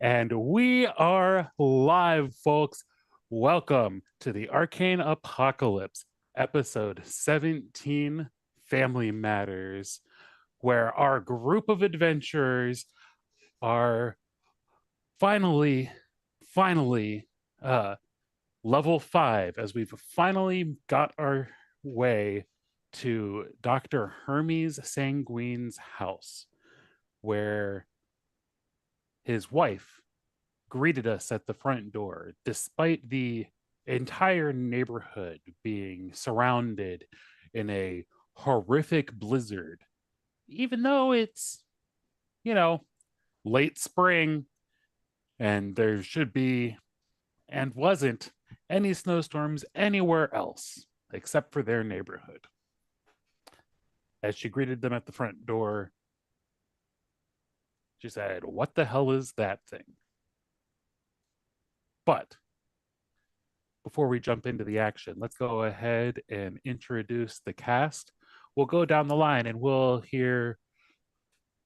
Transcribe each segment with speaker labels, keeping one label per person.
Speaker 1: And we are live, folks. Welcome to the Arcane Apocalypse, episode 17, Family Matters, where our group of adventurers are finally, uh, level 5, as we've finally got our way to Dr. Hermes Sanguine's house, where his wife greeted us at the front door, despite the entire neighborhood being surrounded in a horrific blizzard. Even though it's, you know, late spring and there should be, and wasn't, any snowstorms anywhere else except for their neighborhood. As she greeted them at the front door, she said, "What the hell is that thing?" But before we jump into the action, let's go ahead and introduce the cast. We'll go down the line and we'll hear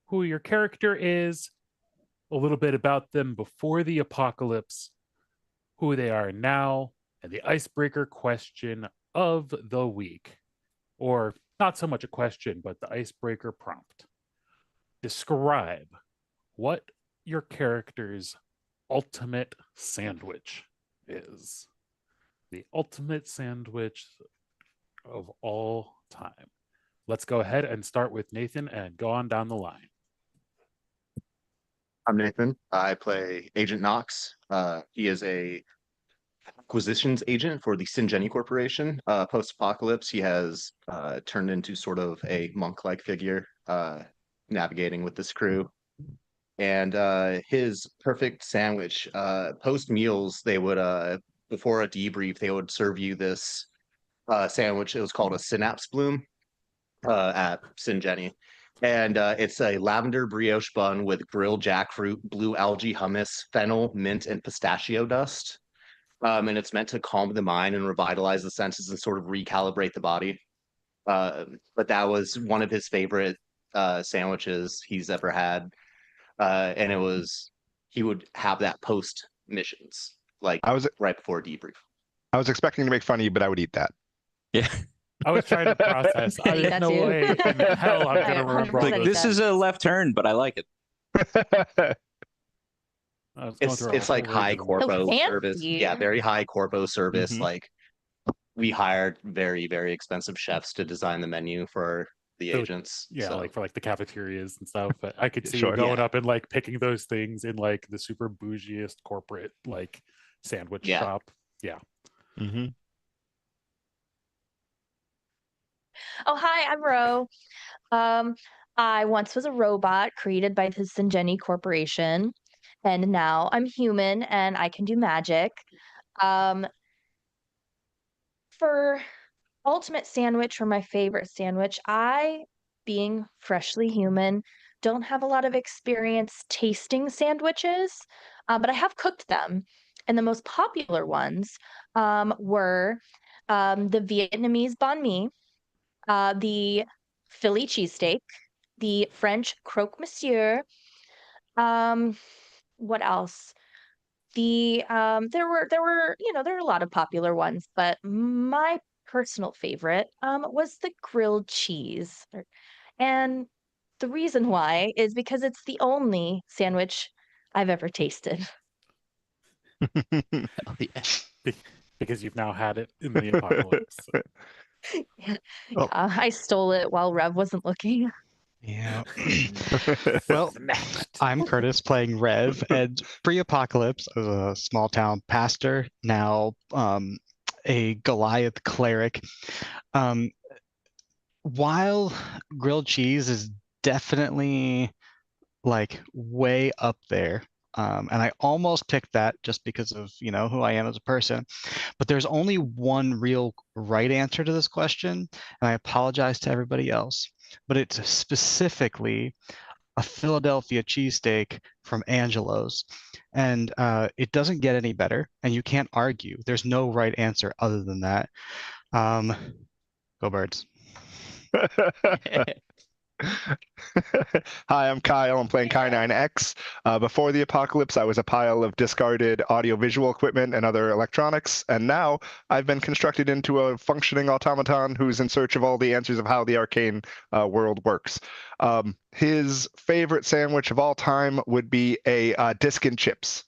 Speaker 1: who your character is, a little bit about them before the apocalypse, who they are now, and the icebreaker question of the week. Or not so much a question, but the icebreaker prompt. Describe what your character's ultimate sandwich is. The ultimate sandwich of all time. Let's go ahead and start with Nathan and go on down the line.
Speaker 2: I'm Nathan. I play Agent Knox. He is a acquisitions agent for the Sanguine Corporation. Post-apocalypse, he has turned into sort of a monk-like figure, navigating with this crew. And his perfect sandwich, post meals, they would before a debrief, they would serve you this sandwich. It was called a synapse bloom at Sanguine. And it's a lavender brioche bun with grilled jackfruit, blue algae hummus, fennel, mint, and pistachio dust. And it's meant to calm the mind and revitalize the senses and sort of recalibrate the body. But that was one of his favorite sandwiches he's ever had. And he would have that post missions, like right before debrief.
Speaker 3: I was expecting to make fun of you, but I would eat that.
Speaker 4: Yeah.
Speaker 1: I was trying to process. There's no way in hell I'm going to remember all
Speaker 4: Like,
Speaker 1: those.
Speaker 4: this is a left turn, but I like it.
Speaker 2: It's like high corpo service. Yeah, very high corpo service. Like, we hired very, very expensive chefs to design the menu for the agents.
Speaker 1: Yeah,
Speaker 2: so.
Speaker 1: like for like the cafeterias and stuff. But I could see you going up and like picking those things in like the super bougiest corporate like sandwich shop. Yeah.
Speaker 3: Mm-hmm.
Speaker 5: Oh, hi, I'm Ro. I once was a robot created by the Sanguine Corporation, and now I'm human and I can do magic. For ultimate sandwich or my favorite sandwich, I, being freshly human, don't have a lot of experience tasting sandwiches, but I have cooked them. And the most popular ones were the Vietnamese banh mi, the Philly cheesesteak, the French croque monsieur. What else? There were there are a lot of popular ones, but my personal favorite was the grilled cheese. And the reason why is because it's the only sandwich I've ever tasted.
Speaker 1: Because you've now had it in the apocalypse.
Speaker 5: I stole it while Rev wasn't looking.
Speaker 6: Yeah. Well, I'm Curtis playing Rev, and pre-apocalypse, I was a small town pastor, now a Goliath cleric. While grilled cheese is definitely like way up there, and I almost picked that just because of who I am as a person, but there's only one real right answer to this question, and I apologize to everybody else. But it's specifically a Philadelphia cheesesteak from Angelo's. And it doesn't get any better, and you can't argue. There's no right answer other than that. Go Birds.
Speaker 3: Hi, I'm Kyle. I'm playing Kai9X. Before the apocalypse, I was a pile of discarded audiovisual equipment and other electronics, and now I've been constructed into a functioning automaton who's in search of all the answers of how the Arcane world works. His favorite sandwich of all time would be a disc and chips.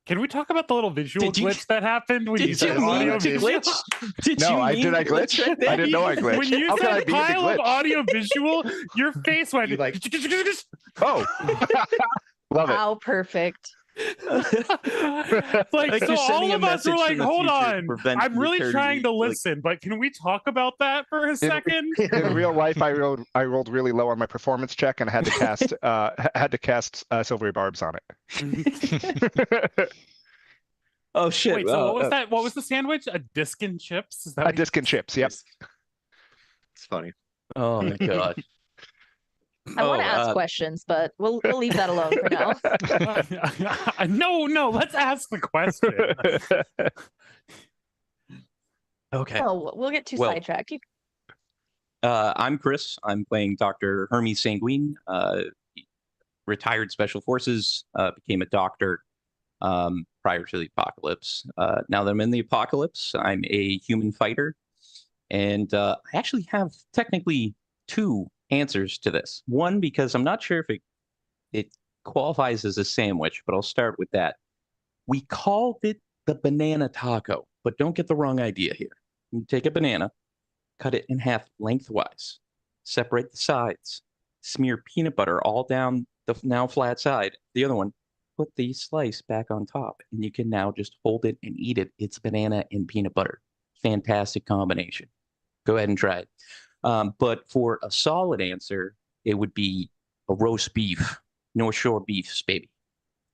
Speaker 1: Can we talk about the little visual
Speaker 4: Did you-
Speaker 1: glitch that happened when you
Speaker 4: Did
Speaker 1: said
Speaker 4: you mean
Speaker 1: audio
Speaker 4: to
Speaker 1: visual?
Speaker 4: glitch? Did
Speaker 3: No,
Speaker 4: you mean
Speaker 3: did I
Speaker 4: to
Speaker 3: glitch?
Speaker 4: right there?
Speaker 3: I didn't know I glitched.
Speaker 1: When you
Speaker 3: How can I
Speaker 1: said
Speaker 3: be the
Speaker 1: pile of
Speaker 3: glitch?
Speaker 1: audio visual, your face went
Speaker 2: You like-
Speaker 3: Oh, love it.
Speaker 5: How perfect.
Speaker 1: like
Speaker 4: Like
Speaker 1: so
Speaker 4: you're
Speaker 1: all
Speaker 4: sending a
Speaker 1: of us are
Speaker 4: message
Speaker 1: like,
Speaker 4: from the
Speaker 1: hold
Speaker 4: future to
Speaker 1: on,
Speaker 4: prevent
Speaker 1: I'm really
Speaker 4: eternity,
Speaker 1: trying to
Speaker 4: like-
Speaker 1: listen, but can we talk about that for a second?
Speaker 3: In real life, I rolled really low on my performance check and I had to cast silvery barbs on it.
Speaker 4: Oh shit!
Speaker 1: Wait, so what was that? What was the sandwich? A disc and chips? Is that
Speaker 3: A
Speaker 1: what you-
Speaker 3: disc and chips. Yep.
Speaker 2: It's funny.
Speaker 4: Oh my god!
Speaker 5: I want to
Speaker 4: Oh,
Speaker 5: ask questions, but we'll leave that alone for now.
Speaker 1: no, let's ask the question.
Speaker 4: Okay.
Speaker 5: Oh, we'll get too
Speaker 4: Well,
Speaker 5: sidetracked.
Speaker 4: I'm Chris. I'm playing Dr. Hermes Sanguine. Retired Special Forces. Became a doctor prior to the apocalypse. Now that I'm in the apocalypse, I'm a human fighter, and I actually have technically two answers to this. One, because I'm not sure if it qualifies as a sandwich, but I'll start with that. We called it the banana taco, but don't get the wrong idea here. You take a banana, cut it in half lengthwise, separate the sides, smear peanut butter all down the now flat side. The other one, put the slice back on top, and you can now just hold it and eat it. It's banana and peanut butter. Fantastic combination. Go ahead and try it. But for a solid answer, it would be a roast beef, North Shore Beefs, baby.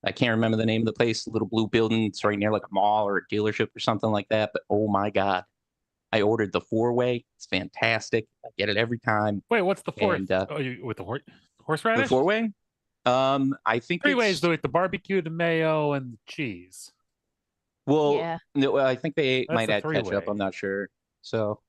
Speaker 4: I can't remember the name of the place, the little blue building. It's right near like a mall or a dealership or something like that. But oh my God, I ordered the 4-way. It's fantastic. I get it every time.
Speaker 1: Wait, what's the fourth?
Speaker 4: And,
Speaker 1: Oh, you with the
Speaker 4: The
Speaker 1: horseradish?
Speaker 4: 4-way? I think
Speaker 1: Three
Speaker 4: it's,
Speaker 1: ways though, with the barbecue, the mayo, and the cheese.
Speaker 4: well,
Speaker 5: Yeah.
Speaker 4: no, I think they
Speaker 1: That's
Speaker 4: might
Speaker 1: the
Speaker 4: add ketchup.
Speaker 1: 3-way.
Speaker 4: I'm not sure. So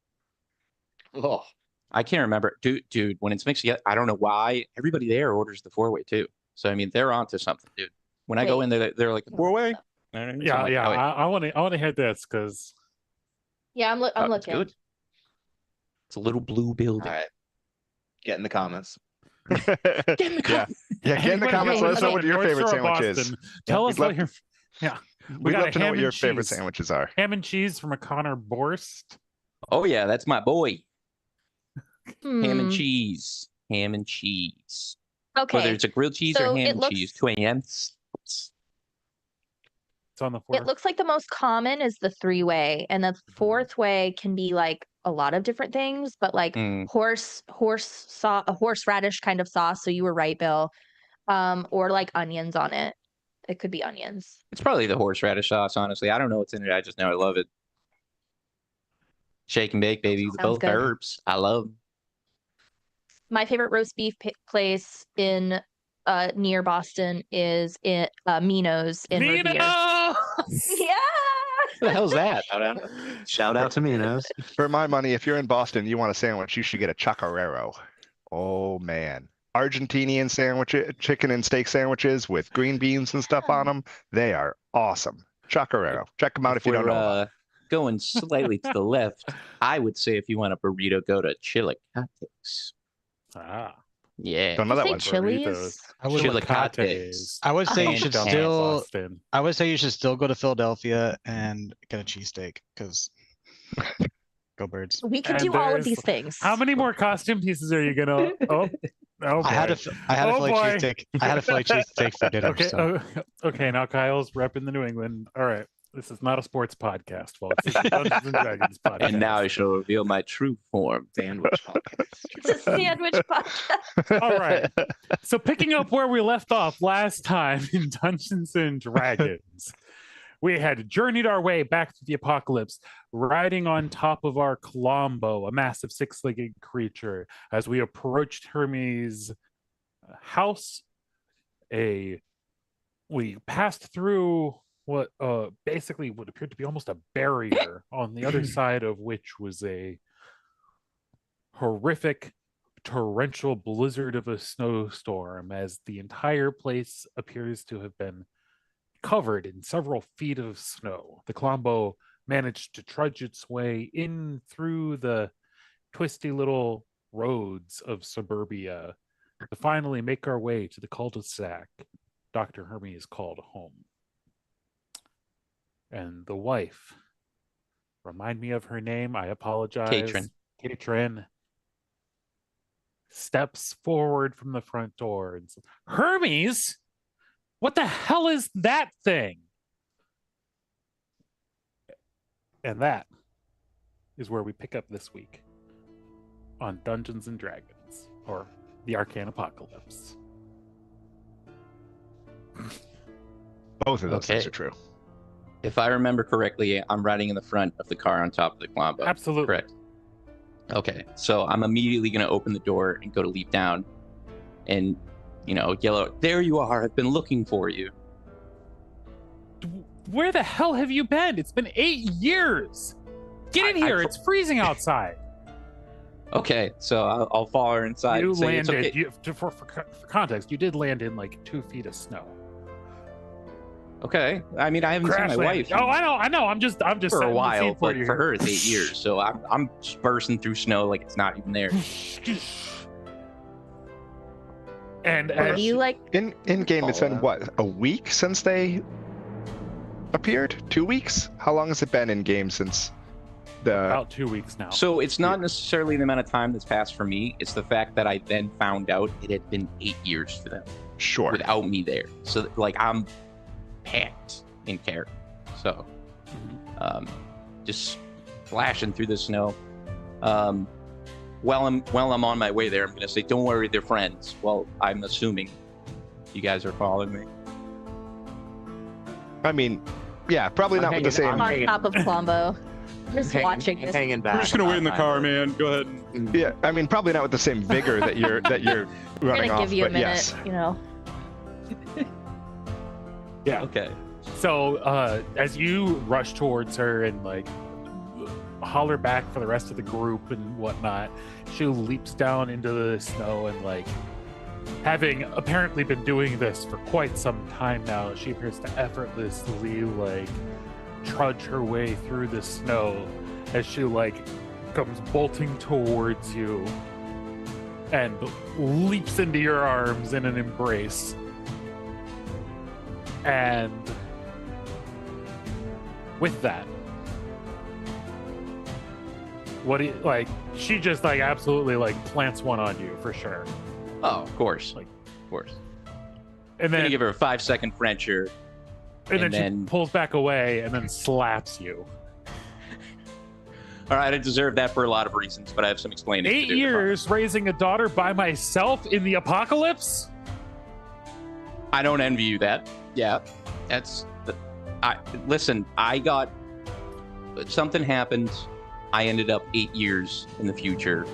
Speaker 2: Oh,
Speaker 4: I can't remember. Dude, when it's mixed together, I don't know why. Everybody there orders the 4-way too. So I mean, they're onto something, dude. When I go
Speaker 5: Wait.
Speaker 4: in there, they're like, 4-way?
Speaker 1: Yeah,
Speaker 4: "Oh, wait."
Speaker 1: I want to hear this because
Speaker 5: Yeah, I'm
Speaker 4: It's
Speaker 5: looking.
Speaker 4: good. It's a little blue
Speaker 2: all
Speaker 4: building.
Speaker 2: right. Get in the comments.
Speaker 4: Get in the
Speaker 3: Yeah.
Speaker 4: comments.
Speaker 3: Yeah, get in the
Speaker 1: Anybody
Speaker 3: comments.
Speaker 1: who
Speaker 3: Let us know
Speaker 1: lives
Speaker 3: what
Speaker 1: in
Speaker 3: your
Speaker 1: North
Speaker 3: favorite
Speaker 1: Shore of
Speaker 3: sandwich is.
Speaker 1: Boston, Tell
Speaker 3: we'd
Speaker 1: us
Speaker 3: love
Speaker 1: what your
Speaker 3: We'd
Speaker 1: got
Speaker 3: love
Speaker 1: a
Speaker 3: to know
Speaker 1: ham
Speaker 3: what
Speaker 1: and
Speaker 3: your favorite
Speaker 1: cheese.
Speaker 3: sandwiches are.
Speaker 1: ham and cheese from a Connor Borst.
Speaker 4: Oh yeah, that's my boy. Ham and
Speaker 5: Hmm.
Speaker 4: cheese. Ham and cheese. Whether
Speaker 5: Okay.
Speaker 4: it's a grilled cheese
Speaker 5: So
Speaker 4: or ham
Speaker 5: it
Speaker 4: and
Speaker 5: looks-
Speaker 4: cheese. 2 a.m.
Speaker 1: It's on the
Speaker 5: It
Speaker 1: floor.
Speaker 5: looks like the most common is the 3-way, and the 4th-way can be like a lot of different things, but like
Speaker 4: Mm.
Speaker 5: horseradish kind of sauce. So you were right, Bill. Or like onions on it. It could be onions.
Speaker 4: It's probably the horseradish sauce, honestly. I don't know what's in it. I just know I love it. Shake and bake, baby.
Speaker 5: Sounds
Speaker 4: Both
Speaker 5: good.
Speaker 4: herbs. I love 'em.
Speaker 5: My favorite roast beef place in near Boston is in Mino's in Revere.
Speaker 1: Nino!
Speaker 5: Yeah.
Speaker 4: What the hell's that?
Speaker 7: Shout out to Minos.
Speaker 3: For my money, if you're in Boston, you want a sandwich, you should get a chacarero. Oh man. Argentinian sandwich, chicken and steak sandwiches with green beans and stuff on them. They are awesome. Chacarero. Check them out if you don't
Speaker 4: We're,
Speaker 3: know. Them.
Speaker 4: going slightly to the left, I would say if you want a burrito, go to Chilicates.
Speaker 1: Ah,
Speaker 4: Yeah.
Speaker 3: Don't know that
Speaker 5: Say
Speaker 3: one.
Speaker 5: Chili's.
Speaker 1: burritos.
Speaker 6: I would,
Speaker 4: Chilicates.
Speaker 6: I would say you
Speaker 5: Oh.
Speaker 6: should
Speaker 1: Down in
Speaker 6: still.
Speaker 1: Boston.
Speaker 6: I would say you should still go to Philadelphia and get a cheesesteak because go birds.
Speaker 5: We can
Speaker 1: And
Speaker 5: do all of
Speaker 1: there's-
Speaker 5: these things.
Speaker 1: How many more costume pieces are you gonna? Oh, boy.
Speaker 6: I had a
Speaker 1: Oh,
Speaker 6: Philly
Speaker 1: boy.
Speaker 6: cheesesteak. I had a Philly cheesesteak for dinner.
Speaker 1: Okay,
Speaker 6: So.
Speaker 1: okay. Now Kyle's repping the New England. All right, this is not a sports podcast, folks. This is a Dungeons and Dragons podcast.
Speaker 4: And now I shall reveal my true form.
Speaker 2: Sandwich podcast.
Speaker 5: It's a sandwich podcast.
Speaker 1: All right. So picking up where we left off last time in Dungeons and Dragons, we had journeyed our way back to the apocalypse, riding on top of our Colombo, a massive 6-legged creature. As we approached Hermes' house, we passed through what basically what appeared to be almost a barrier, on the other side of which was a horrific torrential blizzard of a snowstorm as the entire place appears to have been covered in several feet of snow. The Colombo managed to trudge its way in through the twisty little roads of suburbia to finally make our way to the cul-de-sac Dr. Hermes called home. And the wife, remind me of her name, I apologize. Katrin steps forward from the front door and says, Hermes, what the hell is that thing? And that is where we pick up this week on Dungeons and Dragons, or the Arcane Apocalypse.
Speaker 3: Both of those things are true.
Speaker 4: If I remember correctly, I'm riding in the front of the car on top of the Colombo.
Speaker 1: Absolutely.
Speaker 4: Correct. Okay, so I'm immediately going to open the door and go to leap down and, yell out, there you are, I've been looking for you.
Speaker 1: Where the hell have you been? It's been 8 years. Get in here. It's freezing outside.
Speaker 4: Okay, so I'll follow her inside.
Speaker 1: You
Speaker 4: and say,
Speaker 1: landed,
Speaker 4: it's okay.
Speaker 1: for context, you did land in like 2 feet of snow.
Speaker 4: Okay, I mean, I haven't
Speaker 1: Crash
Speaker 4: seen my
Speaker 1: landed.
Speaker 4: wife.
Speaker 1: Oh, I know. I'm just
Speaker 4: for a
Speaker 1: setting the scene
Speaker 4: while, but
Speaker 1: you
Speaker 4: for
Speaker 1: here.
Speaker 4: her, it's 8 years. So I'm just bursting through snow like it's not even there.
Speaker 1: And
Speaker 5: What do you like?
Speaker 3: In game, it's been what, a week since they appeared? 2 weeks? How long has it been in game since the?
Speaker 1: About 2 weeks now.
Speaker 4: So it's not necessarily the amount of time that's passed for me. It's the fact that I then found out it had been 8 years for them
Speaker 3: Sure.
Speaker 4: without me there. So like I'm packed in character. So just flashing through the snow. While I'm on my way there, I'm gonna say, "Don't worry, they're friends." Well, I'm assuming you guys are following me.
Speaker 3: I mean, yeah, probably not with the same.
Speaker 5: On top of Colombo. Just watching this.
Speaker 7: Hanging back.
Speaker 8: We're just gonna wait in the car, man. Go ahead.
Speaker 3: Yeah, I mean, probably not with the same vigor that you're
Speaker 5: We're
Speaker 3: running
Speaker 5: gonna
Speaker 3: off.
Speaker 5: give you a
Speaker 3: but
Speaker 5: minute,
Speaker 3: yes.
Speaker 1: Yeah.
Speaker 4: Okay.
Speaker 1: So as you rush towards her and like holler back for the rest of the group and whatnot, she leaps down into the snow and like, having apparently been doing this for quite some time now, she appears to effortlessly like trudge her way through the snow as she like comes bolting towards you and leaps into your arms in an embrace. And with that, what do you like? She just like absolutely like plants one on you for sure.
Speaker 4: Oh, of course.
Speaker 1: Like,
Speaker 4: of course.
Speaker 1: And
Speaker 4: I'm
Speaker 1: then
Speaker 4: gonna give her a 5-second Frencher.
Speaker 1: and then she pulls back away and then slaps you.
Speaker 4: All right, I deserve that for a lot of reasons, but I have some explaining.
Speaker 1: 8
Speaker 4: to do.
Speaker 1: years raising a daughter by myself in the apocalypse?
Speaker 4: I don't envy you that. Yeah, that's. Listen, I got something happened. I ended up 8 years in the future.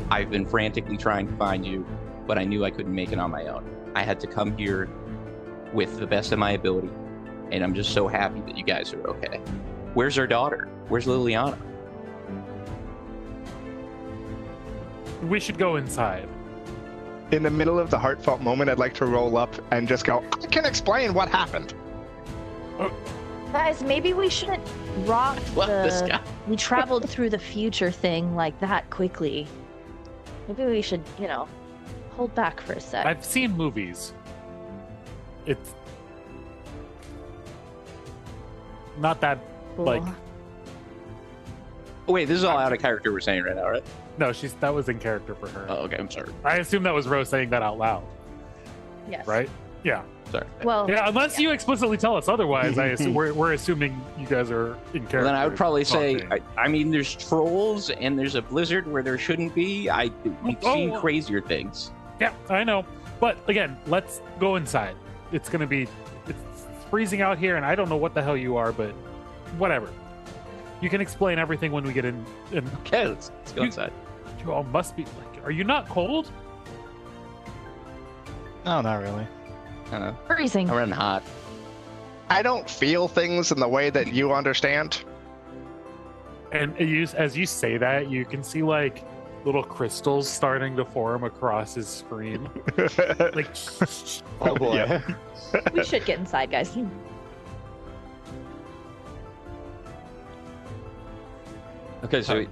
Speaker 4: I've been frantically trying to find you, but I knew I couldn't make it on my own. I had to come here with the best of my ability, and I'm just so happy that you guys are okay. Where's our daughter? Where's Liliana?
Speaker 1: We should go inside.
Speaker 3: In the middle of the heartfelt moment, I'd like to roll up and just go, I can explain what happened.
Speaker 5: Guys, maybe we shouldn't rock
Speaker 4: This guy.
Speaker 5: we traveled through the future thing like that quickly. Maybe we should, hold back for a sec.
Speaker 1: I've seen movies. It's not that like
Speaker 5: Cool.
Speaker 4: Oh, wait, this is all out of character we're saying right now, right?
Speaker 1: no, that was in character for her.
Speaker 4: Oh, okay, I'm sorry.
Speaker 1: I assume that was Rose saying that out loud,
Speaker 5: Yes.
Speaker 1: right? Yeah.
Speaker 4: Sorry.
Speaker 5: Well,
Speaker 1: Yeah, unless you explicitly tell us otherwise, I assume we're assuming you guys are in character.
Speaker 4: Well, then I would probably say,
Speaker 1: talking.
Speaker 4: I mean, there's trolls and there's a blizzard where there shouldn't be. We've seen crazier things.
Speaker 1: Yeah, I know. But again, let's go inside. It's freezing out here, and I don't know what the hell you are, but whatever. You can explain everything when we get in.
Speaker 4: Okay, let's go inside.
Speaker 1: You all must be like, are you not cold?
Speaker 6: No, not really.
Speaker 5: freezing.
Speaker 4: I'm running hot.
Speaker 3: I don't feel things in the way that you understand.
Speaker 1: And as you say that, you can see like little crystals starting to form across his screen. Like,
Speaker 7: Oh boy.
Speaker 3: Yeah.
Speaker 5: We should get inside, guys.
Speaker 4: Okay, so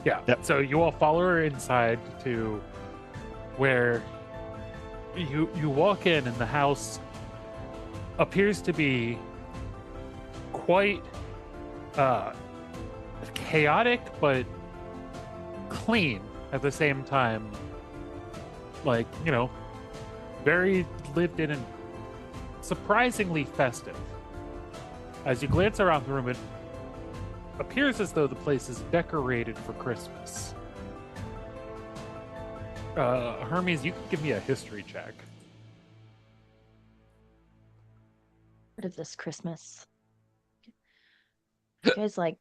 Speaker 1: yeah.
Speaker 3: Yep.
Speaker 1: So you all follow her inside to where you walk in, and the house appears to be quite chaotic but clean at the same time. Like, you know, very lived in and surprisingly festive. As you glance around the room, it appears as though the place is decorated for Christmas. Hermes, you can give me a history check.
Speaker 5: Part of this Christmas. You guys like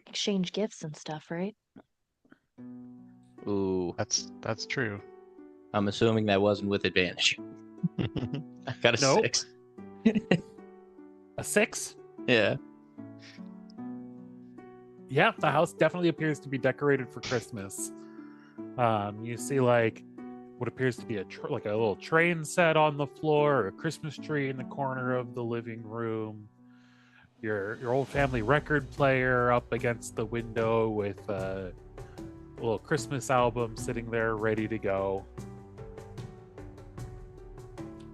Speaker 5: exchange gifts and stuff, right?
Speaker 4: ooh,
Speaker 6: That's true.
Speaker 4: I'm assuming that wasn't with advantage. I got a
Speaker 1: Nope.
Speaker 4: 6.
Speaker 1: A 6?
Speaker 4: Yeah.
Speaker 1: Yeah, the house definitely appears to be decorated for Christmas. You see like what appears to be like a little train set on the floor, or a Christmas tree in the corner of the living room. Your old family record player up against the window with a little Christmas album sitting there ready to go.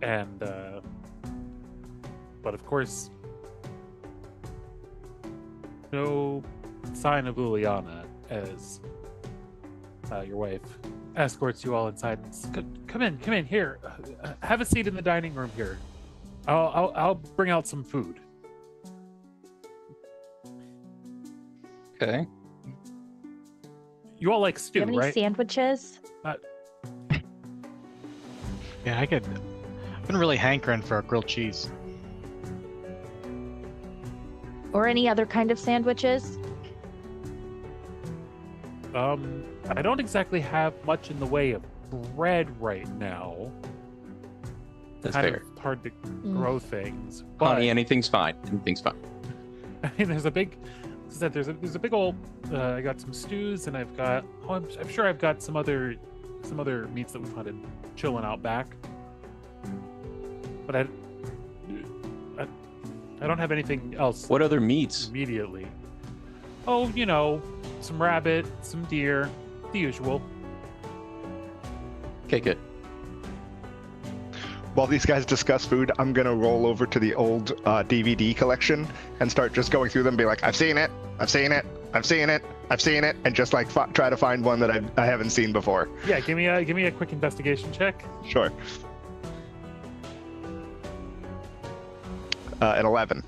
Speaker 1: And but of course, no sign of Liliana as your wife escorts you all inside. Come in here. Have a seat in the dining room here. I'll bring out some food.
Speaker 4: Okay.
Speaker 1: You all like
Speaker 5: Do you
Speaker 1: stew,
Speaker 5: have any
Speaker 1: right?
Speaker 5: sandwiches?
Speaker 6: Yeah, I've been really hankering for a grilled cheese.
Speaker 5: Or any other kind of sandwiches?
Speaker 1: I don't exactly have much in the way of bread right now.
Speaker 4: That's
Speaker 1: kind
Speaker 4: fair.
Speaker 1: of hard to grow things. But
Speaker 4: Honey, anything's fine. Anything's fine.
Speaker 1: I mean, there's a big. As I said, there's a big old. I got some stews, and I've got. Oh, I'm sure I've got some other meats that we've hunted chilling out back. But I don't have anything else
Speaker 4: What other meats?
Speaker 1: immediately. Oh, you know, some rabbit, some deer, the usual.
Speaker 4: Okay, good.
Speaker 3: While these guys discuss food, I'm gonna roll over to the old DVD collection and start just going through them, and be like, I've seen it, I've seen it, I've seen it, I've seen it, and just like try to find one that I haven't seen before.
Speaker 1: Yeah, give me a quick investigation check.
Speaker 3: Sure. At 11.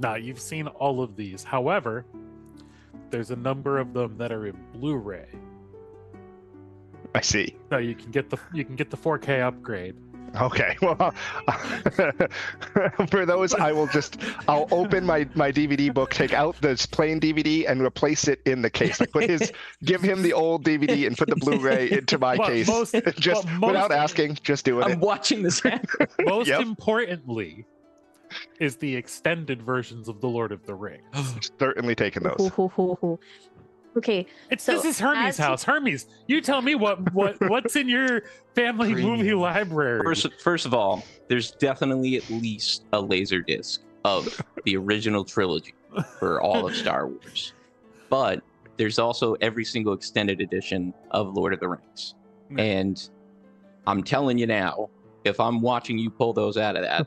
Speaker 1: Now you've seen all of these. However, there's a number of them that are in Blu-ray,
Speaker 3: I see.
Speaker 1: so you can get the 4K upgrade.
Speaker 3: Okay, well, for those, I'll open my DVD book, take out this plain DVD, and replace it in the case. Give him the old DVD and put the Blu-ray into my
Speaker 1: But
Speaker 3: case.
Speaker 1: most-
Speaker 3: Just
Speaker 1: but most-
Speaker 3: without asking, just doing
Speaker 4: I'm
Speaker 3: it.
Speaker 4: watching this happen.
Speaker 1: Most
Speaker 3: Yep.
Speaker 1: importantly, is the extended versions of the Lord of the Rings.
Speaker 3: Certainly taking those.
Speaker 5: Okay,
Speaker 1: This
Speaker 5: So,
Speaker 1: is Hermes'
Speaker 5: as he-
Speaker 1: house. Hermes, you tell me what's in your family movie library.
Speaker 4: First of all, there's definitely at least a laser disc of the original trilogy for all of Star Wars. But there's also every single extended edition of Lord of the Rings.
Speaker 1: Yeah.
Speaker 4: And I'm telling you now, if I'm watching you pull those out of that,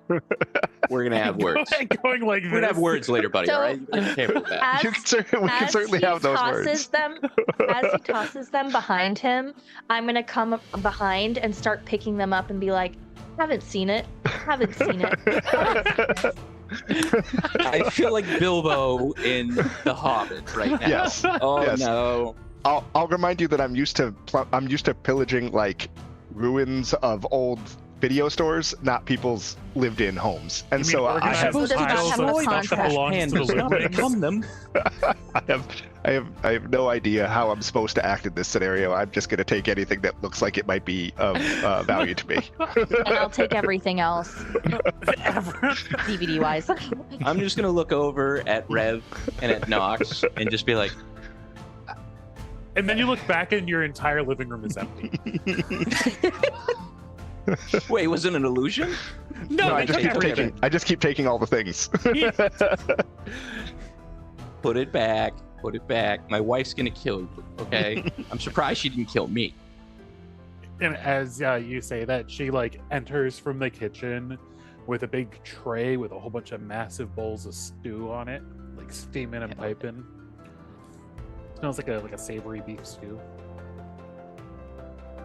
Speaker 4: we're going to have words.
Speaker 1: Going like
Speaker 4: We're going to have
Speaker 1: this.
Speaker 4: words later, buddy,
Speaker 5: So-
Speaker 4: all right? You gotta be careful with that.
Speaker 5: As-
Speaker 3: We can certainly
Speaker 5: he
Speaker 3: have those
Speaker 5: tosses
Speaker 3: words.
Speaker 5: them, as he tosses them behind him, I'm gonna come up behind and start picking them up and be like, "Haven't seen it. Haven't seen it."
Speaker 4: I feel like Bilbo in The Hobbit right now.
Speaker 3: Yes.
Speaker 4: Oh,
Speaker 3: Yes.
Speaker 4: no.
Speaker 3: I'll remind you that I'm used to pillaging like ruins of old video stores, not people's lived-in homes. And so I have
Speaker 5: Who does not have a contract?
Speaker 4: Become them.
Speaker 3: I have no idea how I'm supposed to act in this scenario. I'm just going to take anything that looks like it might be of value to me.
Speaker 5: And I'll take everything else. DVD wise.
Speaker 4: I'm just gonna look over at Rev and at Nox and just be like,
Speaker 1: And then you look back and your entire living room is empty.
Speaker 4: wait, was it an illusion?
Speaker 1: No,
Speaker 3: I just keep taking all the things.
Speaker 4: Put it back. Put it back. My wife's gonna kill you. Okay. I'm surprised she didn't kill me.
Speaker 1: And as you say that, she like enters from the kitchen with a big tray with a whole bunch of massive bowls of stew on it, like steaming and piping. Smells like a savory beef stew.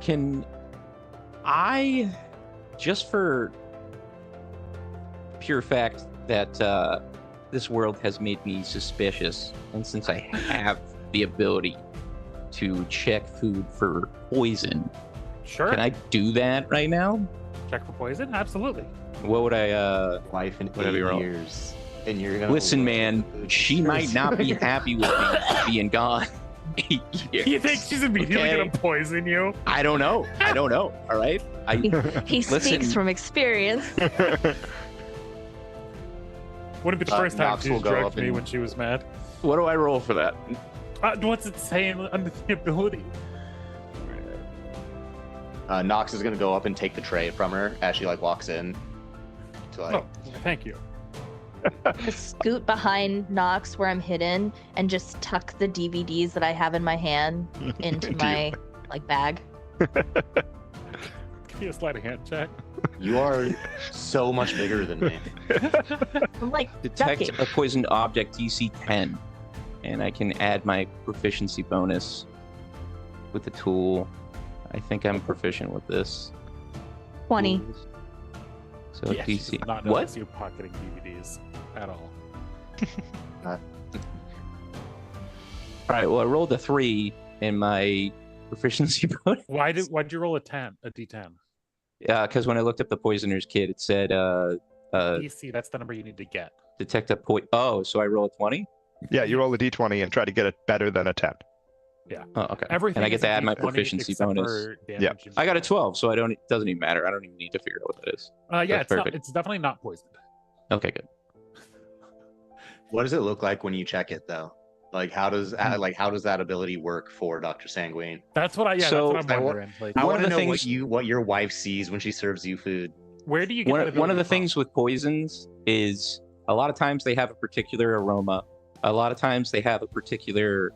Speaker 4: Can I, just for pure fact that this world has made me suspicious, and since I have the ability to check food for poison,
Speaker 1: Sure.
Speaker 4: can I do that right now?
Speaker 1: Check for poison? Absolutely.
Speaker 4: What would I
Speaker 7: Life in
Speaker 4: Whatever you
Speaker 7: 8
Speaker 4: roll.
Speaker 7: years. And you're gonna
Speaker 4: listen,
Speaker 7: look
Speaker 4: man?
Speaker 7: at the food
Speaker 4: She might not be happy with me being gone 8 years.
Speaker 1: You think she's immediately
Speaker 4: Okay.
Speaker 1: gonna poison you?
Speaker 4: I don't know. All right.
Speaker 5: He speaks
Speaker 4: Listen.
Speaker 5: from experience.
Speaker 1: Wouldn't be the first time
Speaker 2: Knox
Speaker 1: she's
Speaker 2: will go
Speaker 1: drugged
Speaker 2: up
Speaker 1: me
Speaker 2: and-
Speaker 1: when she was mad.
Speaker 4: What do I roll for that?
Speaker 1: What's it saying under the ability?
Speaker 2: Nox is gonna go up and take the tray from her as she like walks in. To like,
Speaker 1: Oh, thank you.
Speaker 5: Scoot behind Nox where I'm hidden and just tuck the DVDs that I have in my hand into my like bag.
Speaker 1: Give me a sleight of hand check.
Speaker 2: you are so much bigger than me.
Speaker 5: I'm like
Speaker 4: Detect
Speaker 5: ducking.
Speaker 4: a poisoned object DC 10, and I can add my proficiency bonus with the tool. I think I'm proficient with this.
Speaker 5: 20.
Speaker 4: So
Speaker 1: Yeah, she
Speaker 4: DC.
Speaker 1: does not
Speaker 4: What?
Speaker 1: notice you pocketing DVDs at all.
Speaker 4: All right. Well, I rolled a 3 in my proficiency bonus.
Speaker 1: Why'd you roll a D10?
Speaker 4: Yeah, because when I looked up the poisoner's kit, it said
Speaker 1: DC, that's the number you need to get.
Speaker 4: detect a Oh, so I roll a 20.
Speaker 3: Yeah, you roll a d20 and try to get it better than a 10.
Speaker 4: Oh, okay.
Speaker 1: Everything
Speaker 4: and I get
Speaker 1: is
Speaker 4: to
Speaker 1: a
Speaker 4: add my
Speaker 1: D20
Speaker 4: proficiency
Speaker 1: except
Speaker 4: bonus.
Speaker 1: for damage
Speaker 3: Yeah.
Speaker 1: and-
Speaker 4: I got a 12, so it doesn't even matter. I don't even need to figure out what that is.
Speaker 1: Yeah,
Speaker 4: That's perfect.
Speaker 1: it's definitely not poisoned.
Speaker 4: Okay, good.
Speaker 2: What does it look like when you check it though? Like how does that ability work for Dr. Sanguine?
Speaker 1: That's what
Speaker 4: So,
Speaker 1: that's what
Speaker 2: I
Speaker 1: I'm
Speaker 2: wa-
Speaker 1: wondering. Like,
Speaker 2: I
Speaker 4: One
Speaker 2: want
Speaker 4: of
Speaker 2: to
Speaker 4: the
Speaker 2: know
Speaker 4: things-
Speaker 2: what your wife sees when she serves you food.
Speaker 1: where do you get
Speaker 4: One
Speaker 1: that
Speaker 4: of
Speaker 1: ability
Speaker 4: the
Speaker 1: from?
Speaker 4: things with poisons is a lot of times they have a particular aroma. A lot of times they have a particular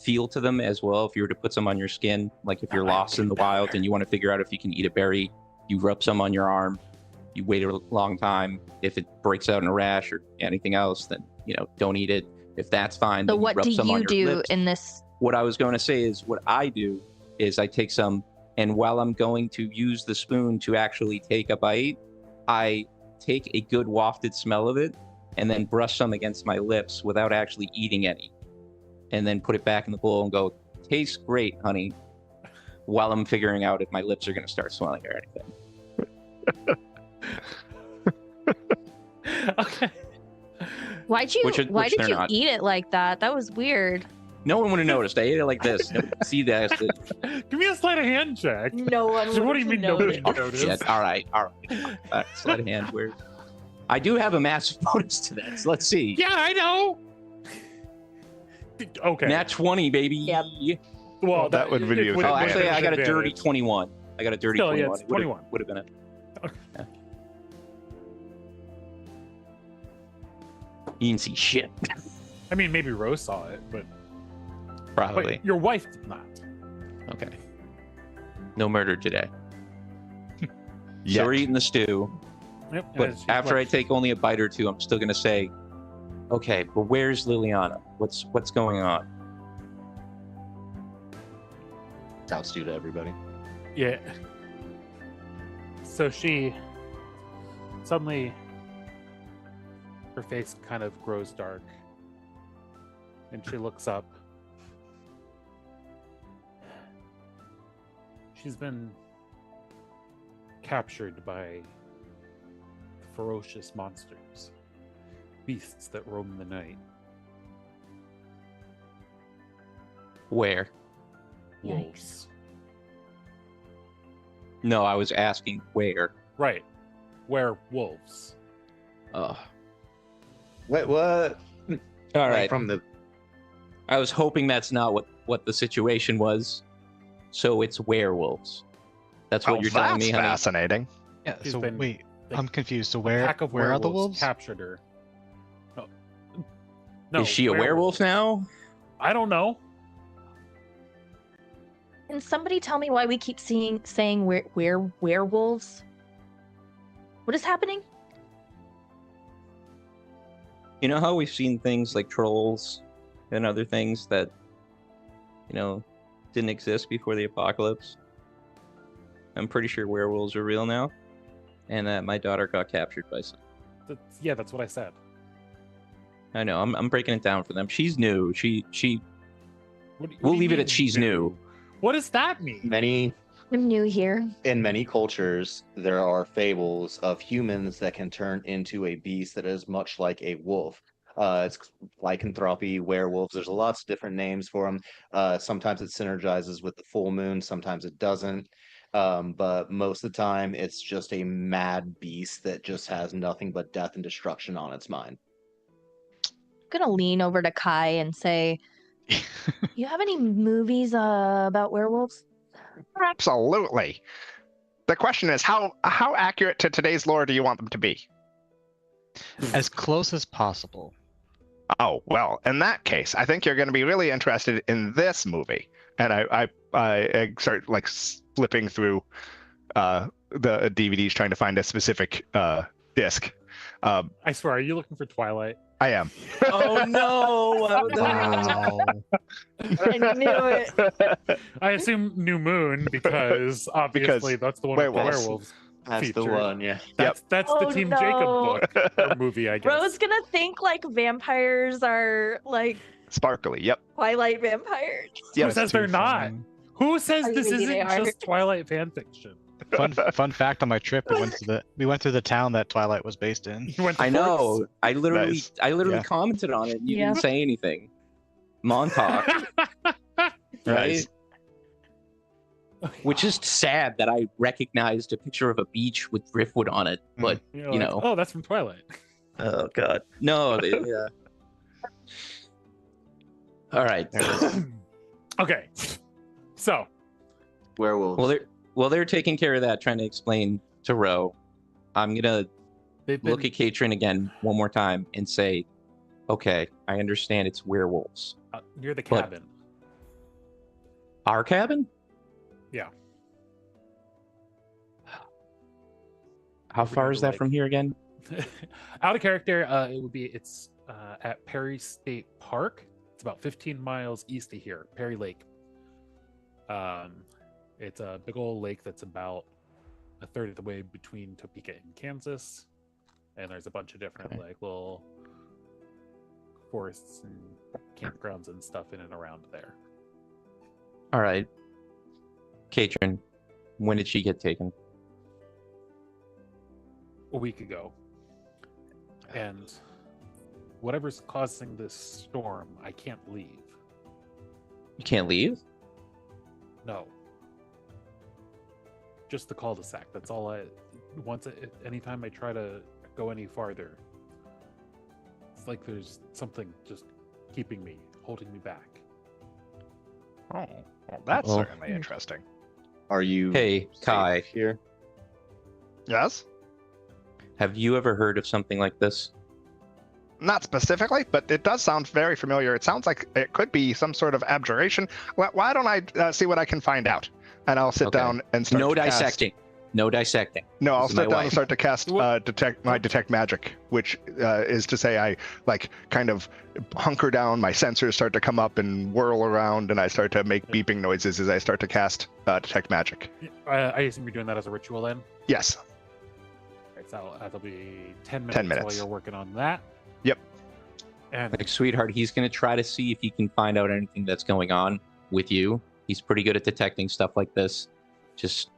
Speaker 4: feel to them as well. If you were to put some on your skin, like if you're lost in the wild and you want to figure out if you can eat a berry, you rub some on your arm. You wait a long time. If it breaks out in a rash or anything else, then don't eat it. If that's fine,
Speaker 5: So
Speaker 4: then
Speaker 5: what
Speaker 4: rub
Speaker 5: do
Speaker 4: some on
Speaker 5: you
Speaker 4: your
Speaker 5: do
Speaker 4: lips.
Speaker 5: in this?
Speaker 4: What I was going to say is what I do is I take some, and while I'm going to use the spoon to actually take a bite, I take a good wafted smell of it and then brush some against my lips without actually eating any. And then put it back in the bowl and go, tastes great, honey, while I'm figuring out if my lips are going to start swelling or anything.
Speaker 1: Okay.
Speaker 5: Why'd you
Speaker 4: Which
Speaker 5: did
Speaker 4: they're
Speaker 5: you
Speaker 4: not.
Speaker 5: eat it like that? That was weird.
Speaker 4: No one would have noticed. I ate it like this. See that?
Speaker 1: Give me a sleight of hand check.
Speaker 5: No one.
Speaker 1: So what do you mean nobody
Speaker 4: Oh,
Speaker 1: noticed?
Speaker 4: shit. All right. Sleight of hand. Where? I do have a massive bonus to that. So let's see.
Speaker 1: Yeah, I know. Okay.
Speaker 4: Nat 20, baby.
Speaker 5: Yep.
Speaker 3: Well, that would be
Speaker 1: it
Speaker 3: with
Speaker 4: Oh,
Speaker 3: advantage.
Speaker 4: actually, I got a dirty
Speaker 1: advantage.
Speaker 4: 21. I got a dirty
Speaker 1: Still, yeah,
Speaker 4: 21.
Speaker 1: it's 21.
Speaker 4: Would have been it.
Speaker 1: Okay.
Speaker 4: Yeah. You didn't see shit.
Speaker 1: I mean, maybe Rose saw it, but
Speaker 4: Probably.
Speaker 1: your wife did not.
Speaker 4: Okay. No murder today.
Speaker 3: Yet.
Speaker 4: So we're eating the stew,
Speaker 1: Yep.
Speaker 4: but
Speaker 1: and she
Speaker 4: after I
Speaker 1: left.
Speaker 4: take only a bite or two, I'm still gonna say, okay, but where's Liliana? What's going on?
Speaker 2: Shouts to everybody.
Speaker 1: Yeah. So she suddenly, her face kind of grows dark, and she looks up. She's been captured by ferocious monsters, beasts that roam the night.
Speaker 4: Where?
Speaker 1: Wolves.
Speaker 4: No, I was asking where.
Speaker 1: Right. Werewolves.
Speaker 4: Oh,
Speaker 2: Wait, what?
Speaker 4: all
Speaker 2: Like,
Speaker 4: right.
Speaker 2: from the
Speaker 4: I was hoping that's not what the situation was. So it's werewolves. That's what you're telling me,
Speaker 3: That's
Speaker 4: honey.
Speaker 3: fascinating.
Speaker 6: Yeah.
Speaker 1: She's
Speaker 6: So
Speaker 1: been,
Speaker 6: wait,
Speaker 1: like,
Speaker 6: I'm confused. So
Speaker 1: A
Speaker 6: where
Speaker 1: pack of
Speaker 6: where are the
Speaker 1: werewolves
Speaker 6: wolves?
Speaker 1: captured her. No,
Speaker 4: Is she a werewolf now?
Speaker 1: I don't know.
Speaker 5: Can somebody tell me why we keep saying we're werewolves? What is happening?
Speaker 4: You know how we've seen things like trolls and other things that, didn't exist before the apocalypse? I'm pretty sure werewolves are real now, and that my daughter got captured by some.
Speaker 1: That's what I said.
Speaker 4: I know. I'm breaking it down for them. She's new. She.
Speaker 1: What do
Speaker 4: We'll
Speaker 1: you
Speaker 4: leave it
Speaker 1: mean
Speaker 4: at she's new.
Speaker 1: What does that mean?
Speaker 5: I'm new here.
Speaker 2: in many cultures, there are fables of humans that can turn into a beast that is much like a wolf. It's lycanthropy, werewolves. There's lots of different names for them. Sometimes it synergizes with the full moon. Sometimes it doesn't. But most of the time, it's just a mad beast that just has nothing but death and destruction on its mind.
Speaker 5: I'm gonna lean over to Kai and say, "You have any movies about werewolves?"
Speaker 3: Absolutely. The question is, how accurate to today's lore do you want them to be?
Speaker 6: As close as possible.
Speaker 3: Oh, well, in that case, I think you're going to be really interested in this movie. And I start like flipping through the DVDs trying to find a specific disc.
Speaker 1: I swear, are you looking for Twilight?
Speaker 3: I am.
Speaker 4: Oh no!
Speaker 6: Wow.
Speaker 5: I knew it.
Speaker 1: I assume New Moon because obviously that's the one with the
Speaker 3: werewolves.
Speaker 1: werewolves.
Speaker 2: That's the
Speaker 1: featured.
Speaker 2: one, yeah.
Speaker 1: That's the
Speaker 5: Oh,
Speaker 1: Team
Speaker 5: no.
Speaker 1: Jacob book or movie, I guess.
Speaker 5: Rose gonna think like vampires are like
Speaker 3: Sparkly. Yep.
Speaker 5: Twilight vampires.
Speaker 1: Who
Speaker 3: Yep.
Speaker 1: says
Speaker 6: too
Speaker 1: they're not?
Speaker 6: funny.
Speaker 1: Who says
Speaker 5: Oh,
Speaker 1: this
Speaker 5: maybe
Speaker 1: isn't
Speaker 5: they are.
Speaker 1: just Twilight fan fiction?
Speaker 6: Fun fact on my trip, we went through the town that Twilight was based in.
Speaker 1: You went to
Speaker 4: I know. I literally
Speaker 3: Nice.
Speaker 6: Yeah.
Speaker 4: commented on it. And you
Speaker 5: Yeah.
Speaker 4: didn't say anything. Montauk, right?
Speaker 3: Nice.
Speaker 4: Which is sad that I recognized a picture of a beach with driftwood on it, but
Speaker 1: You're
Speaker 4: you
Speaker 1: like,
Speaker 4: know.
Speaker 1: oh, that's from Twilight.
Speaker 4: Oh god, no. Yeah. All right.
Speaker 1: Okay, so
Speaker 2: Werewolves.
Speaker 4: Well, they're taking care of that, trying to explain to Ro. I'm gonna
Speaker 1: they've been
Speaker 4: look at Katrin again one more time and say, "Okay, I understand it's werewolves.
Speaker 1: near the
Speaker 4: But-
Speaker 1: cabin.
Speaker 4: Our cabin?
Speaker 1: Yeah.
Speaker 4: How
Speaker 1: Over
Speaker 4: far
Speaker 1: near
Speaker 4: is
Speaker 1: the
Speaker 4: that
Speaker 1: lake.
Speaker 4: from here again?
Speaker 1: Out of character, it's at Perry State Park. It's about 15 miles east of here, Perry Lake. It's a big old lake that's about a third of the way between Topeka and Kansas, and there's a bunch of different
Speaker 4: Okay.
Speaker 1: like little forests and campgrounds and stuff in and around there.
Speaker 4: All right. Katrin, when did she get taken?
Speaker 1: A week ago, and whatever's causing this storm, I can't leave.
Speaker 4: You can't leave?
Speaker 1: No. Just the cul-de-sac. That's all I. Anytime I try to go any farther, it's like there's something just keeping me, holding me back.
Speaker 3: Oh, well, that's
Speaker 4: Well-
Speaker 3: certainly interesting.
Speaker 2: Are you
Speaker 4: Hey,
Speaker 2: safe
Speaker 4: Kai,
Speaker 2: here?
Speaker 3: Yes?
Speaker 4: have you ever heard of something like this?
Speaker 3: Not specifically, but it does sound very familiar. It sounds like it could be some sort of abjuration. Why don't I see what I can find out? And I'll sit
Speaker 4: Okay.
Speaker 3: down and start
Speaker 4: No
Speaker 3: to cast-
Speaker 4: dissecting. No dissecting.
Speaker 3: No, I'll
Speaker 4: This is my
Speaker 3: sit down and
Speaker 4: wife.
Speaker 3: start to cast
Speaker 1: What?
Speaker 3: detect magic, which is to say I like kind of hunker down. My sensors start to come up and whirl around, and I start to make beeping noises as I start to cast detect magic.
Speaker 1: I assume you're doing that as a ritual then.
Speaker 3: Yes.
Speaker 1: Right, so that'll be 10 minutes,
Speaker 3: 10
Speaker 1: while
Speaker 3: minutes.
Speaker 1: you're working on that.
Speaker 3: Yep.
Speaker 1: And
Speaker 4: Like, sweetheart, he's going to try to see if he can find out anything that's going on with you. He's pretty good at detecting stuff like this. Just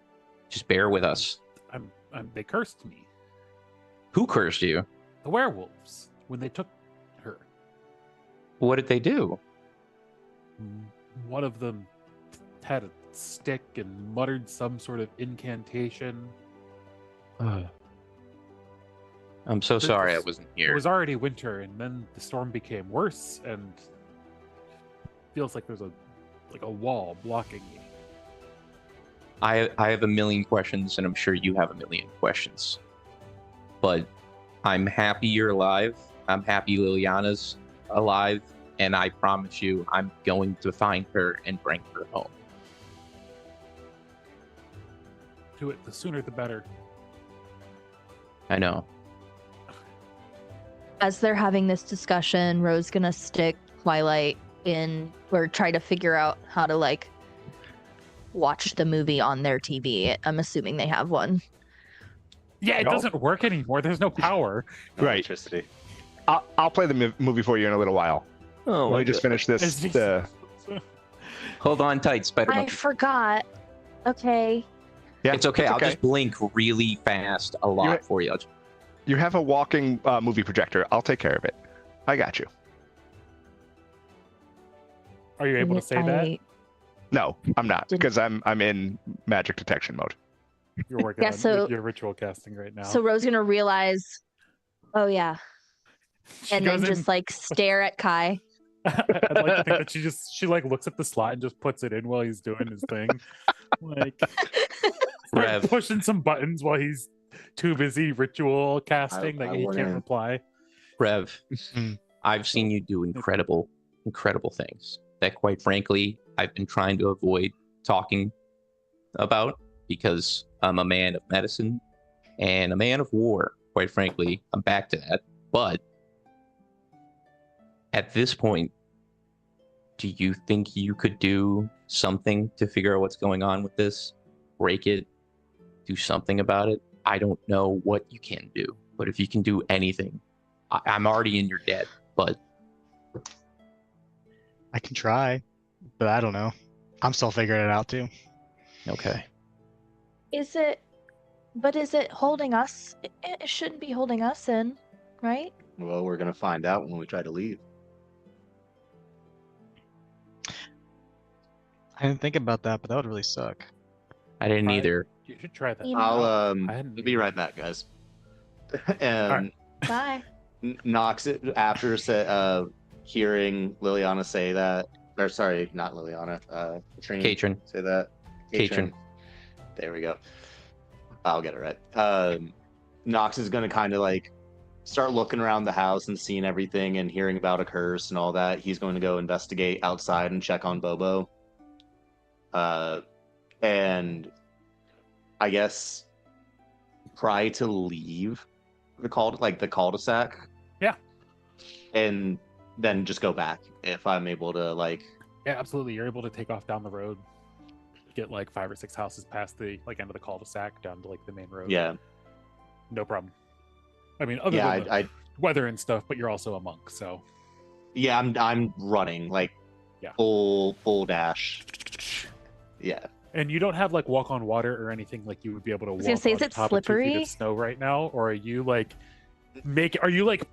Speaker 4: bear with us.
Speaker 1: I'm They cursed me.
Speaker 4: Who cursed you?
Speaker 1: The werewolves, when they took her.
Speaker 4: What did they do?
Speaker 1: One of them had a stick and muttered some sort of incantation.
Speaker 4: I'm so sorry I wasn't
Speaker 1: It
Speaker 4: here.
Speaker 1: was already winter, and then the storm became worse, and feels like there's a wall blocking me.
Speaker 4: I have a million questions, and I'm sure you have a million questions. But I'm happy you're alive. I'm happy Liliana's alive, and I promise you, I'm going to find her and bring her home.
Speaker 1: Do it. The sooner the better.
Speaker 4: I know.
Speaker 5: As they're having this discussion, Ro's gonna stick Twilight in or try to figure out how to like watch the movie on their TV. I'm assuming they have one.
Speaker 1: Yeah, it
Speaker 3: No.
Speaker 1: doesn't work anymore. There's no power.
Speaker 3: Right.
Speaker 2: Electricity.
Speaker 3: I'll play the movie for you in a little while.
Speaker 4: Oh,
Speaker 3: Let me just finish this.
Speaker 1: Is this-
Speaker 4: Hold on tight, Spider
Speaker 5: I
Speaker 4: Monkey.
Speaker 5: forgot. Okay.
Speaker 3: Yeah,
Speaker 4: It's okay. I'll
Speaker 3: okay.
Speaker 4: just blink really fast a lot
Speaker 3: You're-
Speaker 4: for you.
Speaker 3: You have a walking movie projector. I'll take care of it. I got you.
Speaker 1: Are you able to say that?
Speaker 3: No, I'm not
Speaker 5: Did-
Speaker 3: because I'm in magic detection mode.
Speaker 1: You're working
Speaker 5: Yeah,
Speaker 1: on
Speaker 5: so-
Speaker 1: your ritual casting right now.
Speaker 5: So Ro's gonna realize, oh yeah,
Speaker 1: She
Speaker 5: and then
Speaker 1: goes in-
Speaker 5: just like stare at Kai.
Speaker 1: I'd like to think that she like looks at the slot and just puts it in while he's doing his thing. Like
Speaker 4: Rev.
Speaker 1: pushing some buttons while he's too busy ritual casting that
Speaker 2: I
Speaker 1: he
Speaker 2: went
Speaker 1: can't
Speaker 2: in.
Speaker 1: reply.
Speaker 4: Rev,
Speaker 6: Hmm.
Speaker 4: I've seen you do incredible things that, quite frankly, I've been trying to avoid talking about because I'm a man of medicine and a man of war. Quite frankly, I'm back to that. But at this point, do you think you could do something to figure out what's going on with this? Break it? Do something about it? I don't know what you can do, but if you can do anything, I'm already in your debt, but
Speaker 6: I can try, but I don't know. I'm still figuring it out too.
Speaker 4: okay.
Speaker 5: Is it holding us? It shouldn't be holding us in, right?
Speaker 2: Well, we're gonna find out when we try to leave.
Speaker 6: I didn't think about that, but that would really suck.
Speaker 4: I didn't
Speaker 1: Try it.
Speaker 4: either.
Speaker 1: You should try that.
Speaker 5: You know.
Speaker 2: I'll
Speaker 1: I hadn't
Speaker 2: be right back, guys. And
Speaker 5: Bye.
Speaker 2: Nox after hearing Liliana say that, or sorry, not Liliana, Katrine
Speaker 4: Katrin.
Speaker 2: say that.
Speaker 4: Katrin.
Speaker 2: There we go. I'll get it right. Nox is gonna kind of like start looking around the house and seeing everything and hearing about a curse and all that. He's going to go investigate outside and check on Bobo. And I guess try to leave the cul-de-sac.
Speaker 1: Yeah.
Speaker 2: And then just go back if I'm able to like.
Speaker 1: Yeah, absolutely. You're able to take off down the road, get like 5 or 6 houses past the end of the cul-de-sac down to like the main road.
Speaker 2: Yeah.
Speaker 1: No problem. I mean, other
Speaker 2: Yeah.
Speaker 1: than the
Speaker 2: I
Speaker 1: weather and stuff, but you're also a monk, so
Speaker 2: yeah. I'm running like
Speaker 1: Yeah.
Speaker 2: full dash. Yeah.
Speaker 1: and you don't have like walk on water or anything like you would be able to walk
Speaker 5: gonna say,
Speaker 1: on
Speaker 5: is it
Speaker 1: top of 2 feet
Speaker 5: slippery?
Speaker 1: of snow right now, or are you like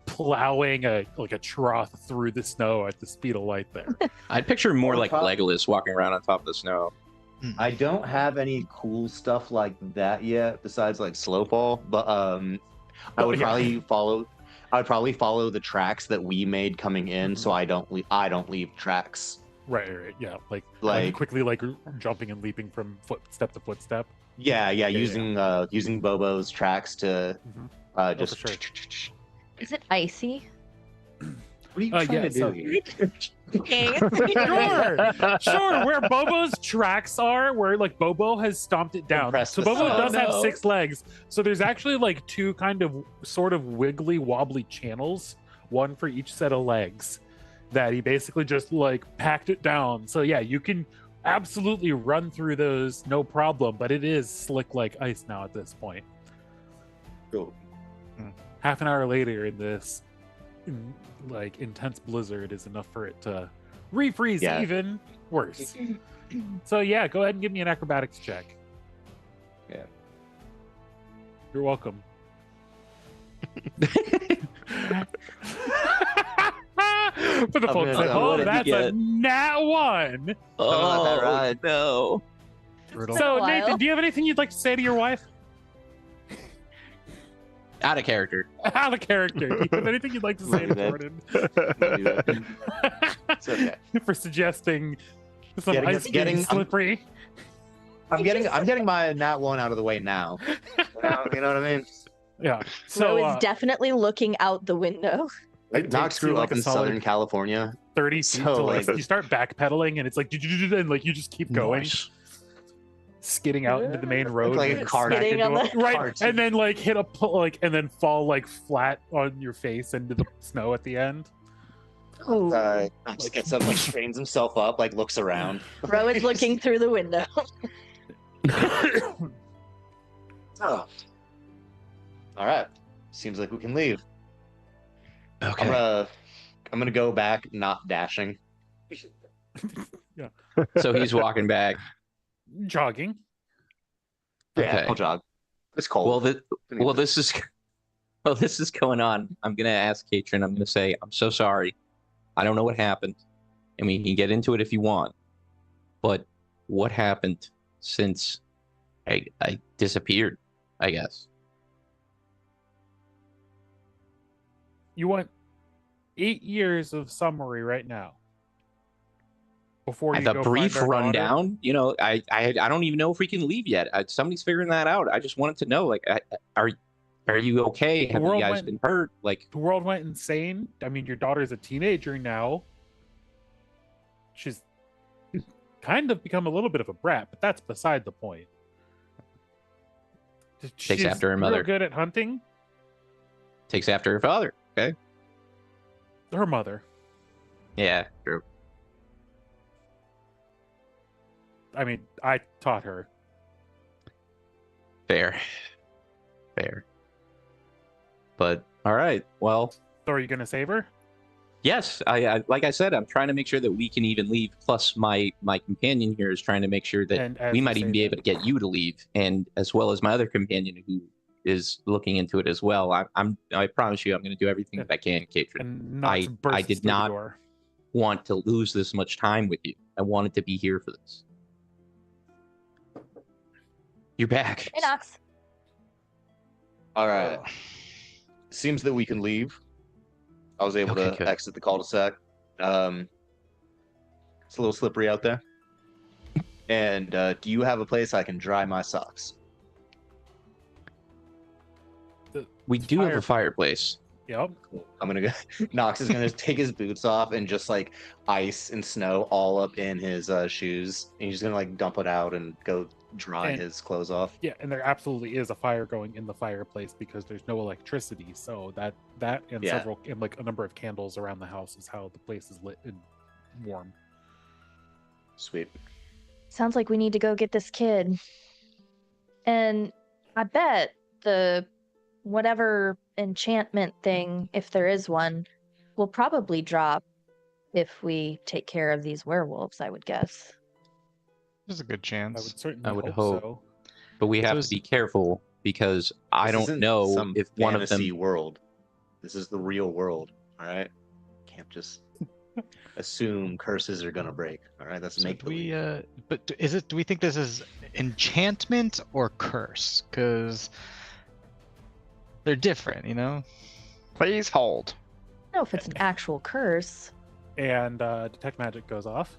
Speaker 1: plowing a trough through the snow at the speed of light there?
Speaker 4: I'd picture more
Speaker 2: Or
Speaker 4: like
Speaker 2: top-
Speaker 4: Legolas walking around on top of the snow.
Speaker 2: I don't have any cool stuff like that yet, besides like slow fall. But I would
Speaker 1: yeah.
Speaker 2: probably follow the tracks that we made coming in, so I don't leave tracks.
Speaker 1: Right, yeah, like
Speaker 2: Like-
Speaker 1: quickly like jumping and leaping from footstep to footstep.
Speaker 2: Yeah,
Speaker 1: yeah.
Speaker 2: using Bobo's tracks to
Speaker 1: Mhm.
Speaker 2: just.
Speaker 1: for sure.
Speaker 5: Is it icy?
Speaker 2: What are you trying
Speaker 1: Yeah,
Speaker 2: to do
Speaker 1: so-
Speaker 2: here?
Speaker 1: Sure. Where Bobo's tracks are, where like Bobo has stomped it down.
Speaker 2: Compress
Speaker 1: So
Speaker 2: the
Speaker 1: Bobo
Speaker 2: snow.
Speaker 1: does have
Speaker 4: no.
Speaker 1: 6 legs. So there's actually like 2 kind of sort of wiggly wobbly channels, one for each set of legs, that he basically just like packed it down. So yeah, you can absolutely run through those, no problem. But it is slick like ice now at this point.
Speaker 2: Cool.
Speaker 1: Half an hour later in this like intense blizzard is enough for it to refreeze
Speaker 2: Yeah.
Speaker 1: even worse. So yeah, go ahead and give me an acrobatics check. You're welcome. For the folks at home, that's a nat 1.
Speaker 4: Oh, no.
Speaker 6: Brutal.
Speaker 1: So, Nathan, do you have anything you'd like to say to your wife?
Speaker 4: Out of character.
Speaker 1: Out of character. Do you have anything you'd like to say to Jordan?
Speaker 2: It's okay.
Speaker 1: For suggesting some ice being slippery.
Speaker 7: I'm getting my nat 1 out of the way now. You know what I mean?
Speaker 1: Yeah.
Speaker 5: So
Speaker 1: So
Speaker 5: it's definitely looking out the window.
Speaker 2: Knox grew up in Southern California.
Speaker 1: 30 feet
Speaker 2: So,
Speaker 1: to like
Speaker 2: like-
Speaker 1: you start backpedaling and it's like and like you just keep going, skidding out into the main road,
Speaker 2: like a
Speaker 1: and
Speaker 2: car
Speaker 1: smack
Speaker 5: skidding
Speaker 1: into
Speaker 5: on
Speaker 1: a-
Speaker 5: the-
Speaker 1: right,
Speaker 2: Carts.
Speaker 1: and then like hit a and then fall like flat on your face into the snow at the end.
Speaker 2: Knox gets up, like strains himself up, like looks around.
Speaker 5: Rowan's looking through the window.
Speaker 2: Oh. All right. Seems like we can leave.
Speaker 4: Okay.
Speaker 2: I'm gonna go back, not dashing.
Speaker 4: So he's walking back.
Speaker 1: Jogging.
Speaker 2: Yeah,
Speaker 4: Okay.
Speaker 2: I'll jog. It's cold.
Speaker 4: This is going on. I'm gonna ask Katrin. I'm gonna say, I'm so sorry. I don't know what happened. I mean, you can get into it if you want, but what happened since I disappeared? I guess.
Speaker 1: You want 8 years of summary right now. Before you
Speaker 4: The
Speaker 1: go
Speaker 4: brief
Speaker 1: find our daughter?
Speaker 4: rundown. You know, I don't even know if we can leave yet. Somebody's figuring that out. I just wanted to know, like, are you okay? Have you
Speaker 1: world
Speaker 4: guys
Speaker 1: went-
Speaker 4: been hurt? Like,
Speaker 1: The world went insane. I mean, your daughter's a teenager now. She's kind of become a little bit of a brat, but that's beside the point. She's
Speaker 4: after her
Speaker 1: real
Speaker 4: mother.
Speaker 1: good at hunting.
Speaker 4: takes after her father. Okay.
Speaker 1: Her mother.
Speaker 4: Yeah. True.
Speaker 1: I mean, I taught her.
Speaker 4: Fair. But all right. Well,
Speaker 1: So are you going to save her?
Speaker 4: yes. I like I said, I'm trying to make sure that we can even leave. Plus, my companion here is trying to make sure that
Speaker 1: And as
Speaker 4: we
Speaker 1: you
Speaker 4: might
Speaker 1: say
Speaker 4: even be
Speaker 1: that-
Speaker 4: able to get you to leave, and as well as my other companion who is looking into it as well. I promise you, I'm going to do everything that I can, Katrin.
Speaker 1: And Knox
Speaker 4: I
Speaker 1: bursts
Speaker 4: did
Speaker 1: through the
Speaker 4: not-
Speaker 1: door.
Speaker 4: Want to lose this much time with you. I wanted to be here for this. You're back.
Speaker 5: Hey, Knox.
Speaker 2: All right. Seems that we can leave. I was able
Speaker 4: Okay,
Speaker 2: to
Speaker 4: good.
Speaker 2: exit the cul-de-sac. It's a little slippery out there. And do you have a place I can dry my socks?
Speaker 4: We do have a fireplace.
Speaker 1: Yep.
Speaker 2: I'm gonna go. Knox is gonna take his boots off and just like ice and snow all up in his shoes. And he's gonna like dump it out and go dry
Speaker 1: And-
Speaker 2: his clothes off.
Speaker 1: Yeah, and there absolutely is a fire going in the fireplace because there's no electricity. So that and
Speaker 2: Yeah.
Speaker 1: several and like a number of candles around the house is how the place is lit and warm.
Speaker 2: Sweet.
Speaker 5: Sounds like we need to go get this kid. And I bet the whatever enchantment thing, if there is one, will probably drop if we take care of these werewolves, I would guess.
Speaker 6: There's a good
Speaker 1: I
Speaker 6: chance.
Speaker 1: would certainly
Speaker 4: I would
Speaker 1: hope,
Speaker 4: hope.
Speaker 1: so.
Speaker 4: But we have
Speaker 6: So
Speaker 4: to be careful because I
Speaker 2: This
Speaker 4: don't
Speaker 2: isn't
Speaker 4: know
Speaker 2: some
Speaker 4: if one of them.
Speaker 2: fantasy world. This is the real world. All right. Can't just assume curses are gonna break. All right. That's
Speaker 6: So
Speaker 2: make
Speaker 6: do we,
Speaker 2: believe.
Speaker 6: but do we think this is enchantment or curse? Because they're different, you know?
Speaker 3: Please hold.
Speaker 5: I don't know if it's an actual curse.
Speaker 1: And detect magic goes off.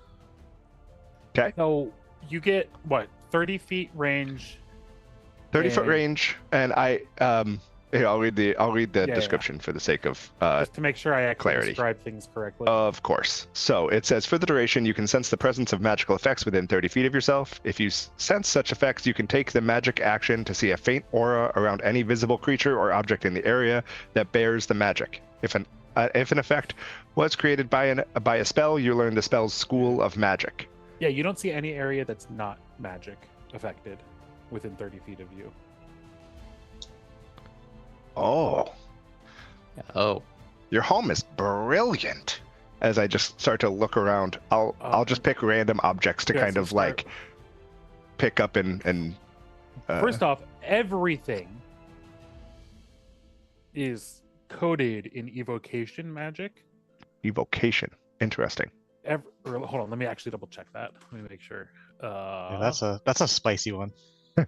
Speaker 3: 'Kay.
Speaker 1: So you get what 30 feet range.
Speaker 3: 30-foot
Speaker 1: And-
Speaker 3: range, and here, I'll read the
Speaker 1: Yeah.
Speaker 3: description for the sake of
Speaker 1: Just to make sure I actually
Speaker 3: clarity.
Speaker 1: describe things correctly.
Speaker 3: Of course. So it says, for the duration, you can sense the presence of magical effects within 30 feet of yourself. If you sense such effects, you can take the magic action to see a faint aura around any visible creature or object in the area that bears the magic. If an effect was created by a spell, you learn the spell's school of magic.
Speaker 1: Yeah, you don't see any area that's not magic affected within 30 feet of you.
Speaker 3: Oh,
Speaker 4: Oh,
Speaker 3: your home is brilliant. As I just start to look around, I'll just pick random objects to
Speaker 1: Yeah,
Speaker 3: kind
Speaker 1: so
Speaker 3: of
Speaker 1: start-
Speaker 3: like pick up and
Speaker 1: First off, everything is coded in evocation magic.
Speaker 3: Evocation. Interesting.
Speaker 1: Hold on, let me actually double check that. Let me make sure.
Speaker 6: Yeah, that's a spicy one.
Speaker 7: I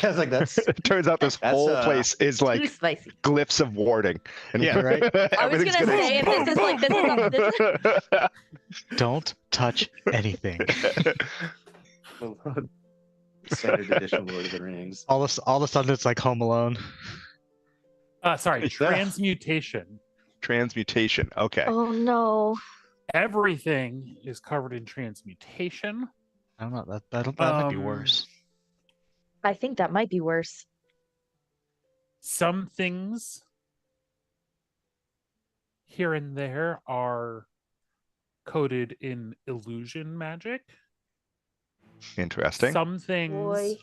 Speaker 7: was like, that's
Speaker 3: It turns out this
Speaker 7: That's,
Speaker 3: whole place is
Speaker 9: Too
Speaker 3: like
Speaker 9: spicy.
Speaker 3: glyphs of warding. And
Speaker 6: Yeah, right.
Speaker 9: I was
Speaker 3: everything's
Speaker 9: gonna say, if this is like this is
Speaker 6: Don't touch anything.
Speaker 2: Standard edition Lord of the Rings.
Speaker 6: All of a sudden, it's like Home Alone.
Speaker 1: Sorry, transmutation.
Speaker 3: Transmutation. Okay.
Speaker 5: Oh no.
Speaker 1: Everything is covered in transmutation.
Speaker 6: I don't know. That might be worse.
Speaker 5: I think that might be worse.
Speaker 1: Some things here and there are coded in illusion magic.
Speaker 3: Interesting.
Speaker 1: Some things
Speaker 5: Boy.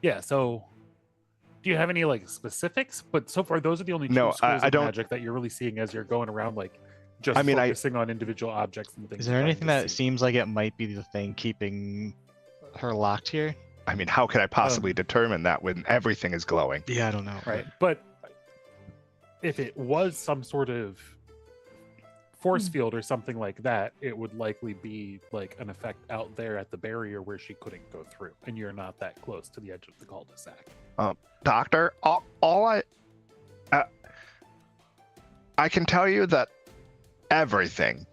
Speaker 1: yeah, so do you have any like specifics? But so far those are the only two
Speaker 3: No,
Speaker 1: schools
Speaker 3: I
Speaker 1: of
Speaker 3: don't-
Speaker 1: magic that you're really seeing as you're going around, like just
Speaker 3: I mean,
Speaker 1: focusing on individual objects and things.
Speaker 6: Is there
Speaker 1: you're trying
Speaker 6: anything
Speaker 1: to
Speaker 6: that
Speaker 1: see.
Speaker 6: seems like it might be the thing keeping her locked here?
Speaker 3: I mean, how could I possibly determine that when everything is glowing?
Speaker 6: Yeah, I don't know.
Speaker 1: Right. But if it was some sort of force field or something like that, it would likely be like an effect out there at the barrier where she couldn't go through, and you're not that close to the edge of the cul-de-sac.
Speaker 3: Doctor, I can tell you that everything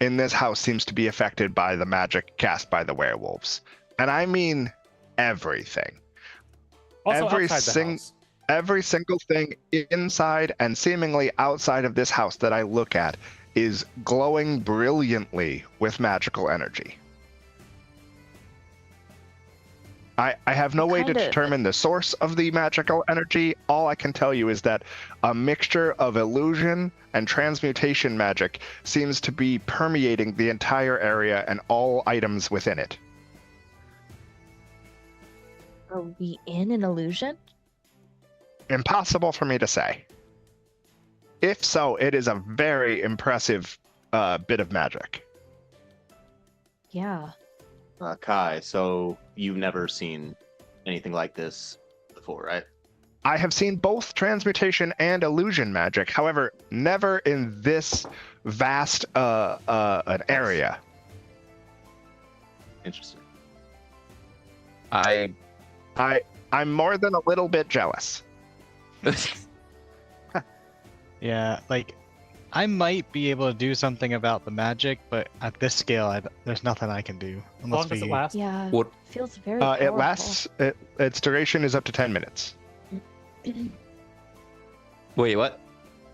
Speaker 3: in this house seems to be affected by the magic cast by the werewolves. And I mean everything.
Speaker 1: Also
Speaker 3: Every
Speaker 1: outside the
Speaker 3: sing-
Speaker 1: house.
Speaker 3: Every single thing inside and seemingly outside of this house that I look at is glowing brilliantly with magical energy. I have no way to
Speaker 5: Kinda-
Speaker 3: determine the source of the magical energy. All I can tell you is that a mixture of illusion and transmutation magic seems to be permeating the entire area and all items within it.
Speaker 5: Are we in an illusion?
Speaker 3: Impossible for me to say. If so, it is a very impressive bit of magic.
Speaker 5: Yeah.
Speaker 2: Kai, so you've never seen anything like this before, right?
Speaker 3: I have seen both transmutation and illusion magic, however, never in this vast an area.
Speaker 2: Interesting.
Speaker 4: I'm
Speaker 3: more than a little bit jealous.
Speaker 6: Yeah, like I might be able to do something about the magic, but at this scale, there's nothing I can do.
Speaker 1: As long as it lasts.
Speaker 5: Yeah.
Speaker 4: What-
Speaker 5: Feels very
Speaker 3: It
Speaker 5: powerful.
Speaker 3: lasts. Its duration is up to 10 minutes.
Speaker 4: Wait, what?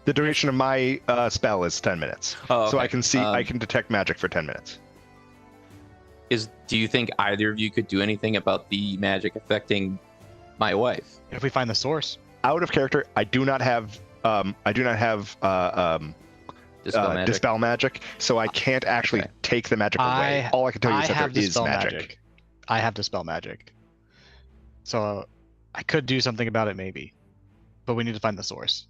Speaker 3: The duration of my spell is 10 minutes,
Speaker 4: Oh, okay.
Speaker 3: so I can see. I can detect magic for 10 minutes.
Speaker 4: Do you think either of you could do anything about the magic affecting my wife?
Speaker 6: If we find the source.
Speaker 3: Out of character, I do not have.
Speaker 4: Dispel magic.
Speaker 3: Dispel magic, so I can't actually
Speaker 4: Okay.
Speaker 3: take the magic away. All I can tell you
Speaker 6: I
Speaker 3: is that
Speaker 6: have
Speaker 3: there is
Speaker 6: dispel
Speaker 3: magic.
Speaker 6: I have dispel magic. So I could do something about it maybe, but we need to find the source.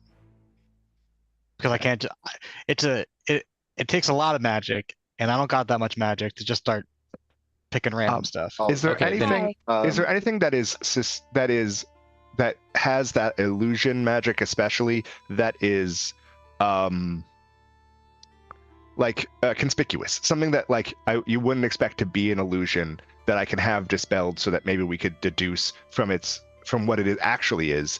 Speaker 6: Because I can't. It takes a lot of magic, and I don't got that much magic to just start picking random stuff.
Speaker 3: Is there
Speaker 4: Okay, then-
Speaker 3: anything? Is there anything that that has that illusion magic, especially that is, conspicuous? Something that you wouldn't expect to be an illusion that I can have dispelled, so that maybe we could deduce from what it actually is.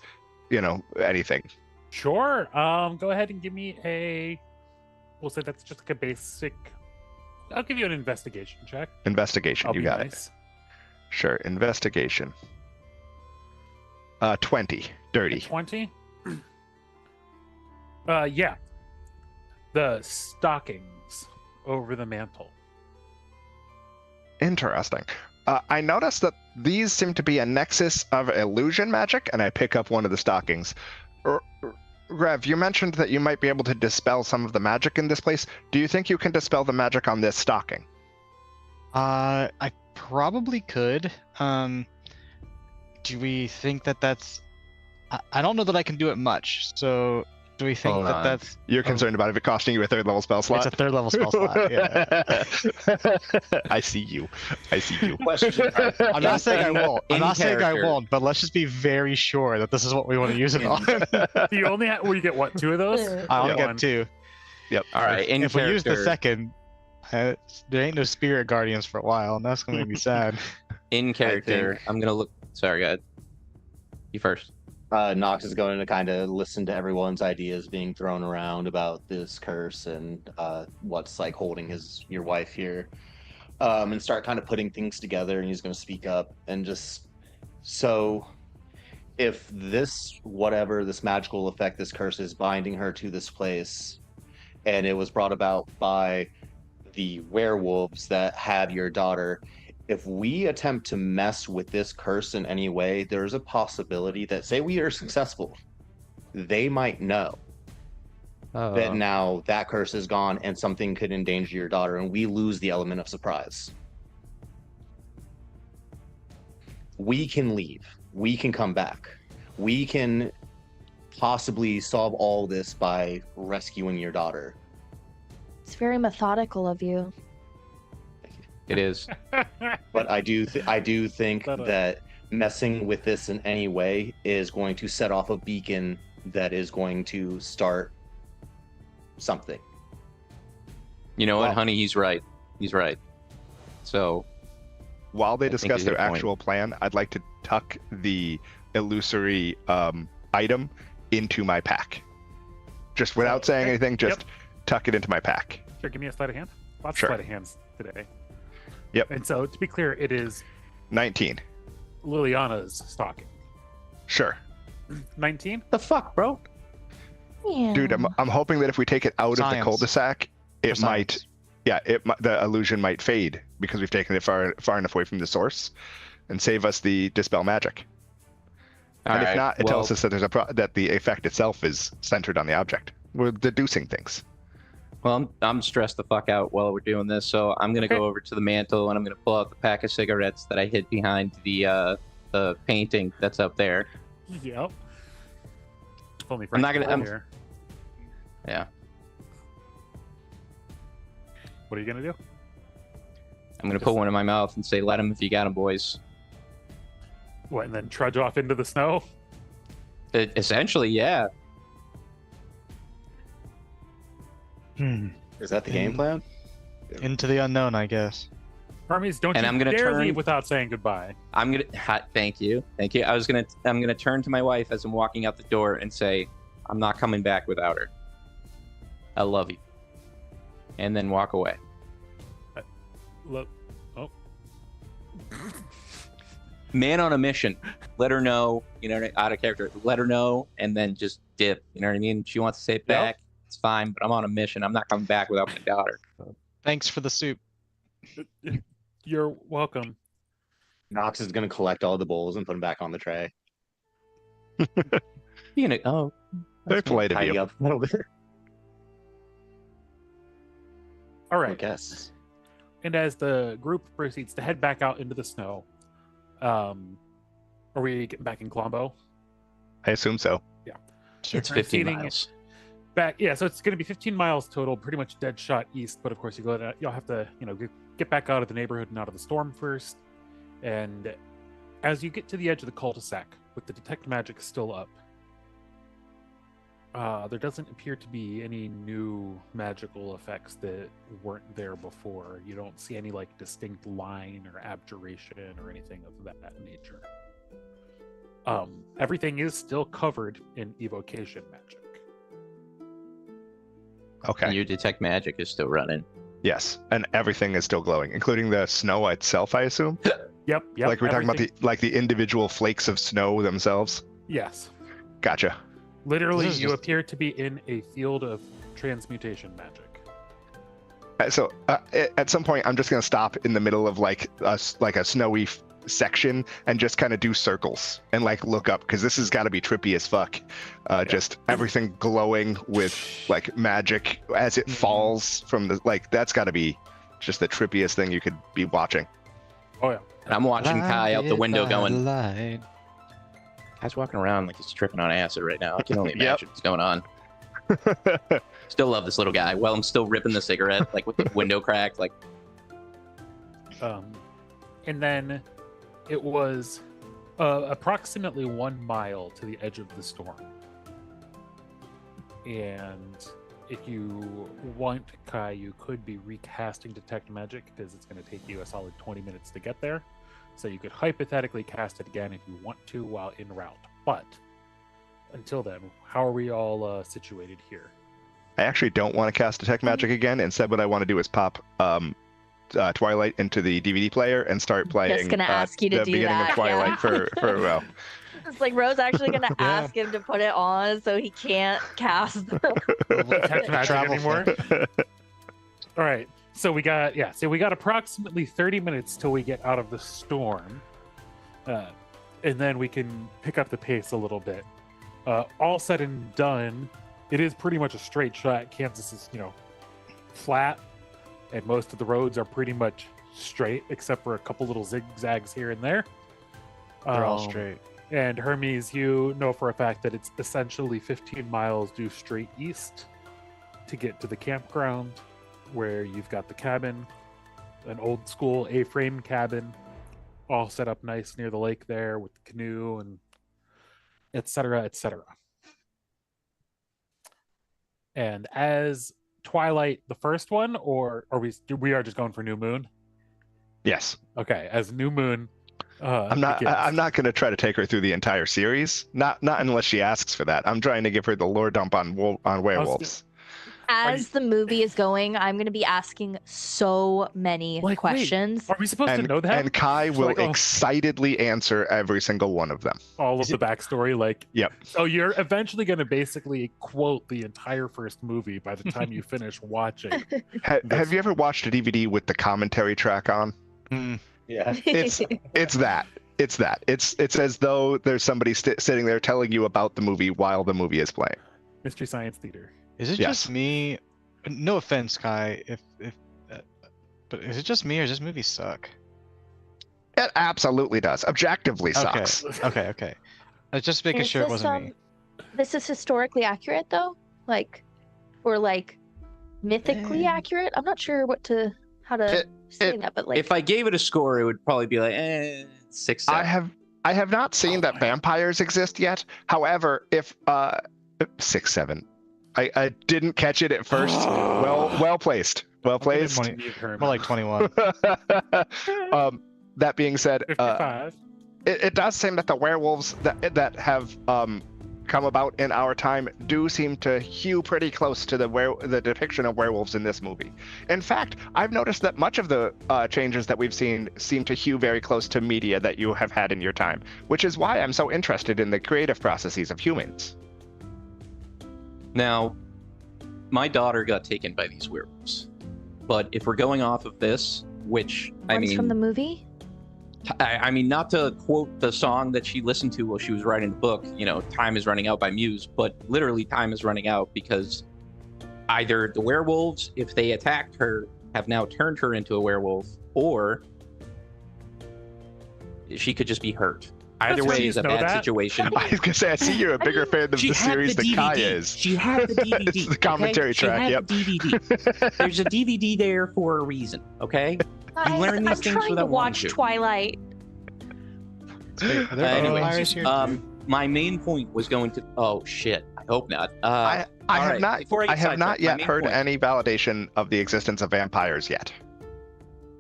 Speaker 3: Anything.
Speaker 1: Sure. Go ahead and give me a. We'll say that's just like a basic. I'll give you an investigation check.
Speaker 3: Investigation.
Speaker 1: I'll
Speaker 3: You
Speaker 1: be
Speaker 3: got
Speaker 1: nice.
Speaker 3: it. Sure. Investigation. 20. Dirty.
Speaker 1: 20. Yeah. The stockings over the mantle.
Speaker 3: Interesting. I noticed that these seem to be a nexus of illusion magic, and I pick up one of the stockings. Rev, you mentioned that you might be able to dispel some of the magic in this place. Do you think you can dispel the magic on this stocking?
Speaker 6: I probably could. Do we think that that's? I don't know that I can do it much. So Do we think
Speaker 4: Hold
Speaker 6: that
Speaker 4: on.
Speaker 6: that's
Speaker 3: You're concerned about it costing you a 3rd level spell slot?
Speaker 6: it's a 3rd level spell slot? Yeah.
Speaker 3: I see you. I see you.
Speaker 7: Question.
Speaker 6: I'm not saying I won't. I'm
Speaker 4: in
Speaker 6: not saying I
Speaker 4: character.
Speaker 6: won't, but let's just be very sure that this is what we want to use it on.
Speaker 1: You only well, you get what, 2 of those?
Speaker 6: I only
Speaker 1: One.
Speaker 6: get 2.
Speaker 3: Yep.
Speaker 4: All right, in
Speaker 6: If we use the
Speaker 4: character.
Speaker 6: second, there ain't no spirit guardians for a while, and that's gonna make me sad.
Speaker 4: In character, I'm gonna look. Sorry, go ahead. You first.
Speaker 2: Nox is going to kind of listen to everyone's ideas being thrown around about this curse and what's like holding your wife here, and start kind of putting things together. And he's going to speak up and just so if this magical effect, this curse is binding her to this place, and it was brought about by the werewolves that had your daughter. If we attempt to mess with this curse in any way, there's a possibility that, say we are successful, they might know that now that curse is gone and something could endanger your daughter, and we lose the element of surprise. We can leave. We can come back. We can possibly solve all this by rescuing your daughter.
Speaker 5: It's very methodical of you.
Speaker 4: It is.
Speaker 2: But I do think that messing with this in any way is going to set off a beacon that is going to start something.
Speaker 4: You know what,
Speaker 2: Well-
Speaker 4: honey? He's right. He's right. So
Speaker 3: While they
Speaker 4: I think
Speaker 3: discuss
Speaker 4: he's
Speaker 3: their
Speaker 4: got a point.
Speaker 3: actual plan, I'd like to tuck the illusory item into my pack. Just without saying
Speaker 1: Okay.
Speaker 3: anything, just tuck it into my pack.
Speaker 1: Sure, give me a sleight of hand. Lots
Speaker 3: Sure.
Speaker 1: of sleight of hands today.
Speaker 3: Yep.
Speaker 1: And so, to be clear, it is
Speaker 3: 19.
Speaker 1: Liliana's stocking.
Speaker 3: Sure.
Speaker 1: 19?
Speaker 4: the fuck, bro?
Speaker 5: Yeah.
Speaker 3: Dude, I'm hoping that if we take it out of the
Speaker 6: Science.
Speaker 3: cul-de-sac, it
Speaker 6: For
Speaker 3: might,
Speaker 6: science.
Speaker 3: the illusion might fade because we've taken it far enough away from the source, and save us the dispel magic. And if not, it tells us that that the effect itself is centered on the object. We're deducing things.
Speaker 4: Well, I'm stressed the fuck out while we're doing this, so I'm gonna go over to the mantle and I'm gonna pull out the pack of cigarettes that I hid behind the painting that's up there.
Speaker 1: Yep. If only
Speaker 4: I'm not
Speaker 1: Frank
Speaker 4: gonna-
Speaker 1: were here.
Speaker 4: Yeah,
Speaker 1: What are you going to do?
Speaker 4: I'm gonna put one in my mouth and say, "Let him if you got him, boys."
Speaker 1: What, and then trudge off into the snow?
Speaker 4: Essentially, yeah.
Speaker 2: Is that the game plan?
Speaker 6: Into the unknown, I guess.
Speaker 1: Hermes, don't
Speaker 4: And
Speaker 1: you
Speaker 4: I'm gonna
Speaker 1: dare
Speaker 4: turn-
Speaker 1: leave without saying goodbye.
Speaker 4: I'm gonna. Thank you. I'm gonna turn to my wife as I'm walking out the door and say, "I'm not coming back without her. I love you," and then walk away.
Speaker 1: Look. Oh.
Speaker 4: Man on a mission. Let her know, out of character. Let her know, and then just dip. You know what I mean? She wants to say it back. It's fine, but I'm on a mission. I'm not coming back without my daughter.
Speaker 6: Thanks for the soup.
Speaker 1: You're welcome.
Speaker 2: Nox is going to collect all the bowls and put them back on the tray.
Speaker 4: Oh,
Speaker 3: Very polite of
Speaker 2: Tidy
Speaker 3: you.
Speaker 2: up a little bit.
Speaker 1: All
Speaker 2: I
Speaker 1: right.
Speaker 2: guess.
Speaker 1: And as the group proceeds to head back out into the snow, are we getting back in Colombo?
Speaker 3: I assume so.
Speaker 4: it's
Speaker 1: We're
Speaker 4: 15
Speaker 1: proceeding
Speaker 4: miles.
Speaker 1: Back, yeah. So it's going to be 15 miles total, pretty much dead shot east. But of course, you'll have to, get back out of the neighborhood and out of the storm first. And as you get to the edge of the cul-de-sac, with the detect magic still up, there doesn't appear to be any new magical effects that weren't there before. You don't see any distinct line or abjuration or anything of that nature. Everything is still covered in evocation magic.
Speaker 3: Okay.
Speaker 4: And your detect magic is still running.
Speaker 3: Yes, and everything is still glowing, including the snow itself, I assume.
Speaker 1: Yep.
Speaker 3: Like we're talking about
Speaker 1: everything-
Speaker 3: the individual flakes of snow themselves.
Speaker 1: Yes.
Speaker 3: Gotcha.
Speaker 1: Literally,
Speaker 6: This is
Speaker 1: you
Speaker 6: just-
Speaker 1: appear to be in a field of transmutation magic.
Speaker 3: So at some point, I'm just gonna stop in the middle of a snowy section and just kind of do circles and look up, because this has got to be trippy as fuck. Just everything glowing with magic as it falls from the that's got to be just the trippiest thing you could be watching.
Speaker 1: Oh yeah.
Speaker 4: And I'm watching Kai out the window going,
Speaker 6: Light.
Speaker 4: Kai's walking around like he's tripping on acid right now. I can only
Speaker 3: Yep.
Speaker 4: imagine what's going on. Still love this little guy. Well, I'm still ripping the cigarette, like with the window cracked. Like,
Speaker 1: And then it was approximately 1 mile to the edge of the storm. And if you want, Kai, you could be recasting Detect Magic because it's going to take you a solid 20 minutes to get there. So you could hypothetically cast it again if you want to while en route. But until then, how are we all situated here?
Speaker 3: I actually don't want to cast Detect Magic again. Instead, what I want to do is pop Twilight into the DVD player and start playing
Speaker 5: Just gonna ask you to
Speaker 3: the
Speaker 5: do
Speaker 3: beginning
Speaker 5: that,
Speaker 3: of Twilight
Speaker 5: yeah.
Speaker 3: for a while.
Speaker 5: It's like Rose actually gonna ask him to put it on so he can't cast
Speaker 1: Detect Magic
Speaker 6: Travel
Speaker 1: anymore? All right. So we got approximately 30 minutes till we get out of the storm. And then we can pick up the pace a little bit. All said and done, it is pretty much a straight shot. Kansas is, flat, and most of the roads are pretty much straight, except for a couple little zigzags here and there.
Speaker 6: They're all straight.
Speaker 1: And Hermes, you know for a fact that it's essentially 15 miles due straight east to get to the campground, where you've got the cabin, an old school A-frame cabin, all set up nice near the lake there with the canoe and et cetera, et cetera. And as Twilight, the first one, or are we are just going for New Moon?
Speaker 3: Yes.
Speaker 1: Okay, as New Moon.
Speaker 3: I'm not going to try to take her through the entire series. Not unless she asks for that. I'm trying to give her the lore dump on werewolves.
Speaker 5: As the movie is going, I'm going to be asking so many questions.
Speaker 1: Wait, are we supposed to know that?
Speaker 3: And Kai will excitedly answer every single one of them.
Speaker 1: All of the backstory,
Speaker 3: Yep.
Speaker 1: So you're eventually going to basically quote the entire first movie by the time you finish watching.
Speaker 3: Have you ever watched a DVD with the commentary track on?
Speaker 7: Yeah.
Speaker 3: It's that. It's as though there's somebody sitting there telling you about the movie while the movie is playing.
Speaker 1: Mystery Science Theater.
Speaker 6: Is it just me? No offense, Kai. But is it just me or does this movie suck?
Speaker 3: It absolutely does. Objectively sucks.
Speaker 6: Okay. I was just making sure it wasn't me.
Speaker 5: This is historically accurate, though, or mythically accurate. I'm not sure how to say that, but
Speaker 4: if I gave it a score, it would probably be 6, 7.
Speaker 3: I have not seen that vampires exist yet. However, if 6, 7. I didn't catch it at first. Well placed. Well placed.
Speaker 6: More like 21.
Speaker 3: That being said,
Speaker 1: 55.
Speaker 3: It does seem that the werewolves that have come about in our time do seem to hew pretty close to the depiction of werewolves in this movie. In fact, I've noticed that much of the changes that we've seen seem to hew very close to media that you have had in your time, which is why I'm so interested in the creative processes of humans.
Speaker 4: Now, my daughter got taken by these werewolves. But if we're going off of this, which,
Speaker 5: One's from the movie?
Speaker 4: I mean, not to quote the song that she listened to while she was writing the book, Time is Running Out by Muse, but literally time is running out because either the werewolves, if they attacked her, have now turned her into a werewolf, or she could just be hurt. Either way is a bad situation.
Speaker 3: I was going to say, I see you're a bigger fan of the series than Kai is.
Speaker 4: She had the DVD.
Speaker 3: It's the commentary track, yep.
Speaker 4: The DVD. There's a DVD there for a reason, okay? You learn these things
Speaker 5: trying to
Speaker 4: without
Speaker 5: watch
Speaker 4: wanting to.
Speaker 5: Twilight.
Speaker 4: Anyways, my main point was going to... Oh, shit. I hope not.
Speaker 3: I have not yet heard
Speaker 4: point.
Speaker 3: any validation of the existence of vampires yet.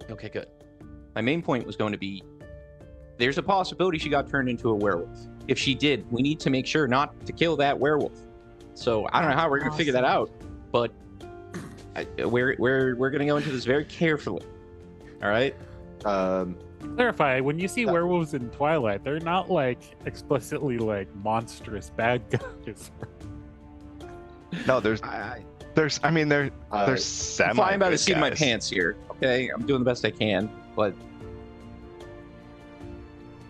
Speaker 4: Okay, good. My main point was going to be, there's a possibility she got turned into a werewolf. If she did, we need to make sure not to kill that werewolf. So I don't know how we're going to figure that out, but we're going to go into this very carefully. All right?
Speaker 1: Clarify, when you see werewolves in Twilight, they're not explicitly monstrous bad guys.
Speaker 3: No, there's semi.
Speaker 4: I'm flying by the seat of my pants here. Okay, I'm doing the best I can, but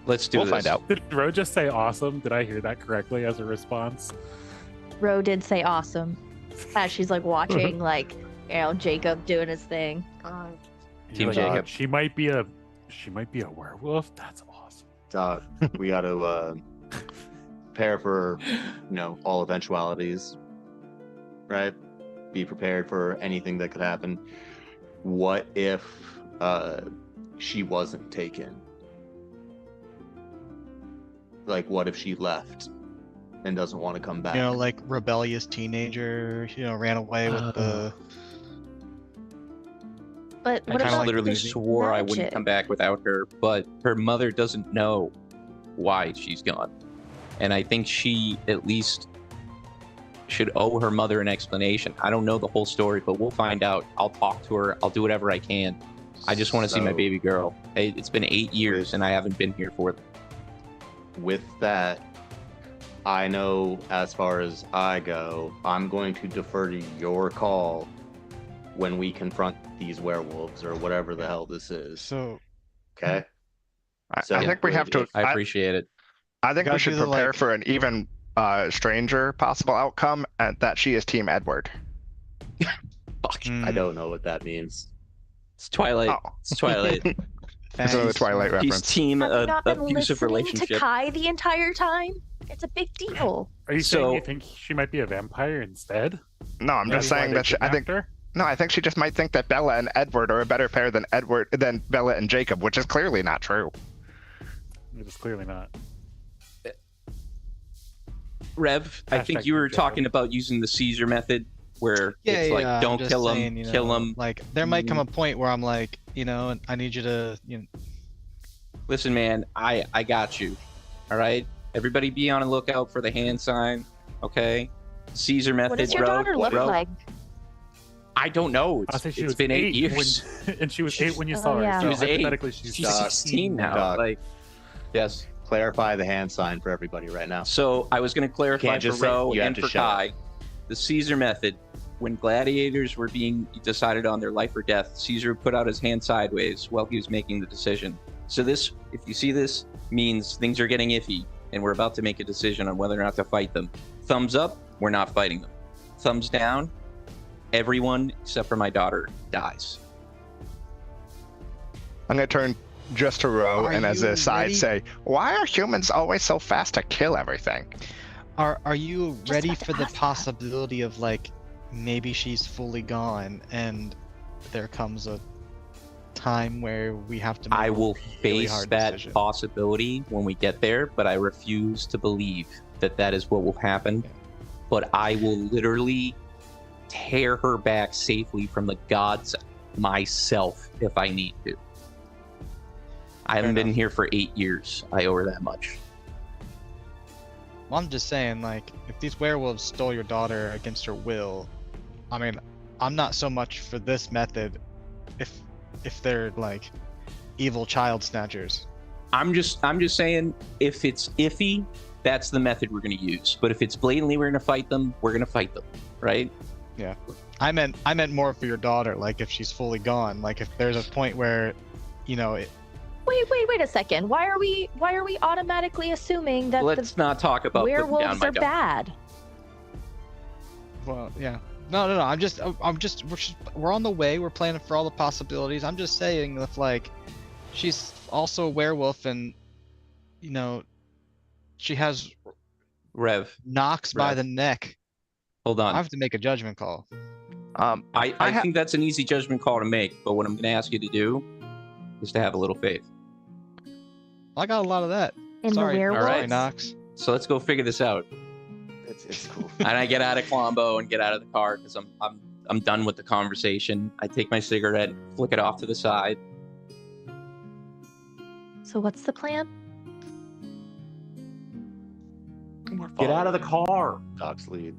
Speaker 4: let's do this.
Speaker 3: We'll find out.
Speaker 1: Did Ro just say awesome? Did I hear that correctly as a response?
Speaker 5: Ro did say awesome as she's watching Jacob doing his thing.
Speaker 4: Team Jacob.
Speaker 1: She might be a werewolf. That's awesome.
Speaker 2: We got to prepare for all eventualities. right? Be prepared for anything that could happen. What if she wasn't taken? Like, what if she left and doesn't want to come back?
Speaker 6: You know, like rebellious teenager, you know, ran away with the.
Speaker 5: But
Speaker 4: I
Speaker 5: what
Speaker 4: just
Speaker 5: about
Speaker 4: literally
Speaker 5: the
Speaker 4: swore I wouldn't
Speaker 5: magic?
Speaker 4: come back without her, but her mother doesn't know why she's gone. And I think she at least should owe her mother an explanation. I don't know the whole story, but we'll find out. I'll talk to her. I'll do whatever I can. I just want to see my
Speaker 2: So,
Speaker 4: baby girl. It's been 8 years and I haven't been here for them.
Speaker 2: With that, I know as far as I go, I'm going to defer to your call when we confront these werewolves or whatever the hell this is.
Speaker 6: So
Speaker 2: Okay?
Speaker 3: I
Speaker 2: So,
Speaker 3: think we have to.
Speaker 4: I appreciate it.
Speaker 3: I think we
Speaker 6: Gotta
Speaker 3: should
Speaker 6: do the,
Speaker 3: prepare
Speaker 6: like-
Speaker 3: for an even stranger possible outcome, and that she is Team Edward.
Speaker 4: Fuck.
Speaker 2: I don't know what that means.
Speaker 4: It's Twilight.
Speaker 3: Oh.
Speaker 4: It's Twilight.
Speaker 3: It's another Twilight
Speaker 4: She's
Speaker 3: reference.
Speaker 4: team
Speaker 5: Have you not been
Speaker 4: abusive
Speaker 5: listening
Speaker 4: relationship.
Speaker 5: to Kai the entire time? It's a big deal.
Speaker 1: Are you
Speaker 4: So-
Speaker 1: saying you think she might be a vampire instead?
Speaker 3: No, I'm just
Speaker 1: Maybe why
Speaker 3: saying
Speaker 1: they
Speaker 3: that I think.
Speaker 1: kidnapped her?
Speaker 3: No, I think she just might think that Bella and Edward are a better pair than Bella and Jacob, which is clearly not true.
Speaker 1: It is clearly not.
Speaker 4: Rev, I think
Speaker 1: Hashtag
Speaker 4: you were
Speaker 1: Jacob.
Speaker 4: talking about using the Caesar method, where it's like,
Speaker 6: I'm
Speaker 4: don't
Speaker 6: just
Speaker 4: kill him,
Speaker 6: saying, you
Speaker 4: kill
Speaker 6: know,
Speaker 4: him.
Speaker 6: Like there might come a point where I'm like, you know, I need you to, you know.
Speaker 4: Listen, man, I got you. All right, everybody, be on the lookout for the hand sign. Okay, Caesar method.
Speaker 5: What does your
Speaker 4: bro,
Speaker 5: daughter look
Speaker 4: bro.
Speaker 5: like?
Speaker 4: I don't know.
Speaker 1: I'll say she
Speaker 4: It's
Speaker 1: was
Speaker 4: been 8
Speaker 1: 8
Speaker 4: years.
Speaker 1: and she was 8 when you
Speaker 5: Oh,
Speaker 1: saw her.
Speaker 5: yeah.
Speaker 1: So
Speaker 4: She was 8.
Speaker 1: hypothetically, she's
Speaker 4: She's
Speaker 2: Doc,
Speaker 4: 16 now.
Speaker 2: Doc.
Speaker 4: Like, yes.
Speaker 2: Clarify the hand sign for everybody right now.
Speaker 4: So I was going to clarify
Speaker 2: can't
Speaker 4: for
Speaker 2: just say-
Speaker 4: Ro
Speaker 2: you have
Speaker 4: and
Speaker 2: to
Speaker 4: for
Speaker 2: shout
Speaker 4: Kai, the Caesar method. When gladiators were being decided on their life or death, Caesar put out his hand sideways while he was making the decision. So this, if you see this, means things are getting iffy, and we're about to make a decision on whether or not to fight them. Thumbs up, we're not fighting them. Thumbs down, everyone except for my daughter dies.
Speaker 3: I'm gonna turn just to Ro
Speaker 6: Are
Speaker 3: and as
Speaker 6: you
Speaker 3: a side
Speaker 6: ready?
Speaker 3: say, why are humans always so fast to kill everything?
Speaker 6: Are you
Speaker 5: Just
Speaker 6: ready
Speaker 5: about to
Speaker 6: for the
Speaker 5: ask that.
Speaker 6: possibility of like maybe she's fully gone and there comes a time where we have to make
Speaker 4: I
Speaker 6: a
Speaker 4: will
Speaker 6: really
Speaker 4: face
Speaker 6: hard
Speaker 4: that
Speaker 6: decision.
Speaker 4: possibility when we get there, but I refuse to believe that that is what will happen. But I will literally tear her back safely from the gods myself if I need to. I haven't been
Speaker 6: enough.
Speaker 4: here for 8 years. I owe her that much.
Speaker 6: Well, I'm just saying, like, if these werewolves stole your daughter against her will, I mean, I'm not so much for this method if they're like evil child snatchers.
Speaker 4: I'm just saying, if it's iffy, that's the method we're going to use. But if it's blatantly we're going to fight them, we're going to fight them, right?
Speaker 6: I meant more for your daughter, like if she's fully gone, like if there's a point where, you know,
Speaker 5: Wait a second. Why are we automatically assuming that
Speaker 4: Let's not talk
Speaker 5: the
Speaker 4: about putting down
Speaker 5: werewolves
Speaker 4: my
Speaker 5: are
Speaker 4: daughter.
Speaker 5: bad?
Speaker 6: well, yeah. No. We're on the way. We're planning for all the possibilities. I'm just saying, if like, she's also a werewolf, and you know, she has
Speaker 4: Rev,
Speaker 6: knocks by
Speaker 4: Rev.
Speaker 6: the neck.
Speaker 4: hold
Speaker 6: I
Speaker 4: on.
Speaker 6: have to make a judgment call.
Speaker 4: I think that's an easy judgment call to make, but what I'm going to ask you to do is to have a little faith.
Speaker 6: I got a lot of that.
Speaker 5: In
Speaker 6: Sorry,
Speaker 5: the werewolves?
Speaker 6: sorry, Knox.
Speaker 4: So let's go figure this out.
Speaker 2: It's cool.
Speaker 4: And I get out of Colombo and get out of the car because I'm done with the conversation. I take my cigarette, flick it off to the side.
Speaker 5: So what's the plan?
Speaker 2: Get out of the car. Doc's lead.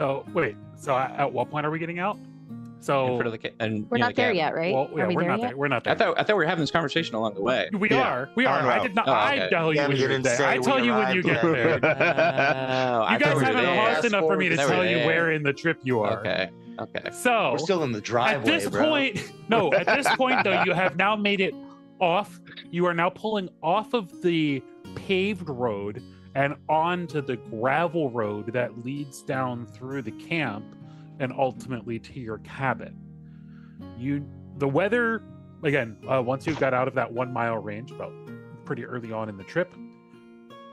Speaker 1: Oh, wait. So at what point are we getting out? So
Speaker 4: In front of the and
Speaker 5: We're
Speaker 4: you know,
Speaker 5: not there
Speaker 4: the
Speaker 5: yet, right?
Speaker 1: Well, yeah,
Speaker 5: are we
Speaker 1: we're
Speaker 5: there
Speaker 1: not
Speaker 5: yet?
Speaker 1: there. We're not
Speaker 4: I
Speaker 1: there.
Speaker 4: thought we were having this conversation along the way.
Speaker 1: We
Speaker 3: Yeah.
Speaker 1: are. We are.
Speaker 3: En
Speaker 1: I
Speaker 3: route.
Speaker 1: did not.
Speaker 4: Oh,
Speaker 1: I
Speaker 4: okay.
Speaker 1: tell you
Speaker 7: Yeah,
Speaker 1: when
Speaker 7: you
Speaker 1: you're
Speaker 7: didn't
Speaker 1: there.
Speaker 7: say
Speaker 1: I
Speaker 7: we
Speaker 1: tell you when you
Speaker 7: arrived
Speaker 1: get
Speaker 7: yet.
Speaker 1: there.
Speaker 4: I
Speaker 1: You guys
Speaker 4: thought we were
Speaker 1: haven't
Speaker 4: there.
Speaker 1: paused enough for me to
Speaker 4: There we
Speaker 1: tell you
Speaker 4: there.
Speaker 1: where in the trip you are.
Speaker 4: Okay. Okay.
Speaker 1: So
Speaker 7: We're still in the driveway,
Speaker 1: at this
Speaker 7: bro.
Speaker 1: point, no. At this point, though, you have now made it off. You are now pulling off of the paved road and onto the gravel road that leads down through the camp and ultimately to your cabin. The weather, again, once you got out of that 1 mile range, about pretty early on in the trip,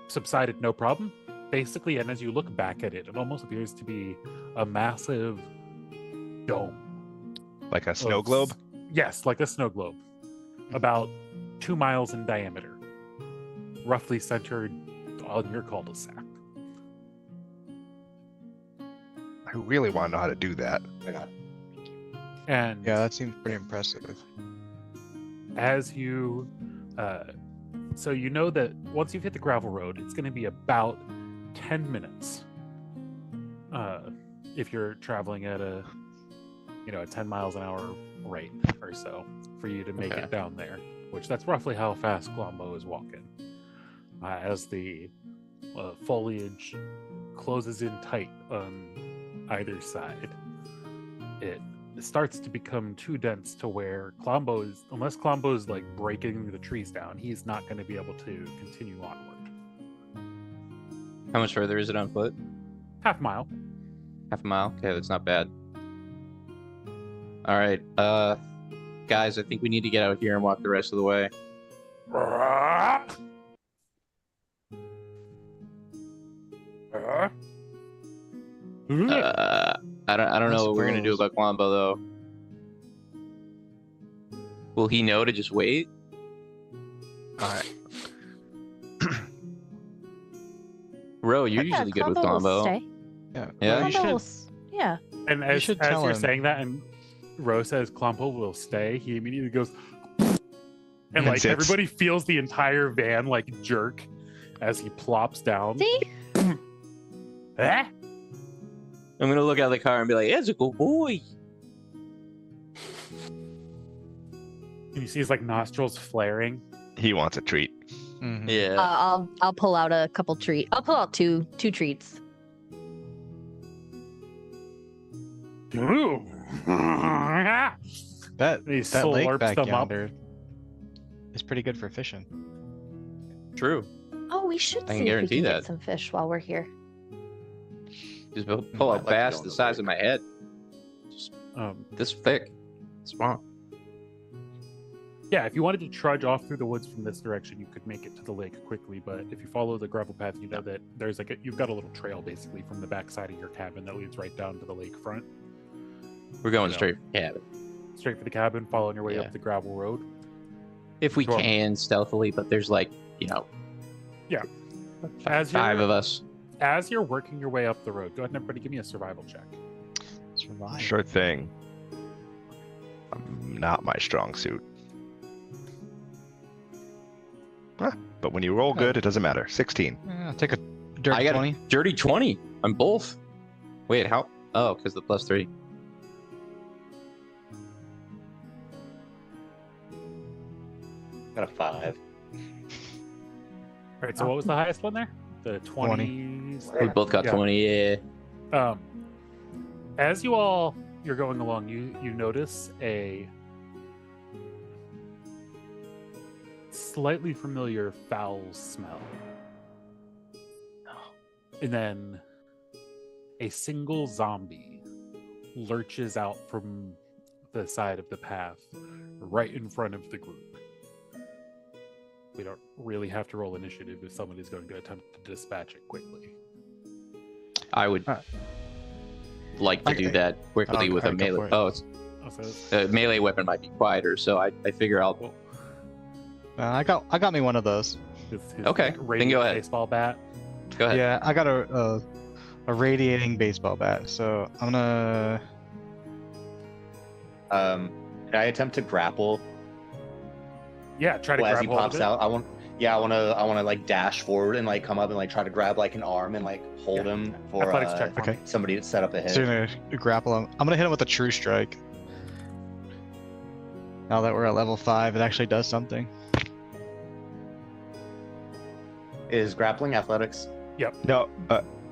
Speaker 1: subsided no problem. basically, and as you look back at it, it almost appears to be a massive dome.
Speaker 3: Like a snow
Speaker 1: of-
Speaker 3: globe?
Speaker 1: Yes, like a snow globe. About 2 miles in diameter. Roughly centered on your cul-de-sac.
Speaker 3: I really want to know how to do that.
Speaker 1: And
Speaker 6: Yeah, that seems pretty impressive.
Speaker 1: as you so you know that once you've hit the gravel road, it's going to be about 10 minutes if you're traveling at a 10 miles an hour rate or so for you to make
Speaker 4: Okay.
Speaker 1: it down there, which that's roughly how fast Glombo is walking. As the foliage closes in tight on either side, it starts to become too dense to where unless Klombo is like breaking the trees down, he's not going to be able to continue onward.
Speaker 4: How much further is it on foot?
Speaker 1: Half mile.
Speaker 4: Half a mile? Okay, that's not bad. All right, guys, I think we need to get out here and walk the rest of the way. I don't know what we're gonna do
Speaker 6: suppose.
Speaker 4: about Kwambo though. Will he know to just wait?
Speaker 3: Alright.
Speaker 4: Ro, you're
Speaker 5: Yeah,
Speaker 4: usually good with
Speaker 5: Combo will
Speaker 4: Kwambo.
Speaker 5: stay.
Speaker 6: Yeah.
Speaker 4: Yeah?
Speaker 6: Well, you
Speaker 5: Combo will
Speaker 6: should,
Speaker 5: yeah.
Speaker 1: And
Speaker 6: You
Speaker 1: as
Speaker 6: should tell
Speaker 1: you're
Speaker 6: him.
Speaker 1: saying that, and Rose says Klompo will stay, he immediately goes, and
Speaker 3: And
Speaker 1: like
Speaker 3: sits.
Speaker 1: everybody feels the entire van like jerk as he plops down.
Speaker 5: See?
Speaker 1: Ah!
Speaker 4: I'm gonna look out of the car and be like, "It's a good boy."
Speaker 1: And you see his like nostrils flaring.
Speaker 3: He wants a treat.
Speaker 6: Mhm.
Speaker 4: Yeah.
Speaker 9: I'll pull out a couple treats. I'll pull out two treats.
Speaker 1: Ooh.
Speaker 6: That
Speaker 1: He
Speaker 6: that lake
Speaker 1: slurps
Speaker 6: back
Speaker 1: them up.
Speaker 6: yonder is pretty good for fishing.
Speaker 4: True.
Speaker 5: Oh, we should
Speaker 4: I can
Speaker 5: see if we
Speaker 4: guarantee
Speaker 5: can
Speaker 4: that.
Speaker 5: get some fish while we're here.
Speaker 4: Just pull
Speaker 2: I'd
Speaker 4: a
Speaker 2: like to
Speaker 4: bass
Speaker 2: go on
Speaker 4: the
Speaker 2: the
Speaker 4: size
Speaker 2: lake.
Speaker 4: of my head. This thick. Small.
Speaker 1: Yeah, if you wanted to trudge off through the woods from this direction, you could make it to the lake quickly. But if you follow the gravel path, you know that there's you've got a little trail basically from the backside of your cabin that leads right down to the lakefront.
Speaker 4: We're going
Speaker 1: No.
Speaker 4: straight for cabin.
Speaker 1: Straight for the cabin, following your way
Speaker 4: Yeah.
Speaker 1: up the gravel road.
Speaker 4: If we
Speaker 1: Sure.
Speaker 4: can stealthily, but there's like,
Speaker 1: Yeah. As
Speaker 4: five
Speaker 1: you're,
Speaker 4: of us.
Speaker 1: as you're working your way up the road, go ahead and everybody give me a survival check.
Speaker 6: Survive.
Speaker 3: Sure thing. Not my strong suit. But when you roll good, it doesn't matter. 16.
Speaker 6: Yeah, take a dirt
Speaker 4: I got
Speaker 6: 20.
Speaker 4: a dirty 20 on both. Wait, how? Oh, because the +3.
Speaker 7: Got a 5.
Speaker 1: All right, so what was the highest one there? The 20s.
Speaker 4: We both got
Speaker 1: Yeah.
Speaker 4: 20. Yeah.
Speaker 1: As you're going along, you notice a slightly familiar foul smell. And then a single zombie lurches out from the side of the path right in front of the group. We don't really have to roll initiative if somebody's going to attempt to dispatch it quickly.
Speaker 4: I would like to do
Speaker 6: Okay.
Speaker 4: that quickly with a
Speaker 6: Alright, go
Speaker 4: melee.
Speaker 6: for it.
Speaker 4: Oh, it's a melee weapon might be quieter, so I figure I'll.
Speaker 6: I got me one of those.
Speaker 1: His
Speaker 4: Okay,
Speaker 1: like,
Speaker 4: then
Speaker 1: radiant
Speaker 4: go ahead.
Speaker 1: baseball bat.
Speaker 4: Go ahead.
Speaker 6: Yeah, I got a radiating baseball bat, so I'm gonna.
Speaker 7: Can I attempt to grapple
Speaker 1: Yeah, try to
Speaker 7: as
Speaker 1: grab
Speaker 7: he
Speaker 1: hold
Speaker 7: pops
Speaker 1: of it.
Speaker 7: out? I want to like dash forward and like come up and like try to grab like an arm and like hold
Speaker 1: Yeah.
Speaker 7: him for
Speaker 1: Athletics check for
Speaker 6: okay.
Speaker 1: me.
Speaker 7: somebody to set up a hit.
Speaker 6: So you're gonna grapple him. I'm gonna hit him with a true strike. Now that we're at level 5, it actually does something.
Speaker 7: Is grappling athletics?
Speaker 3: No,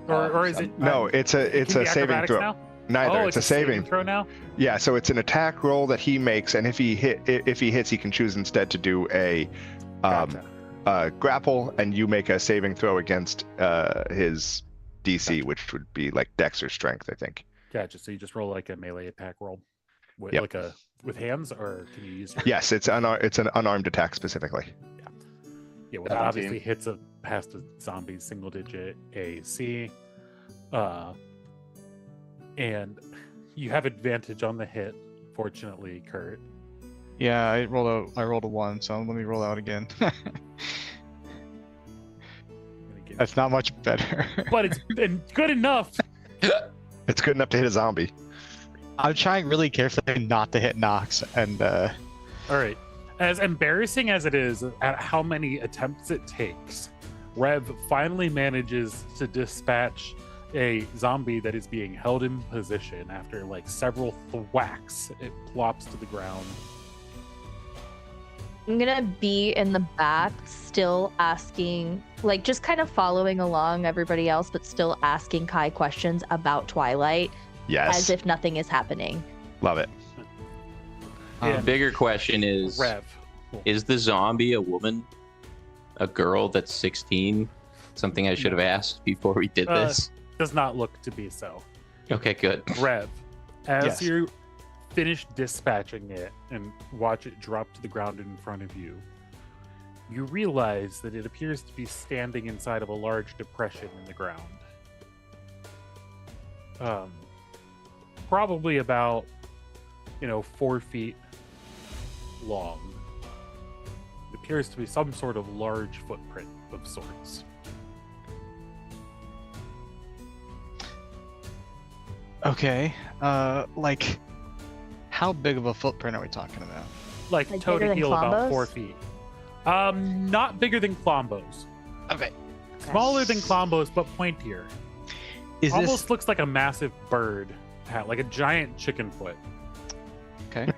Speaker 1: Or is it?
Speaker 3: no, it's a
Speaker 1: can be
Speaker 3: saving
Speaker 1: acrobatics
Speaker 3: throw.
Speaker 1: Now?
Speaker 3: Neither.
Speaker 1: Oh,
Speaker 3: it's a saving.
Speaker 1: throw now.
Speaker 3: Yeah, so it's an attack roll that he makes, and if he hits, he can choose instead to do a
Speaker 1: Gotcha.
Speaker 3: grapple, and you make a saving throw against his DC, which would be like Dex or Strength, I think.
Speaker 1: Gotcha. So you just roll like a melee attack roll, with
Speaker 3: Yep.
Speaker 1: with hands, or can you use? Your...
Speaker 3: Yes, it's an unarmed attack specifically.
Speaker 1: Yeah, well, that
Speaker 7: 17.
Speaker 1: obviously hits a past a zombie's single-digit AC, and you have advantage on the hit. Fortunately, Kurt.
Speaker 6: Yeah, I rolled a 1, so let me roll out again. That's not much better.
Speaker 1: But it's been good enough.
Speaker 3: It's good enough to hit a zombie.
Speaker 6: I'm trying really carefully not to hit Nox, and
Speaker 1: All right. As embarrassing as it is at how many attempts it takes, Rev finally manages to dispatch a zombie that is being held in position after like several thwacks. It plops to the ground.
Speaker 5: I'm gonna be in the back, still asking, like, just kind of following along everybody else, but still asking Kai questions about Twilight
Speaker 3: Yes.
Speaker 5: as if nothing is happening.
Speaker 3: Love it.
Speaker 4: The bigger question is,
Speaker 1: Rev.
Speaker 4: is the zombie a woman? A girl that's 16? Something I should have asked before we did this.
Speaker 1: Does not look to be so.
Speaker 4: Okay, good.
Speaker 1: Rev, as
Speaker 6: Yes.
Speaker 1: you finish dispatching it and watch it drop to the ground in front of you, you realize that it appears to be standing inside of a large depression in the ground. Probably about, 4 feet long. It appears to be some sort of large footprint of sorts.
Speaker 6: okay, like, how big of a footprint are we talking about?
Speaker 1: Like
Speaker 5: Like
Speaker 1: toe
Speaker 5: bigger
Speaker 1: to
Speaker 5: than
Speaker 1: heel about
Speaker 5: Klombos?
Speaker 1: 4 feet. Not bigger than Klombos.
Speaker 6: Okay.
Speaker 1: Smaller than Klombos, but pointier.
Speaker 6: Is
Speaker 1: Almost
Speaker 6: this
Speaker 1: looks like a massive bird hat, like a giant chicken foot.
Speaker 6: okay?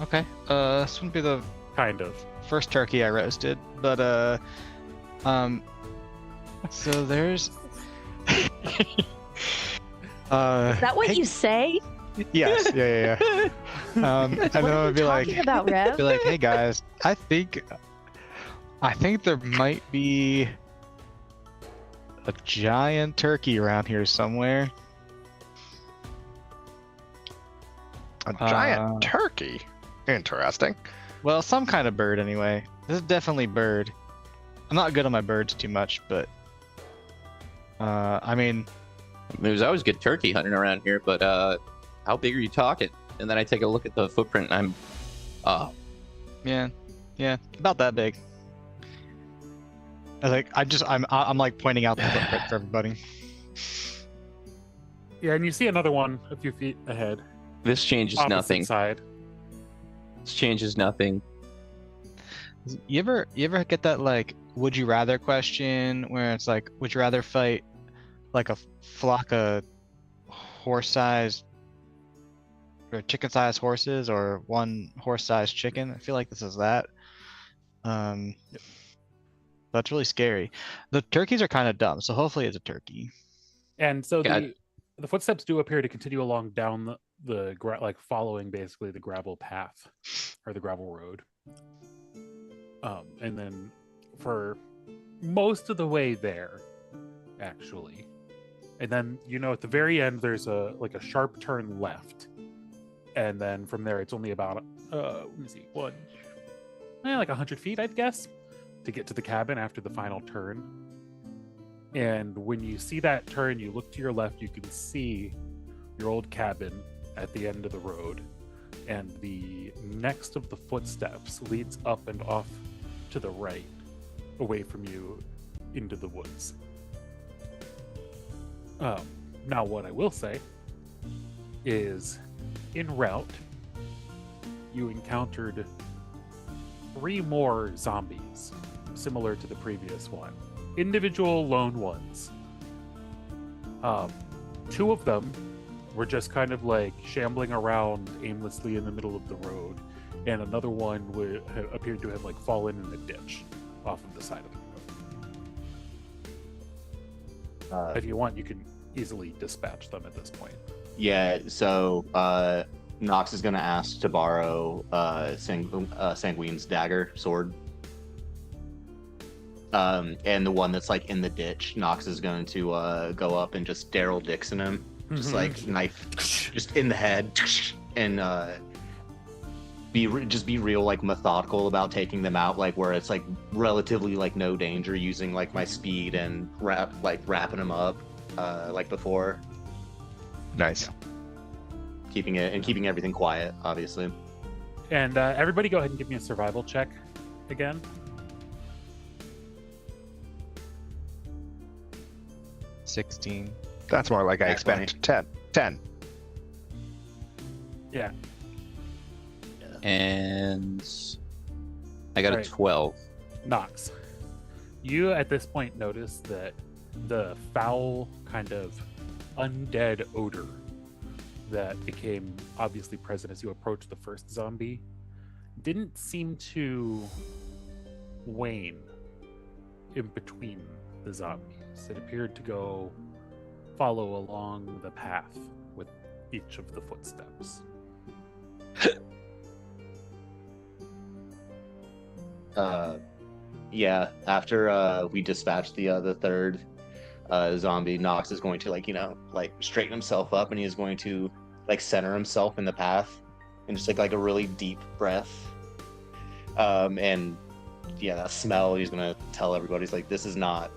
Speaker 6: Okay. This wouldn't be the
Speaker 1: Kind of.
Speaker 6: first turkey I roasted, but so there's
Speaker 5: Is that what
Speaker 6: hey-
Speaker 5: you say?
Speaker 6: Yes, yeah. And
Speaker 5: What
Speaker 6: then
Speaker 5: are
Speaker 6: I'd
Speaker 5: you
Speaker 6: be like,
Speaker 5: talking about, Rev?
Speaker 6: be like, hey guys, I think there might be a giant turkey around here somewhere.
Speaker 3: A giant
Speaker 6: Uh,
Speaker 3: turkey. Interesting.
Speaker 6: Well, some kind of bird anyway. This is definitely bird. I'm not good on my birds too much, but I mean,
Speaker 4: There's always good turkey hunting around here, but how big are you talking? And then I take a look at the footprint and
Speaker 6: yeah, about that big. I'm like pointing out the footprint for everybody.
Speaker 1: Yeah, and you see another one a few feet ahead.
Speaker 4: this changes
Speaker 1: Opposite
Speaker 4: nothing.
Speaker 1: side.
Speaker 4: This changes nothing.
Speaker 6: You ever get that like would you rather question where it's like would you rather fight like a flock of horse-sized or chicken-sized horses or one horse-sized chicken? I feel like this is that. That's really scary. The turkeys are kind of dumb, so hopefully it's a turkey.
Speaker 1: And so
Speaker 4: Yeah,
Speaker 1: the footsteps do appear to continue along down like following basically the gravel path or the gravel road. And then for most of the way there, actually. And then at the very end there's a sharp turn left. And then from there it's only about let me see, like 100 feet, I'd guess, to get to the cabin after the final turn. And when you see that turn, you look to your left, you can see your old cabin at the end of the road. And the next of the footsteps leads up and off to the right, away from you into the woods. Now, what I will say is, en route, you encountered 3 more zombies, similar to the previous one. Individual lone ones. 2 of them were just kind of like shambling around aimlessly in the middle of the road, and another one appeared to have like fallen in a ditch off of the side of the road. If you want, you can easily dispatch them at this point.
Speaker 2: Yeah, so Nox is going to ask to borrow Sanguine's dagger sword. And the one that's like in the ditch, Nox is going to go up and just Daryl Dixon him, just like knife, just in the head, and just be real like methodical about taking them out, like where it's like relatively like no danger, using like my speed and wrapping them up like before.
Speaker 3: Nice.
Speaker 2: Keeping everything quiet, obviously.
Speaker 1: And everybody go ahead and give me a survival check again.
Speaker 6: $16.
Speaker 3: That's more like I
Speaker 2: That's
Speaker 3: expect. 10.
Speaker 1: Yeah.
Speaker 4: And I got
Speaker 1: Alright.
Speaker 4: a 12.
Speaker 1: Knox. You at this point notice that the foul kind of undead odor that became obviously present as you approached the first zombie didn't seem to wane in between the zombies. It appeared to follow along the path with each of the footsteps.
Speaker 2: Yeah, after we dispatch the third zombie, Nox is going to like straighten himself up, and he is going to like center himself in the path and just take like a really deep breath. And yeah, that smell, he's gonna tell everybody, he's like, this is not.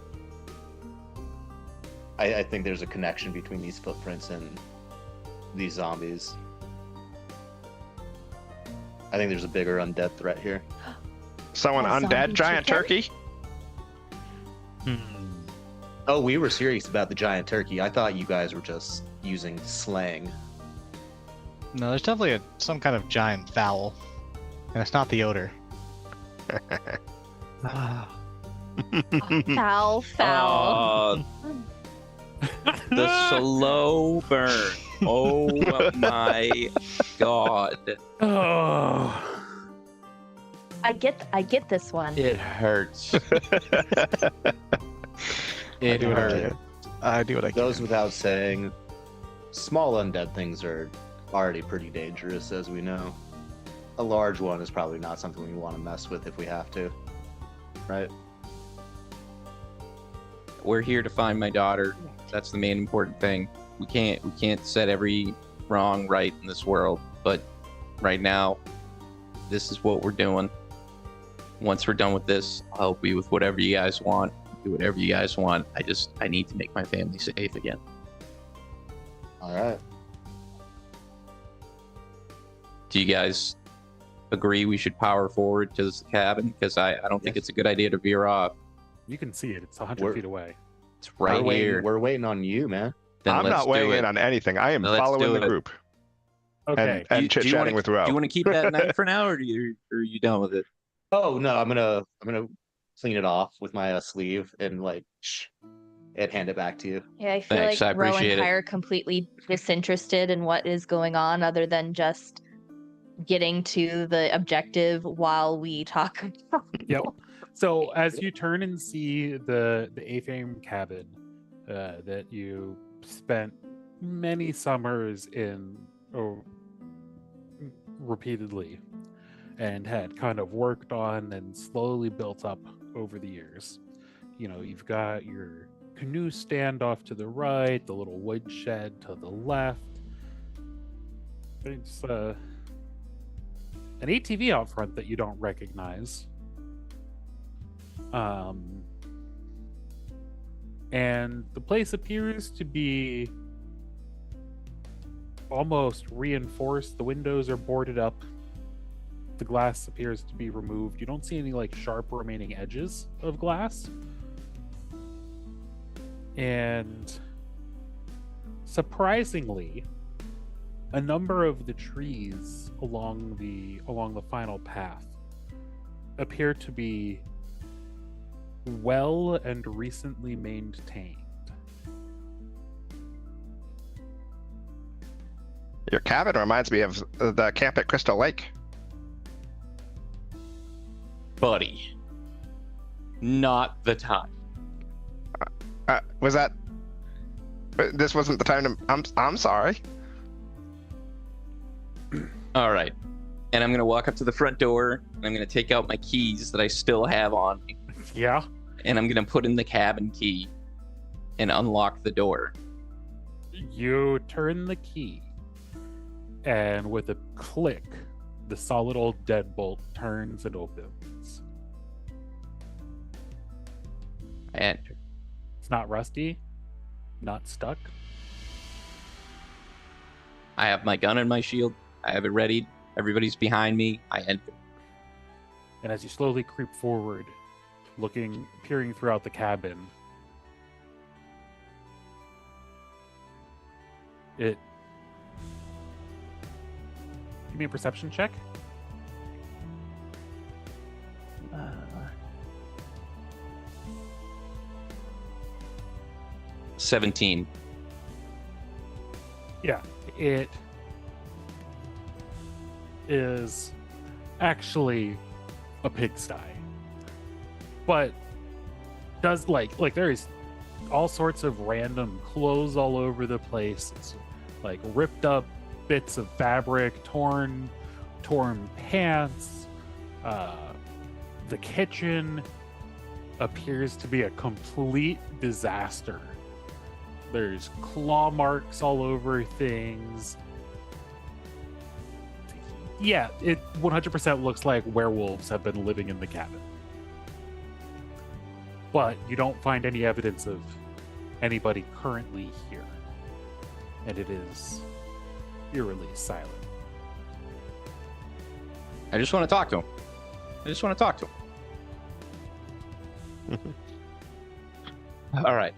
Speaker 2: I think there's a connection between these footprints and these zombies. I think there's a bigger undead threat here.
Speaker 3: Someone
Speaker 5: A
Speaker 3: undead
Speaker 5: zombie
Speaker 3: giant
Speaker 5: chicken?
Speaker 3: turkey?
Speaker 2: Oh, we were serious about the giant turkey. I thought you guys were just using slang.
Speaker 6: No, there's definitely some kind of giant fowl, and it's not the odor.
Speaker 5: Foul, foul.
Speaker 4: The slow burn. Oh my god.
Speaker 1: Oh,
Speaker 5: I get this one.
Speaker 4: It hurts.
Speaker 6: I do what I can.
Speaker 2: Goes without saying, small undead things are already pretty dangerous, as we know. A large one is probably not something we want to mess with if we have to. Right?
Speaker 4: We're here to find my daughter. That's the main important thing. We can't set every wrong right in this world, but right now, this is what we're doing. Once we're done with this, I'll help you with whatever you guys want. Do whatever you guys want. I need to make my family safe again.
Speaker 2: Alright.
Speaker 4: Do you guys agree we should power forward to this cabin? Because I don't think it's a good idea to veer off.
Speaker 1: you can see it. It's 100
Speaker 2: We're-
Speaker 1: feet away.
Speaker 4: It's right
Speaker 2: we're
Speaker 4: here.
Speaker 2: waiting, we're waiting on you, man.
Speaker 4: Then
Speaker 3: I'm
Speaker 4: let's
Speaker 3: not
Speaker 4: do
Speaker 3: weighing
Speaker 4: it.
Speaker 3: in on anything. I am
Speaker 4: Let's
Speaker 3: following
Speaker 4: do
Speaker 3: the
Speaker 4: it.
Speaker 3: group
Speaker 1: Okay.
Speaker 3: and
Speaker 4: Do you
Speaker 3: chit-chatting
Speaker 4: wanna-
Speaker 3: with Ro.
Speaker 4: Do you want to keep that knife for now, or are you done with it?
Speaker 2: Oh no, I'm gonna clean it off with my sleeve and and hand it back to you.
Speaker 5: Yeah, I feel
Speaker 4: Thanks, I
Speaker 5: like Ro
Speaker 4: appreciate
Speaker 5: and
Speaker 4: it.
Speaker 5: Kai are completely disinterested in what is going on, other than just getting to the objective while we talk.
Speaker 1: Yep. So as you turn and see the A-frame cabin that you spent many summers in repeatedly and had kind of worked on and slowly built up over the years. You know, you've got your canoe stand off to the right, the little woodshed to the left. There's an ATV out front that you don't recognize. And the place appears to be almost reinforced. The windows are boarded up. The glass appears to be removed. You don't see any like sharp remaining edges of glass. And surprisingly, a number of the trees along the final path appear to be well and recently maintained.
Speaker 3: Your cabin reminds me of the camp at Crystal Lake.
Speaker 4: Buddy, not the time.
Speaker 3: Was that? This wasn't the time to. I'm sorry.
Speaker 4: All right. And I'm going to walk up to the front door, and I'm going to take out my keys that I still have on me,
Speaker 1: Yeah.
Speaker 4: and I'm going to put in the cabin key and unlock the door.
Speaker 1: You turn the key, and with a click, the solid old deadbolt turns and opens.
Speaker 4: I enter.
Speaker 1: It's not rusty, not stuck.
Speaker 4: I have my gun and my shield. I have it ready. Everybody's behind me. I enter.
Speaker 1: And as you slowly creep forward, peering throughout the cabin, give me a perception check.
Speaker 4: 17.
Speaker 1: Yeah, it is actually a pigsty, but does like there is all sorts of random clothes all over the place. It's like ripped up bits of fabric, torn pants. The kitchen appears to be a complete disaster. There's claw marks all over things. Yeah, it 100% looks like werewolves have been living in the cabin. But you don't find any evidence of anybody currently here. And it is eerily silent.
Speaker 4: I just want to talk to him. All right.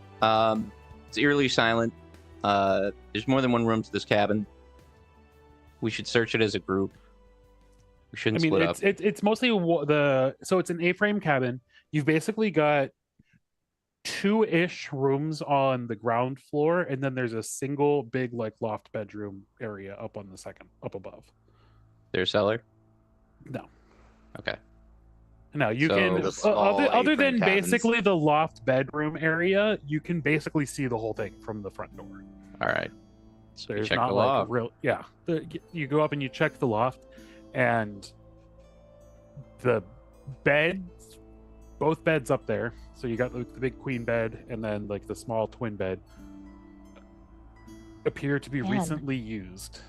Speaker 4: It's eerily silent. There's more than one room to this cabin. We should search it as a group. We shouldn't split up.
Speaker 1: It's mostly so it's an A-frame cabin. You've basically got 2-ish rooms on the ground floor, and then there's a single big like loft bedroom area up above.
Speaker 4: Their cellar?
Speaker 1: No.
Speaker 4: Okay.
Speaker 1: No, you
Speaker 4: So
Speaker 1: can
Speaker 2: the small
Speaker 1: other
Speaker 2: A-frame
Speaker 1: than
Speaker 2: cabins.
Speaker 1: basically the loft bedroom area, you can basically see the whole thing from the front door.
Speaker 4: All right. So we
Speaker 1: There's
Speaker 4: check
Speaker 1: not
Speaker 4: the
Speaker 1: like
Speaker 4: loft.
Speaker 1: real, yeah. You go up and you check the loft, and the beds, both beds up there. So you got the big queen bed and then like the small twin bed appear to be
Speaker 5: Man.
Speaker 1: recently used.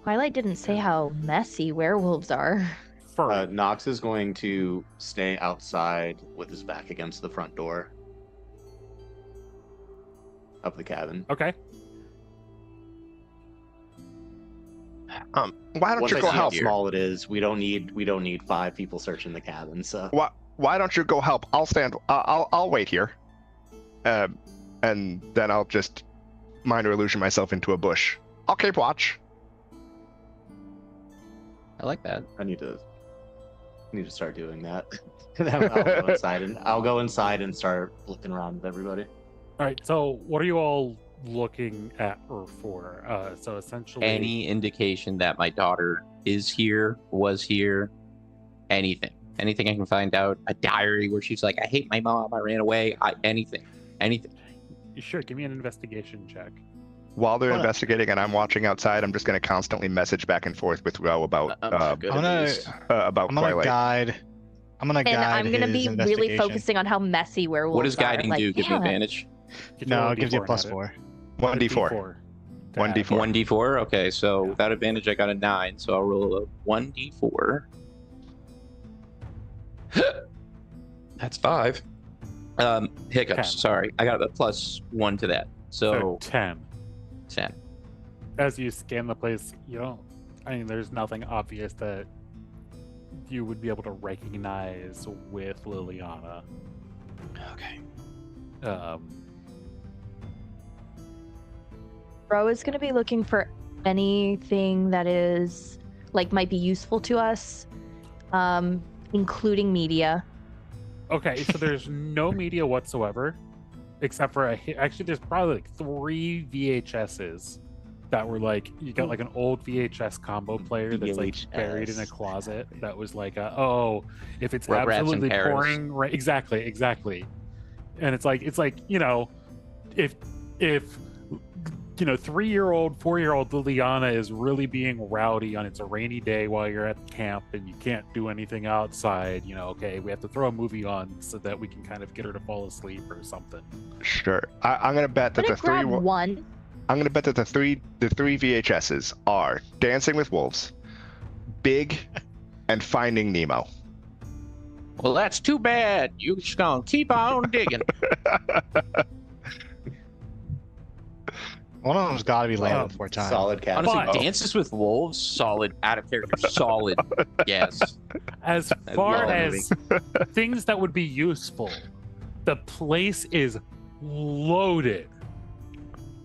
Speaker 5: Twilight didn't say how messy werewolves are.
Speaker 1: Fur.
Speaker 2: Knox is going to stay outside with his back against the front door of the cabin.
Speaker 1: Okay.
Speaker 3: Why don't
Speaker 2: Once
Speaker 3: you
Speaker 2: I
Speaker 3: go
Speaker 2: see how
Speaker 3: help?
Speaker 2: small it is, we don't need 5 people searching the cabin. So
Speaker 3: Why don't you go help? I'll stand. I'll wait here, and then I'll just minor illusion myself into a bush. I'll keep watch.
Speaker 4: I like that.
Speaker 2: I need to start doing that. I'll go inside and start looking around with everybody.
Speaker 1: All right. So what are you all looking at or for? So essentially,
Speaker 4: Any indication that my daughter is here, was here, anything I can find out. A diary where she's like, I hate my mom, I ran away. Anything.
Speaker 1: Sure. Give me an investigation check.
Speaker 3: While they're
Speaker 2: What?
Speaker 3: investigating and I'm watching outside, I'm just going to constantly message back and forth with Ro about
Speaker 2: Good
Speaker 6: I'm
Speaker 2: at
Speaker 6: gonna-
Speaker 2: these.
Speaker 3: about
Speaker 6: I'm gonna
Speaker 3: Twilight.
Speaker 6: guide. I'm gonna
Speaker 5: And
Speaker 6: guide.
Speaker 5: I'm gonna
Speaker 6: his
Speaker 5: be really
Speaker 6: investigation.
Speaker 5: focusing on how messy werewolves
Speaker 4: What does guiding
Speaker 5: are.
Speaker 4: do?
Speaker 5: Like,
Speaker 4: Give me
Speaker 5: yeah.
Speaker 4: advantage?
Speaker 1: Get your
Speaker 6: No,
Speaker 1: roll
Speaker 6: it gives you
Speaker 1: D4
Speaker 6: a plus
Speaker 1: at it.
Speaker 6: 4.
Speaker 3: 1d4. 1d4.
Speaker 4: 1d4? Okay, so without advantage, I got a 9, so I'll roll a 1d4. That's 5. Hiccups,
Speaker 1: 10.
Speaker 4: sorry. I got a +1 to that.
Speaker 1: So
Speaker 4: So
Speaker 1: 10.
Speaker 4: 10.
Speaker 1: As you scan the place, there's nothing obvious that you would be able to recognize with Liliana.
Speaker 4: Okay.
Speaker 5: Bro is gonna be looking for anything that is might be useful to us, including media.
Speaker 1: Okay, so there's no media whatsoever, except for actually there's probably 3 VHSs that were you got an old VHS combo player that's buried in a closet that was if it's
Speaker 4: Rugrats in
Speaker 1: absolutely
Speaker 4: Paris.
Speaker 1: pouring right, exactly, and it's if 3-year-old 4-year-old Liliana is really being rowdy on it's a rainy day while you're at camp and you can't do anything outside, okay, we have to throw a movie on so that we can kind of get her to fall asleep or something.
Speaker 3: Sure. I'm going to bet
Speaker 5: I'm
Speaker 3: that
Speaker 5: gonna
Speaker 3: the
Speaker 5: grab
Speaker 3: 3
Speaker 5: one
Speaker 3: I'm gonna bet that the three VHSs are Dancing with Wolves, Big, and Finding Nemo.
Speaker 4: Well, that's too bad. You just gonna keep on digging.
Speaker 6: One of them's got to be landed
Speaker 1: Um,
Speaker 6: before time.
Speaker 7: Solid cat.
Speaker 4: Honestly,
Speaker 1: But-
Speaker 4: Dances with Wolves, solid. Out of character, solid. Yes.
Speaker 1: As
Speaker 4: I
Speaker 1: far
Speaker 4: love
Speaker 1: as things that would be useful, the place is loaded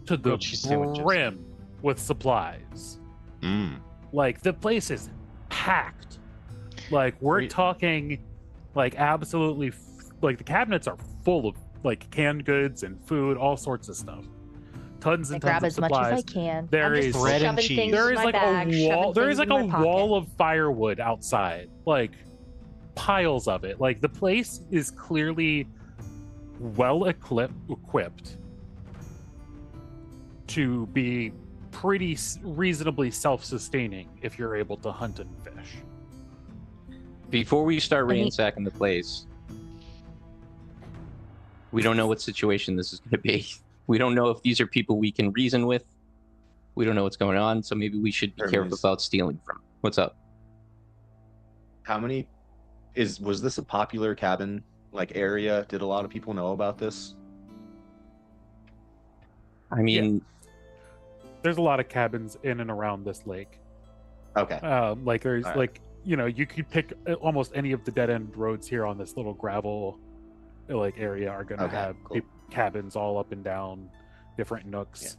Speaker 1: to the
Speaker 6: Grilled cheese sandwiches.
Speaker 1: brim with supplies. Like the place is packed. Like we're talking, like absolutely, like the cabinets are full of like canned goods and food, all sorts of stuff. Tons
Speaker 5: I
Speaker 1: and
Speaker 5: grab
Speaker 1: tons
Speaker 5: as
Speaker 1: of
Speaker 5: much as I
Speaker 1: supplies.
Speaker 5: can.
Speaker 1: There
Speaker 5: I'm
Speaker 1: is
Speaker 5: just
Speaker 6: bread and
Speaker 5: shoving
Speaker 6: cheese.
Speaker 5: things
Speaker 1: There
Speaker 5: in
Speaker 1: is
Speaker 5: my
Speaker 1: like
Speaker 5: bag,
Speaker 1: a wall.
Speaker 5: shoving
Speaker 1: There is
Speaker 5: things
Speaker 1: like
Speaker 5: in
Speaker 1: a
Speaker 5: my
Speaker 1: wall
Speaker 5: pocket.
Speaker 1: of firewood outside, like piles of it. Like the place is clearly well equipped to be pretty reasonably self-sustaining if you're able to hunt and fish.
Speaker 4: Before we start
Speaker 5: I mean-
Speaker 4: ransacking the place, we don't know what situation this is going to be. We don't know if these are people we can reason with. We don't know what's going on, so maybe we should be careful
Speaker 2: Hermes.
Speaker 4: about stealing from. What's up?
Speaker 2: How many was this a popular cabin like area? Did a lot of people know about this?
Speaker 4: I mean,
Speaker 1: There's a lot of cabins in and around this lake.
Speaker 2: Okay.
Speaker 1: Like there's
Speaker 2: All right.
Speaker 1: like, you know, you could pick almost any of the dead end roads here on this little gravel like area are going to
Speaker 2: Okay,
Speaker 1: have
Speaker 2: cool.
Speaker 1: cabins all up and down different nooks.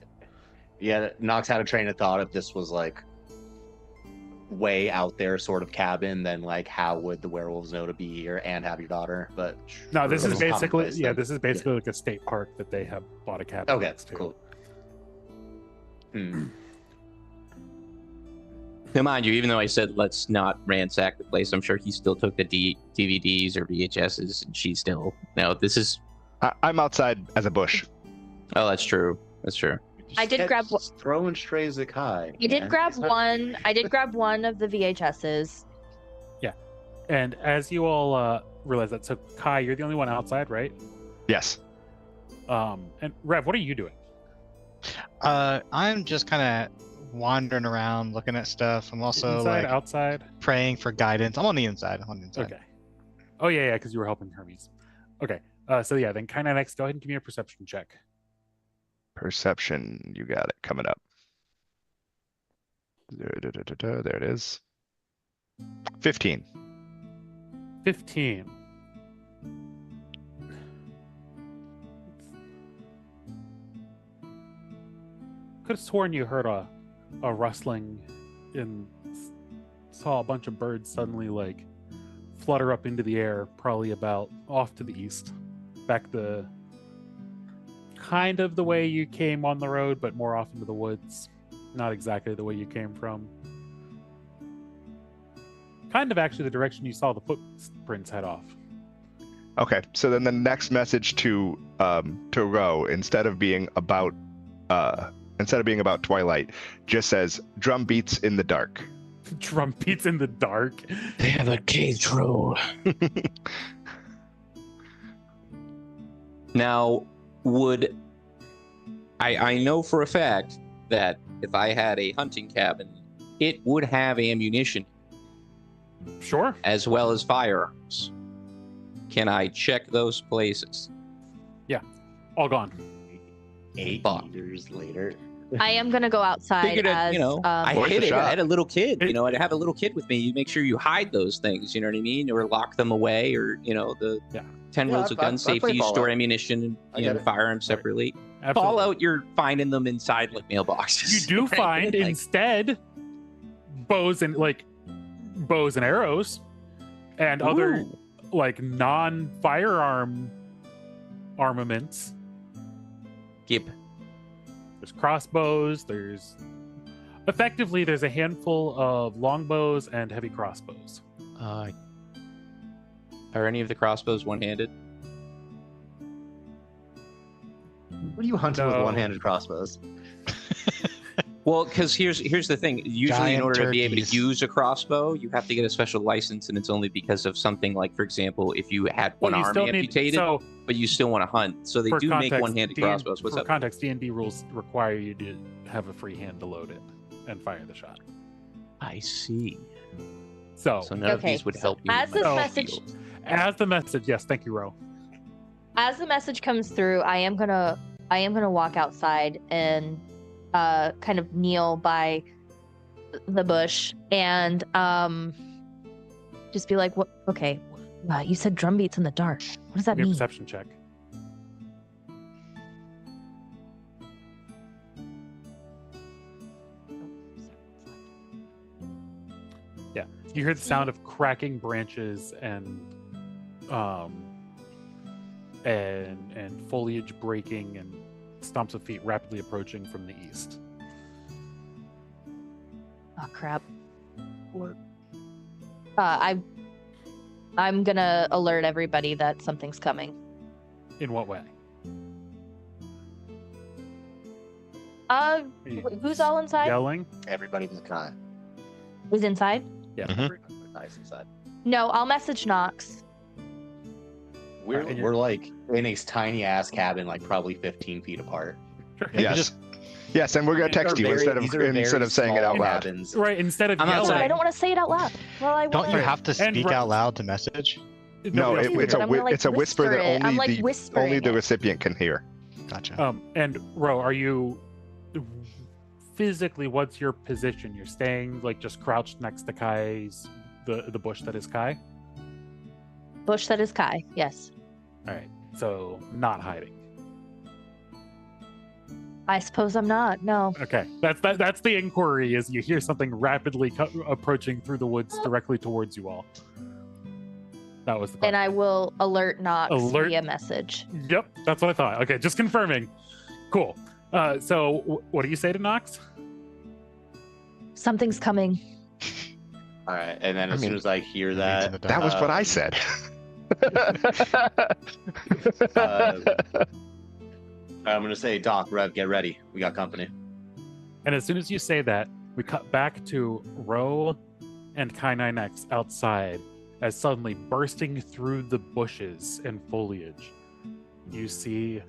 Speaker 2: Yeah, Knox had a train of thought if this was like way out there sort of cabin, then like how would the werewolves know to be here and have your daughter? But
Speaker 1: No, this
Speaker 2: sure,
Speaker 1: is
Speaker 2: it's
Speaker 1: basically
Speaker 2: commonplace then.
Speaker 1: this is basically like a state park that they have bought a cabin
Speaker 2: Okay,
Speaker 1: next to.
Speaker 2: cool. Hmm.
Speaker 4: now mind you, even though I said let's not ransack the place, I'm sure he still took the DVDs or VHSs, and she still. No, this is.
Speaker 3: I'm outside as a bush.
Speaker 4: Oh, that's true. That's true.
Speaker 5: I did grab one-
Speaker 2: throwing strays at Kai.
Speaker 5: I did
Speaker 2: man.
Speaker 5: grab
Speaker 2: He's not-
Speaker 5: one. I did grab one of the VHSs.
Speaker 1: And as you all realize that, so Kai, you're the only one outside, right?
Speaker 3: Yes.
Speaker 1: And Rev, what are you doing?
Speaker 6: I'm just kind of wandering around, looking at stuff. I'm also
Speaker 1: Inside,
Speaker 6: like
Speaker 1: outside?
Speaker 6: praying for guidance. I'm on the inside. I'm on the inside.
Speaker 1: Okay. Oh yeah, because you were helping Hermes. Okay. So yeah, then Kai X, go ahead and give me a perception check.
Speaker 3: Perception, you got it coming up. There it is. 15.
Speaker 1: 15. Could have sworn you heard a rustling and saw a bunch of birds suddenly like flutter up into the air, probably about off to the east, back the kind of the way you came on the road, but more off into the woods. Not exactly the way you came from. Kind of actually the direction you saw the footprints head off.
Speaker 3: Okay, so then the next message to Ro, instead of being about Twilight, just says drum beats in the dark.
Speaker 1: Drum beats in the dark.
Speaker 4: They have a cage road. Now, would I know for a fact that if I had a hunting cabin, it would have ammunition
Speaker 1: Sure.
Speaker 4: as well as firearms. Can I check those places?
Speaker 1: All gone.
Speaker 2: 8
Speaker 4: Fuck.
Speaker 2: years later.
Speaker 5: I am gonna go outside
Speaker 4: Figured,
Speaker 5: as
Speaker 4: I
Speaker 3: Worth
Speaker 4: hid
Speaker 3: a
Speaker 4: it.
Speaker 3: shot.
Speaker 4: I had a little kid.
Speaker 1: It-
Speaker 4: I'd have a little kid with me. You make sure you hide those things. You know what I mean, or lock them away, or the
Speaker 1: Yeah.
Speaker 4: 10
Speaker 2: Yeah,
Speaker 4: rules of
Speaker 2: I
Speaker 4: gun
Speaker 2: play
Speaker 4: safety. You store
Speaker 2: Fallout.
Speaker 4: ammunition
Speaker 2: I
Speaker 4: and
Speaker 2: get it.
Speaker 4: firearms separately.
Speaker 1: Absolutely.
Speaker 4: Fallout, you're finding them inside like mailboxes.
Speaker 1: You do
Speaker 4: Right?
Speaker 1: find
Speaker 4: Like,
Speaker 1: instead bows and arrows and other
Speaker 4: ooh.
Speaker 1: like non-firearm armaments.
Speaker 4: Yep.
Speaker 1: There's crossbows, there's a handful of longbows and heavy crossbows.
Speaker 4: Are any of the crossbows one-handed?
Speaker 2: What are you hunting with
Speaker 1: No.
Speaker 2: one-handed crossbows?
Speaker 4: Well, because here's the thing. Usually, in
Speaker 6: Giant
Speaker 4: order to be able to
Speaker 6: turkeys.
Speaker 4: use a crossbow, you have to get a special license, and it's only because of something like, for example, if you had one
Speaker 1: Well, you
Speaker 4: arm
Speaker 1: still need
Speaker 4: amputated,
Speaker 1: so
Speaker 4: but you still want to hunt. So they
Speaker 1: for
Speaker 4: do make
Speaker 1: context,
Speaker 4: one-handed crossbows. What's
Speaker 1: for
Speaker 4: up?
Speaker 1: context, D&D rules require you to have a free hand to load it and fire the shot.
Speaker 4: I see.
Speaker 1: So,
Speaker 4: So none of
Speaker 5: Okay,
Speaker 4: these would
Speaker 5: so
Speaker 4: help you.
Speaker 5: as
Speaker 4: with
Speaker 5: this
Speaker 4: my
Speaker 5: message-
Speaker 4: shield.
Speaker 1: as the message, yes, thank you, Ro.
Speaker 5: As the message comes through, I am gonna walk outside and kind of kneel by the bush and just be like, "What? Okay, you said drum beats in the dark. What does that
Speaker 1: Give me a
Speaker 5: mean?"
Speaker 1: perception check. Yeah, you hear the sound of cracking branches and foliage breaking and stomps of feet rapidly approaching from the east.
Speaker 5: Oh crap! I'm gonna alert everybody that something's coming.
Speaker 1: In what way? Are you
Speaker 5: Who's all inside?
Speaker 1: Yelling?
Speaker 7: Everybody in the con.
Speaker 5: Who's inside?
Speaker 1: Yeah.
Speaker 3: Mhm.
Speaker 7: Everybody nice inside.
Speaker 5: No, I'll message Knox.
Speaker 7: We're
Speaker 1: and you're-
Speaker 7: we're like in a tiny ass cabin, like probably 15 feet apart.
Speaker 1: Sure.
Speaker 3: Yes. Yes, and we're gonna
Speaker 1: These are
Speaker 3: text you
Speaker 7: These are very
Speaker 3: instead of saying it
Speaker 7: small
Speaker 3: out loud.
Speaker 7: cabins.
Speaker 1: Right, instead of
Speaker 4: I'm
Speaker 1: yelling.
Speaker 5: No,
Speaker 4: outside.
Speaker 5: I don't want to say it out loud. Well, I
Speaker 6: Don't you
Speaker 5: wanna-
Speaker 6: have to
Speaker 1: And
Speaker 6: speak
Speaker 1: Ro-
Speaker 6: out loud to message?
Speaker 3: No,
Speaker 1: Nobody else can
Speaker 3: it's
Speaker 1: hear.
Speaker 3: a
Speaker 5: I'm gonna, like,
Speaker 3: it's a whisper that
Speaker 5: whisper it. I'm, like,
Speaker 3: only
Speaker 5: whispering
Speaker 3: the
Speaker 5: it.
Speaker 3: recipient can hear.
Speaker 6: Gotcha.
Speaker 1: And Ro, are you physically? What's your position? You're staying like just crouched next to Kai's the bush that is Kai.
Speaker 5: Bush that is Kai. Yes.
Speaker 1: All right, so not hiding.
Speaker 5: I suppose I'm not. No.
Speaker 1: Okay, that's the inquiry. Is you hear something rapidly approaching through the woods directly towards you all. That was the question.
Speaker 5: And I will alert Knox
Speaker 1: Alert-
Speaker 5: via message.
Speaker 1: Yep, that's what I thought. Okay, just confirming. Cool. So what do you say to Nox?
Speaker 5: Something's coming.
Speaker 7: All right, and then
Speaker 3: I
Speaker 7: as soon
Speaker 3: mean,
Speaker 7: as I hear
Speaker 6: Leads in
Speaker 7: that,
Speaker 6: the
Speaker 3: That
Speaker 6: dark.
Speaker 3: was what I said.
Speaker 7: I'm gonna say, Doc, Rev, get ready. We got company.
Speaker 1: And as soon as you say that, we cut back to Ro and Kai9X outside as suddenly bursting through the bushes and foliage, you see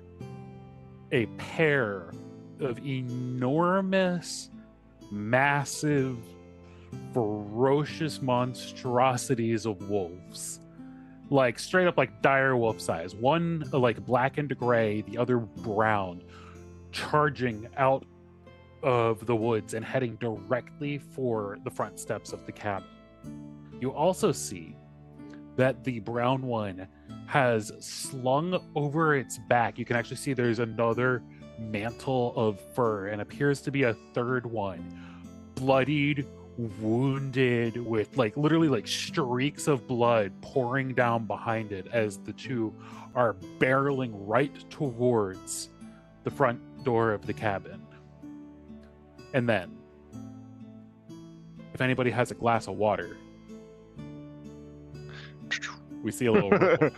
Speaker 1: a pair of enormous, massive, ferocious monstrosities of wolves. Like straight up like dire wolf size. One like black and gray, the other brown, charging out of the woods and heading directly for the front steps of the cabin. You also see that the brown one has slung over its back. You can actually see there's another mantle of fur and appears to be a third one, bloodied, wounded, with like literally like streaks of blood pouring down behind it as the two are barreling right towards the front door of the cabin. And then, if anybody has a glass of water, we see a little ripple.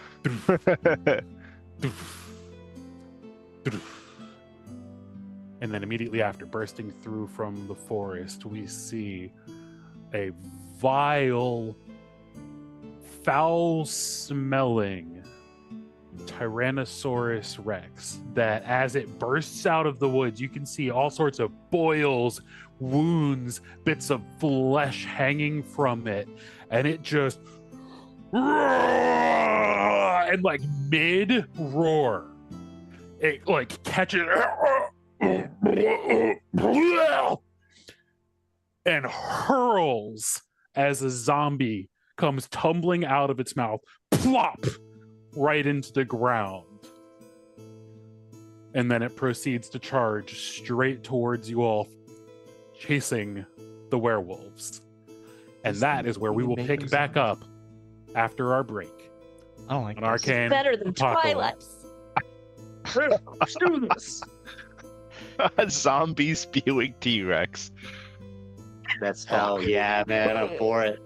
Speaker 1: And then immediately after, bursting through from the forest, we see a vile, foul-smelling Tyrannosaurus Rex that, as it bursts out of the woods, you can see all sorts of boils, wounds, bits of flesh hanging from it, and it just and like mid roar, it like catches and hurls as a zombie comes tumbling out of its mouth, plop, right into the ground. And then it proceeds to charge straight towards you all, chasing the werewolves. And that is where we will pick back up after our break
Speaker 6: I don't like
Speaker 1: on
Speaker 6: this.
Speaker 1: Arcane
Speaker 5: Better than Twilight.
Speaker 1: Apocalypse.
Speaker 7: Let's do this.
Speaker 3: A zombie spewing T-Rex.
Speaker 7: That's hell yeah, man. I'm for it.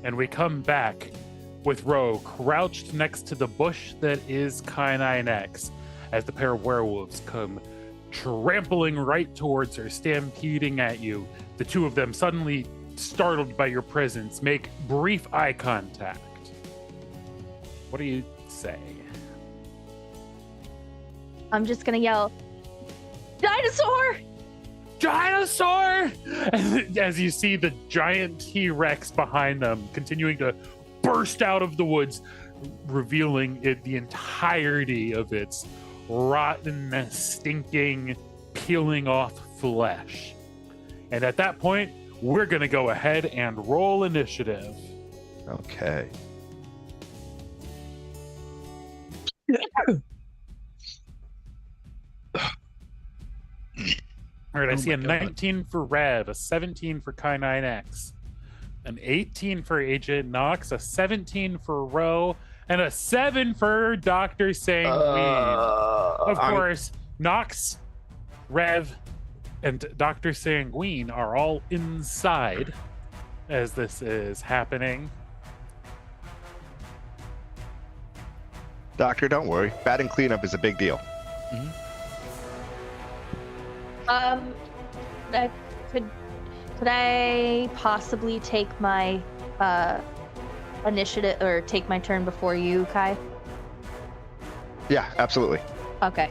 Speaker 1: And we come back with Ro crouched next to the bush that is K9X as the pair of werewolves come trampling right towards her, stampeding at you. The two of them, suddenly startled by your presence, make brief eye contact. What do you say?
Speaker 5: I'm just gonna yell, "Dinosaur!"
Speaker 1: Dinosaur! As you see the giant T-Rex behind them continuing to burst out of the woods, revealing the entirety of its rotten, stinking, peeling off flesh. And at that point, we're going to go ahead and roll initiative.
Speaker 3: Okay.
Speaker 1: All right, I
Speaker 6: Oh
Speaker 1: see
Speaker 6: my
Speaker 1: a
Speaker 6: God.
Speaker 1: 19 for Rev, a 17 for K9X, an 18 for Agent Nox, a 17 for Ro, and a 7 for Dr. Sanguine. Of course, Nox, Rev, and Dr. Sanguine are all inside as this is happening.
Speaker 3: Doctor, don't worry. Batting cleanup is a big deal.
Speaker 5: Could I possibly take my initiative or take my turn before you, Kai?
Speaker 3: Yeah, absolutely.
Speaker 5: Okay.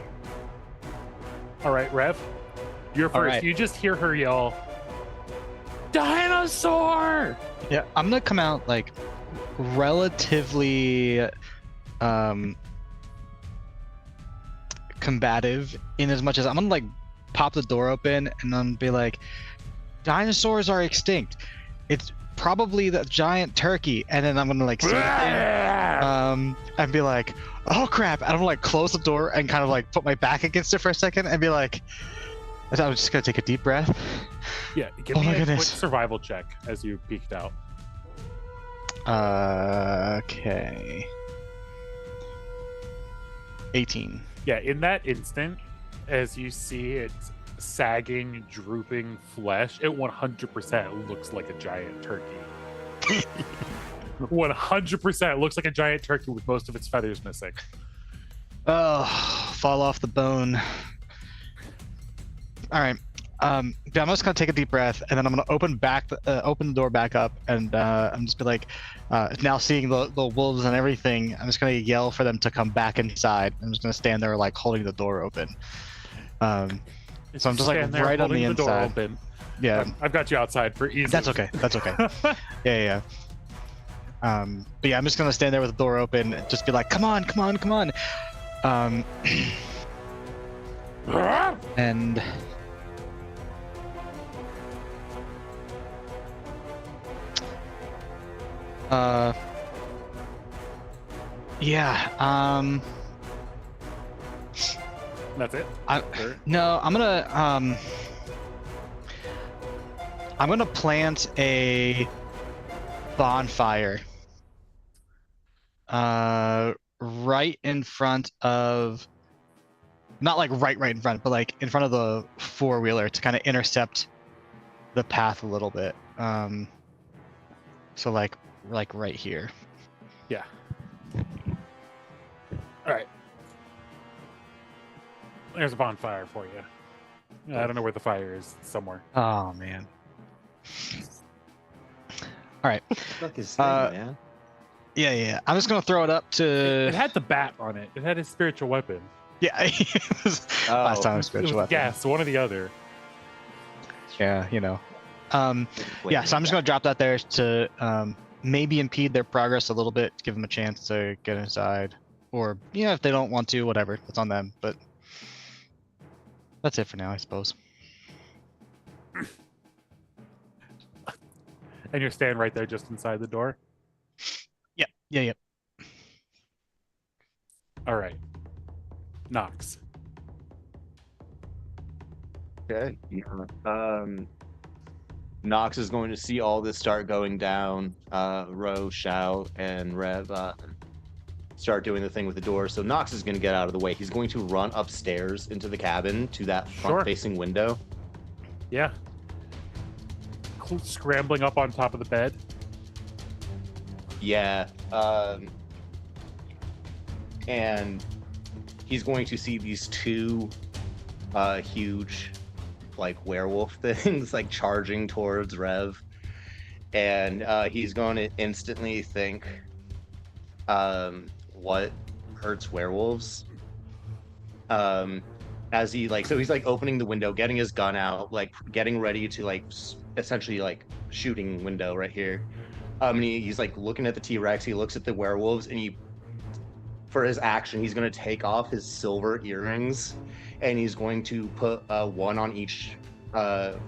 Speaker 1: All right, Rev, you're first.
Speaker 6: All right.
Speaker 1: You just hear her yell, "Dinosaur!"
Speaker 6: Yeah, I'm gonna come out like relatively combative in as much as I'm gonna like pop the door open and then be like, dinosaurs are extinct. It's probably the giant turkey, and then I'm gonna like say and be like, oh crap, and I'm gonna like close the door and kind of like put my back against it for a second and be like, I'm just gonna take a deep breath.
Speaker 1: Yeah, give
Speaker 6: Oh
Speaker 1: me
Speaker 6: my
Speaker 1: a quick
Speaker 6: goodness.
Speaker 1: survival check as you peeked out.
Speaker 6: Okay. 18.
Speaker 1: Yeah, in that instant, as you see its sagging, drooping flesh, it 100% looks like a giant turkey. 100% looks like a giant turkey with most of its feathers missing.
Speaker 6: Oh, fall off the bone. All right. I'm just gonna take a deep breath, and then I'm gonna open the door back up, and I'm just gonna like, now seeing the wolves and everything, I'm just gonna yell for them to come back inside. I'm just gonna stand there like holding the door open. So I'm just like
Speaker 1: Stand there
Speaker 6: right on the
Speaker 1: holding door
Speaker 6: inside.
Speaker 1: open.
Speaker 6: Yeah,
Speaker 1: I've got you outside for easy.
Speaker 6: that's okay. That's okay. Yeah. But yeah, I'm just gonna stand there with the door open, and just be like, come on. And yeah,
Speaker 1: That's it. Sure.
Speaker 6: no, I'm gonna plant a bonfire right in front of, not like right in front, but like in front of the four-wheeler to kind of intercept the path a little bit. So like right here.
Speaker 1: Yeah. All right. There's a bonfire for you. I don't know where the fire is. It's somewhere.
Speaker 6: Oh man. All right.
Speaker 7: Fuck his thing, man.
Speaker 6: Yeah. I'm just gonna throw it up to.
Speaker 1: It had the bat on it. It had his spiritual weapon.
Speaker 6: Yeah. It was last time I was
Speaker 1: It
Speaker 6: spiritual
Speaker 1: was
Speaker 6: weapon.
Speaker 1: gas, one or the other.
Speaker 6: Yeah, you know. Yeah, so I'm just gonna drop that there to maybe impede their progress a little bit, give them a chance to get inside, or if they don't want to, whatever, it's on them. But that's it for now, I suppose.
Speaker 1: And you're standing right there just inside the door.
Speaker 6: Yeah.
Speaker 1: All right. Nox.
Speaker 2: Okay. Yeah. Nox is going to see all this start going down. Ro, Shout, and Rev start doing the thing with the door. So Nox is going to get out of the way. He's going to run upstairs into the cabin to that front-facing window.
Speaker 1: Yeah. Scrambling up on top of the bed.
Speaker 2: Yeah. And he's going to see these two huge like werewolf things like charging towards Rev. And he's going to instantly think what hurts werewolves. As he like, so he's like opening the window, getting his gun out, like getting ready to like essentially like shooting window right here. And he's like looking at the T-Rex. He looks at the werewolves, and he, for his action, he's going to take off his silver earrings, and he's going to put one on each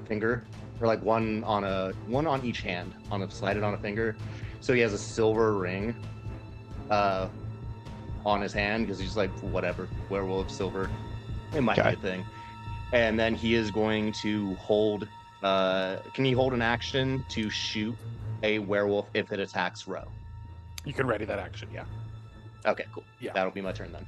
Speaker 2: finger, or like one on each hand, slide it on a finger, so he has a silver ring on his hand, because he's like, whatever, werewolf silver, it might be a thing. And then he is going to hold. Can he hold an action to shoot a werewolf if it attacks Ro?
Speaker 1: You can ready that action, yeah.
Speaker 2: Okay, cool.
Speaker 1: Yeah.
Speaker 2: That'll be my turn then.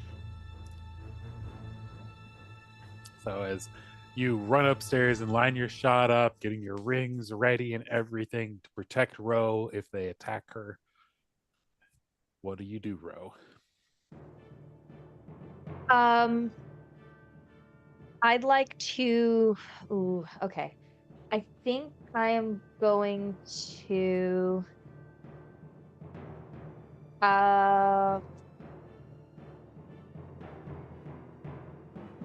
Speaker 1: So as you run upstairs and line your shot up, getting your rings ready and everything to protect Ro if they attack her, what do you do, Ro?
Speaker 5: I'd like to. Ooh, okay. I think I am going to.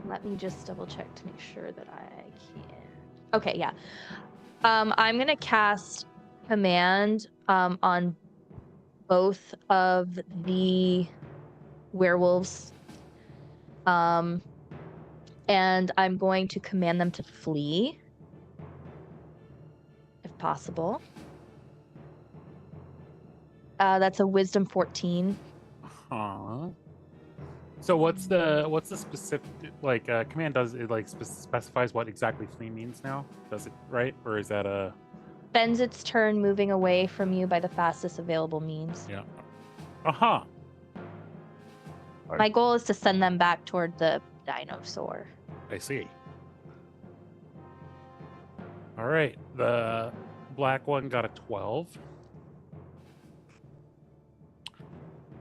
Speaker 5: Let me just double check to make sure that I can. Okay, yeah. I'm gonna cast command on both of the werewolves. And I'm going to command them to flee, if possible. That's a Wisdom 14.
Speaker 1: So what's the specific like command? Does it like specifies what exactly flee means now? Does it, right? Or is that a
Speaker 5: Spends its turn moving away from you by the fastest available means.
Speaker 1: Yeah.
Speaker 5: My goal is to send them back toward the dinosaur.
Speaker 1: I see. All right, the black one got a 12.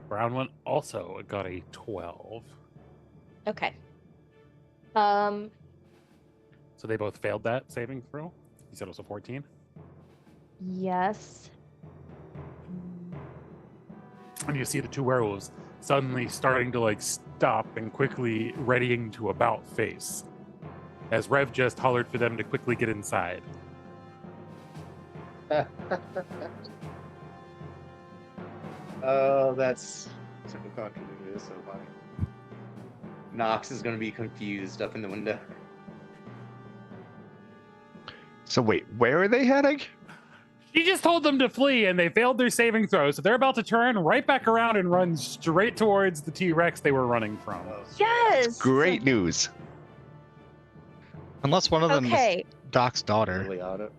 Speaker 1: Brown one also got a 12.
Speaker 5: Okay.
Speaker 1: So they both failed that saving throw? You said it was a 14?
Speaker 5: Yes.
Speaker 1: And you see the two werewolves suddenly starting to like stop and quickly readying to about face, as Rev just hollered for them to quickly get inside.
Speaker 2: Oh, that's so contradictory. It's so funny. Nox is going to be confused up in the window.
Speaker 3: So wait, where are they heading?
Speaker 1: She just told them to flee and they failed their saving throw, so they're about to turn right back around and run straight towards the T-Rex they were running from.
Speaker 5: Yes!
Speaker 3: Great news.
Speaker 6: Unless one of them is Doc's daughter.
Speaker 2: Really oughta.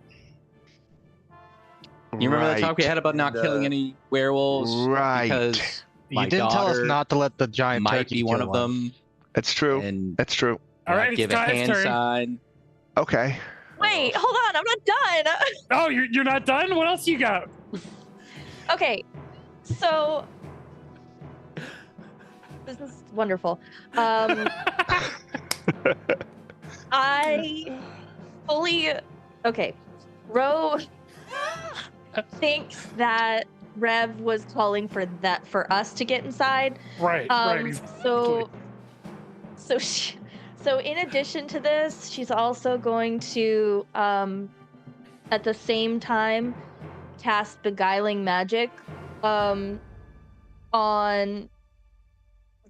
Speaker 4: You remember the talk we had about not killing any werewolves?
Speaker 3: Right.
Speaker 4: Because
Speaker 6: You didn't tell us not to let the giant
Speaker 4: might
Speaker 6: turkey
Speaker 4: be one
Speaker 6: kill
Speaker 4: of them.
Speaker 3: That's true.
Speaker 4: And
Speaker 3: That's true.
Speaker 1: All right,
Speaker 4: give
Speaker 1: it's
Speaker 4: a
Speaker 1: Kai's
Speaker 4: hand
Speaker 1: turn.
Speaker 4: sign.
Speaker 3: Okay.
Speaker 5: Wait, hold on, I'm not done.
Speaker 1: Oh, you're not done? What else you got?
Speaker 5: Okay, so this is wonderful. I fully Ro thinks that Rev was calling for us to get inside.
Speaker 1: Right.
Speaker 5: So in addition to this, she's also going to at the same time cast Beguiling Magic on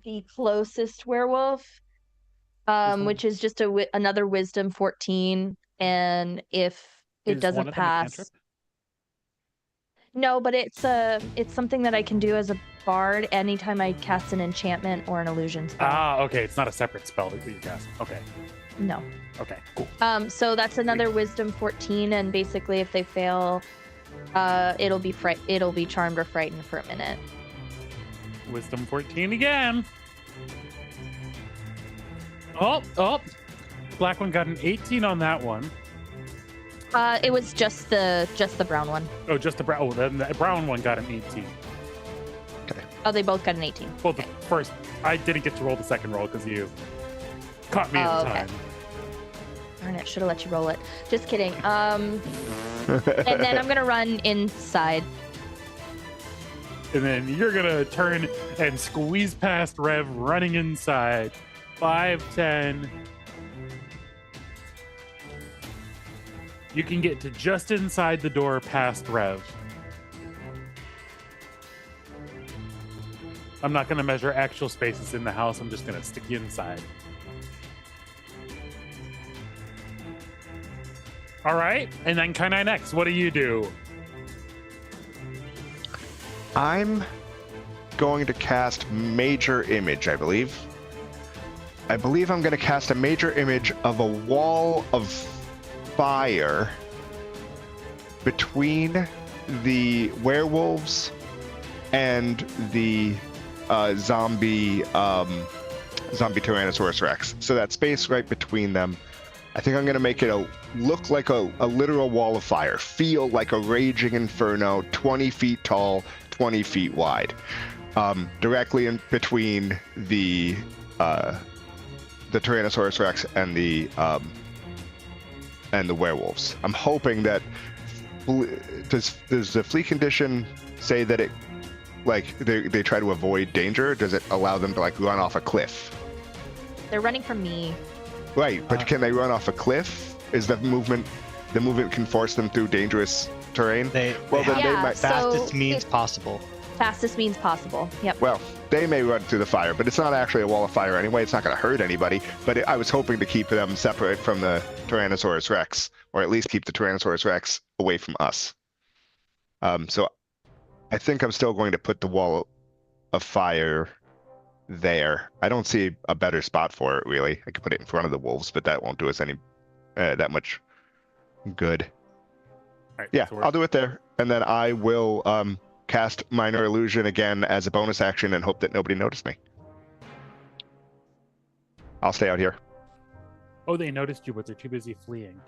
Speaker 5: the closest werewolf, which is just another Wisdom 14, and if it doesn't pass. No, but it's something that I can do as a bard anytime I cast an enchantment or an illusion spell.
Speaker 1: Okay. It's not a separate spell that you cast. Okay.
Speaker 5: No.
Speaker 1: Okay, cool.
Speaker 5: So that's another Wisdom 14, and basically if they fail, it'll be charmed or frightened for a minute.
Speaker 1: Wisdom 14 again. Oh. Black one got an 18 on that one.
Speaker 5: It was just the brown one.
Speaker 1: Oh, just the brown. Oh, then the brown one got an 18.
Speaker 5: Oh, they both got an 18.
Speaker 1: Well, the first, I didn't get to roll the second roll because you caught me in
Speaker 5: Oh,
Speaker 1: time.
Speaker 5: Darn it, should have let you roll it. Just kidding. And then I'm gonna run inside.
Speaker 1: And then you're gonna turn and squeeze past Rev running inside. 5, 10. You can get to just inside the door past Rev. I'm not gonna measure actual spaces in the house. I'm just gonna stick you inside. All right, and then K9X, what do you do?
Speaker 3: I'm going to cast Major Image, I believe. I believe I'm going to cast a Major Image of a wall of fire between the werewolves and the zombie Tyrannosaurus Rex. So that space right between them, I think I'm going to make it look like a literal wall of fire, feel like a raging inferno, 20 feet tall, 20 feet wide, directly in between the Tyrannosaurus Rex and the werewolves. I'm hoping that does the flee condition say that it like they try to avoid danger? Does it allow them to like run off a cliff?
Speaker 5: They're running from me.
Speaker 3: Right, but can they run off a cliff? Is the movement can force them through dangerous terrain?
Speaker 6: Fastest means possible.
Speaker 5: Fastest means possible. Yep.
Speaker 3: Well, they may run through the fire, but it's not actually a wall of fire anyway. It's not going to hurt anybody. But I was hoping to keep them separate from the Tyrannosaurus Rex, or at least keep the Tyrannosaurus Rex away from us. So I think I'm still going to put the wall of fire there. I don't see a better spot for it, really. I could put it in front of the wolves, but that won't do us any that much good.
Speaker 1: Right,
Speaker 3: Yeah,
Speaker 1: so
Speaker 3: I'll do it there, and then I will cast Minor Illusion again as a bonus action and hope that nobody noticed me. I'll stay out here.
Speaker 1: Oh, they noticed you, but they're too busy fleeing.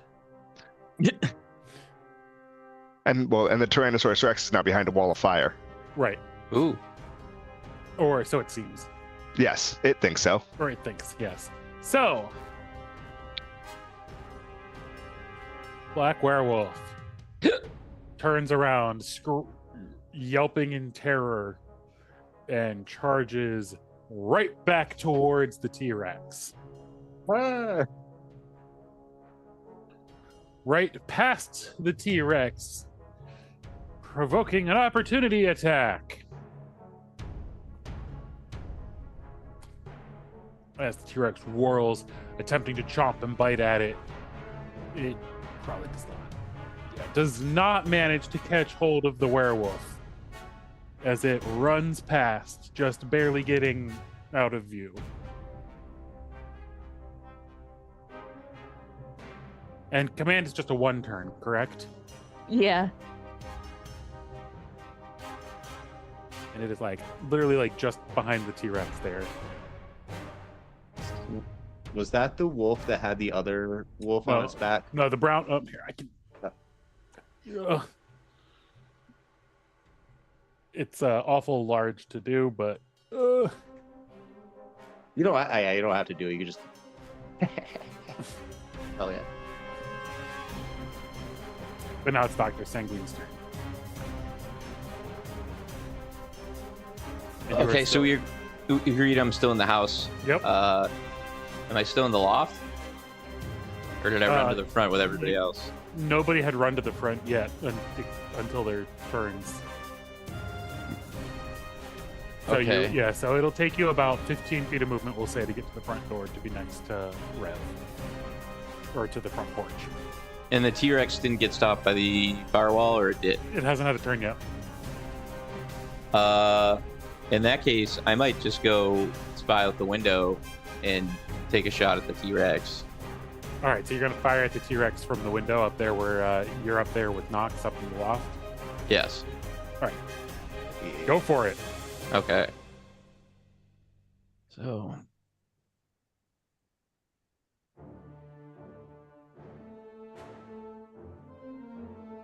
Speaker 3: And the Tyrannosaurus Rex is now behind a wall of fire.
Speaker 1: Right.
Speaker 4: Ooh.
Speaker 1: Or so it seems.
Speaker 3: Yes, it thinks so.
Speaker 1: Or it thinks, yes. So, Black Werewolf turns around, yelping in terror, and charges right back towards the T-Rex. Right past the T-Rex, provoking an opportunity attack. As the T-Rex whirls, attempting to chomp and bite at it, it probably does not manage to catch hold of the werewolf as it runs past, just barely getting out of view. And command is just a 1 turn, correct?
Speaker 5: Yeah.
Speaker 1: And it is like literally like just behind the T-Rex there.
Speaker 2: Was that the wolf that had the other wolf on its back?
Speaker 1: No, the brown. Oh, here I can. It's awful large to do, but
Speaker 2: You don't. You don't have to do it. You can just. Hell yeah.
Speaker 1: but now it's Dr. Sanguine's turn. And you are
Speaker 4: Okay, so
Speaker 1: still-
Speaker 4: you agreed I'm still in the house.
Speaker 1: Yep.
Speaker 4: Am I still in the loft? Or did I run to the front with everybody else?
Speaker 1: Nobody had run to the front yet until their turns. So
Speaker 4: Okay.
Speaker 1: so it'll take you about 15 feet of movement, we'll say, to get to the front door to be next to Rev. Or to the front porch.
Speaker 4: And the T-Rex didn't get stopped by the firewall, or it did?
Speaker 1: It hasn't had a turn yet.
Speaker 4: In that case, I might just go spy out the window and take a shot at the T-Rex.
Speaker 1: All right, so you're going to fire at the T-Rex from the window up there where you're up there with Nox up in the loft?
Speaker 4: Yes.
Speaker 1: All right. Go for it.
Speaker 4: Okay. So.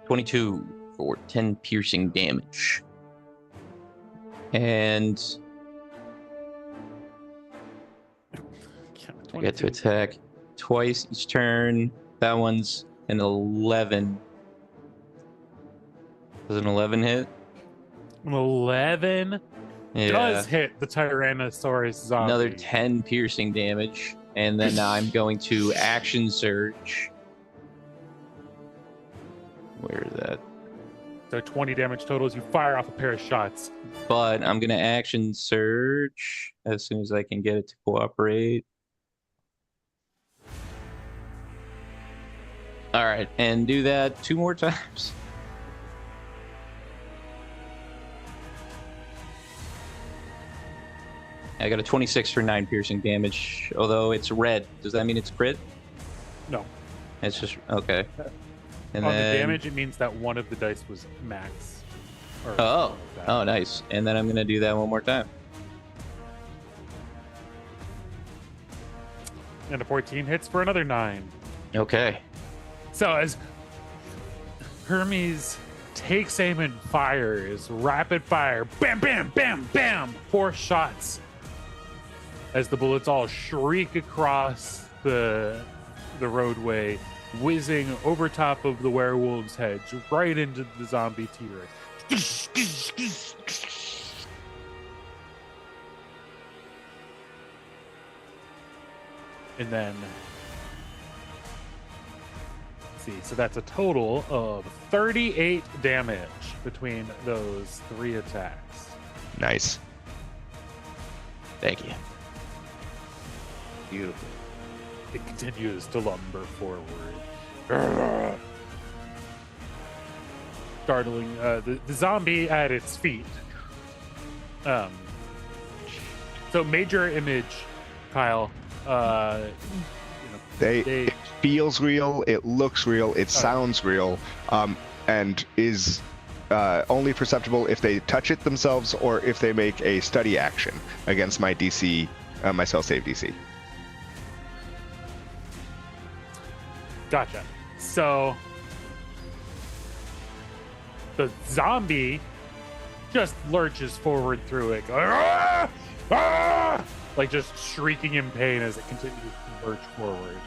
Speaker 4: $22 for 10 piercing damage. And I get to attack twice each turn. That one's an 11. Does an 11 hit?
Speaker 1: An 11
Speaker 4: Yeah.
Speaker 1: does hit the Tyrannosaurus zombie.
Speaker 4: Another 10 piercing damage. And then I'm going to action surge. Where is that?
Speaker 1: So 20 damage total as you fire off a pair of shots.
Speaker 4: But I'm going to action surge as soon as I can get it to cooperate. All right, and do that 2 more times. I got a 26 for 9 piercing damage, although it's red. Does that mean it's crit?
Speaker 1: No.
Speaker 4: It's just, okay. And
Speaker 1: On
Speaker 4: then,
Speaker 1: the damage, it means that one of the dice was max. Or
Speaker 4: oh,
Speaker 1: something like that.
Speaker 4: oh, nice. And then I'm going to do that one more time.
Speaker 1: And a 14 hits for another 9.
Speaker 4: Okay.
Speaker 1: So as Hermes takes aim and fires, rapid fire, bam, bam, bam, bam, 4 shots. As the bullets all shriek across the roadway, whizzing over top of the werewolf's heads, right into the zombie T-Rex. And then, let's see, so that's a total of 38 damage between those 3 attacks.
Speaker 3: Nice.
Speaker 4: Thank you.
Speaker 2: Beautiful.
Speaker 1: It continues to lumber forward. Startling the zombie at its feet. So major image, Kyle.
Speaker 3: It feels real, it looks real, it sounds real, and is only perceptible if they touch it themselves or if they make a study action against my DC, my spell save DC.
Speaker 1: Gotcha. So the zombie just lurches forward through it, going, "Ah! Ah!" like just shrieking in pain as it continues to lurch forward,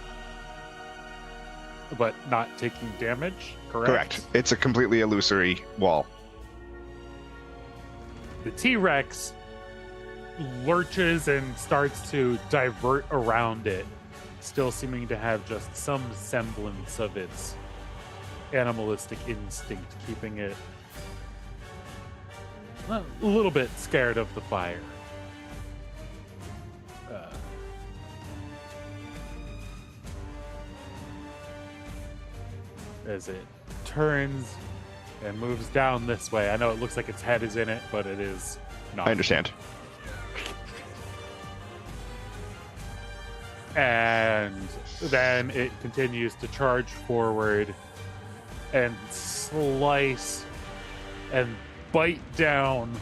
Speaker 1: but not taking damage.
Speaker 3: Correct. It's a completely illusory wall.
Speaker 1: The T-Rex lurches and starts to divert around it, still seeming to have just some semblance of its animalistic instinct, keeping it a little bit scared of the fire. As it turns and moves down this way. I know it looks like its head is in it, but it is not.
Speaker 3: I understand.
Speaker 1: And then it continues to charge forward and slice and bite down,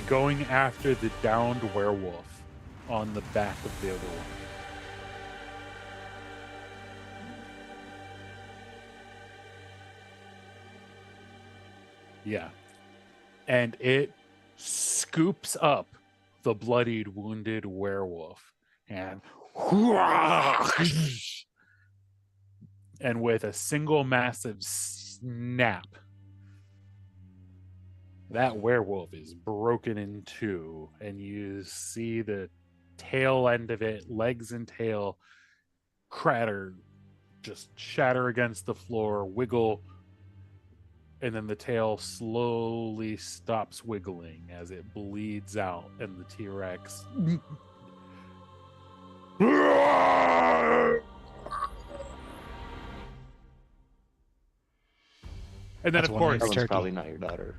Speaker 1: going after the downed werewolf on the back of the other one. Yeah. And it scoops up the bloodied, wounded werewolf and with a single massive snap, that werewolf is broken in 2, and you see the tail end of it, legs and tail, just shatter against the floor, wiggle, and then the tail slowly stops wiggling as it bleeds out, and the T-Rex and then,
Speaker 6: That's
Speaker 1: of
Speaker 6: one
Speaker 1: course,
Speaker 7: That one's
Speaker 6: turkey.
Speaker 7: probably not your daughter.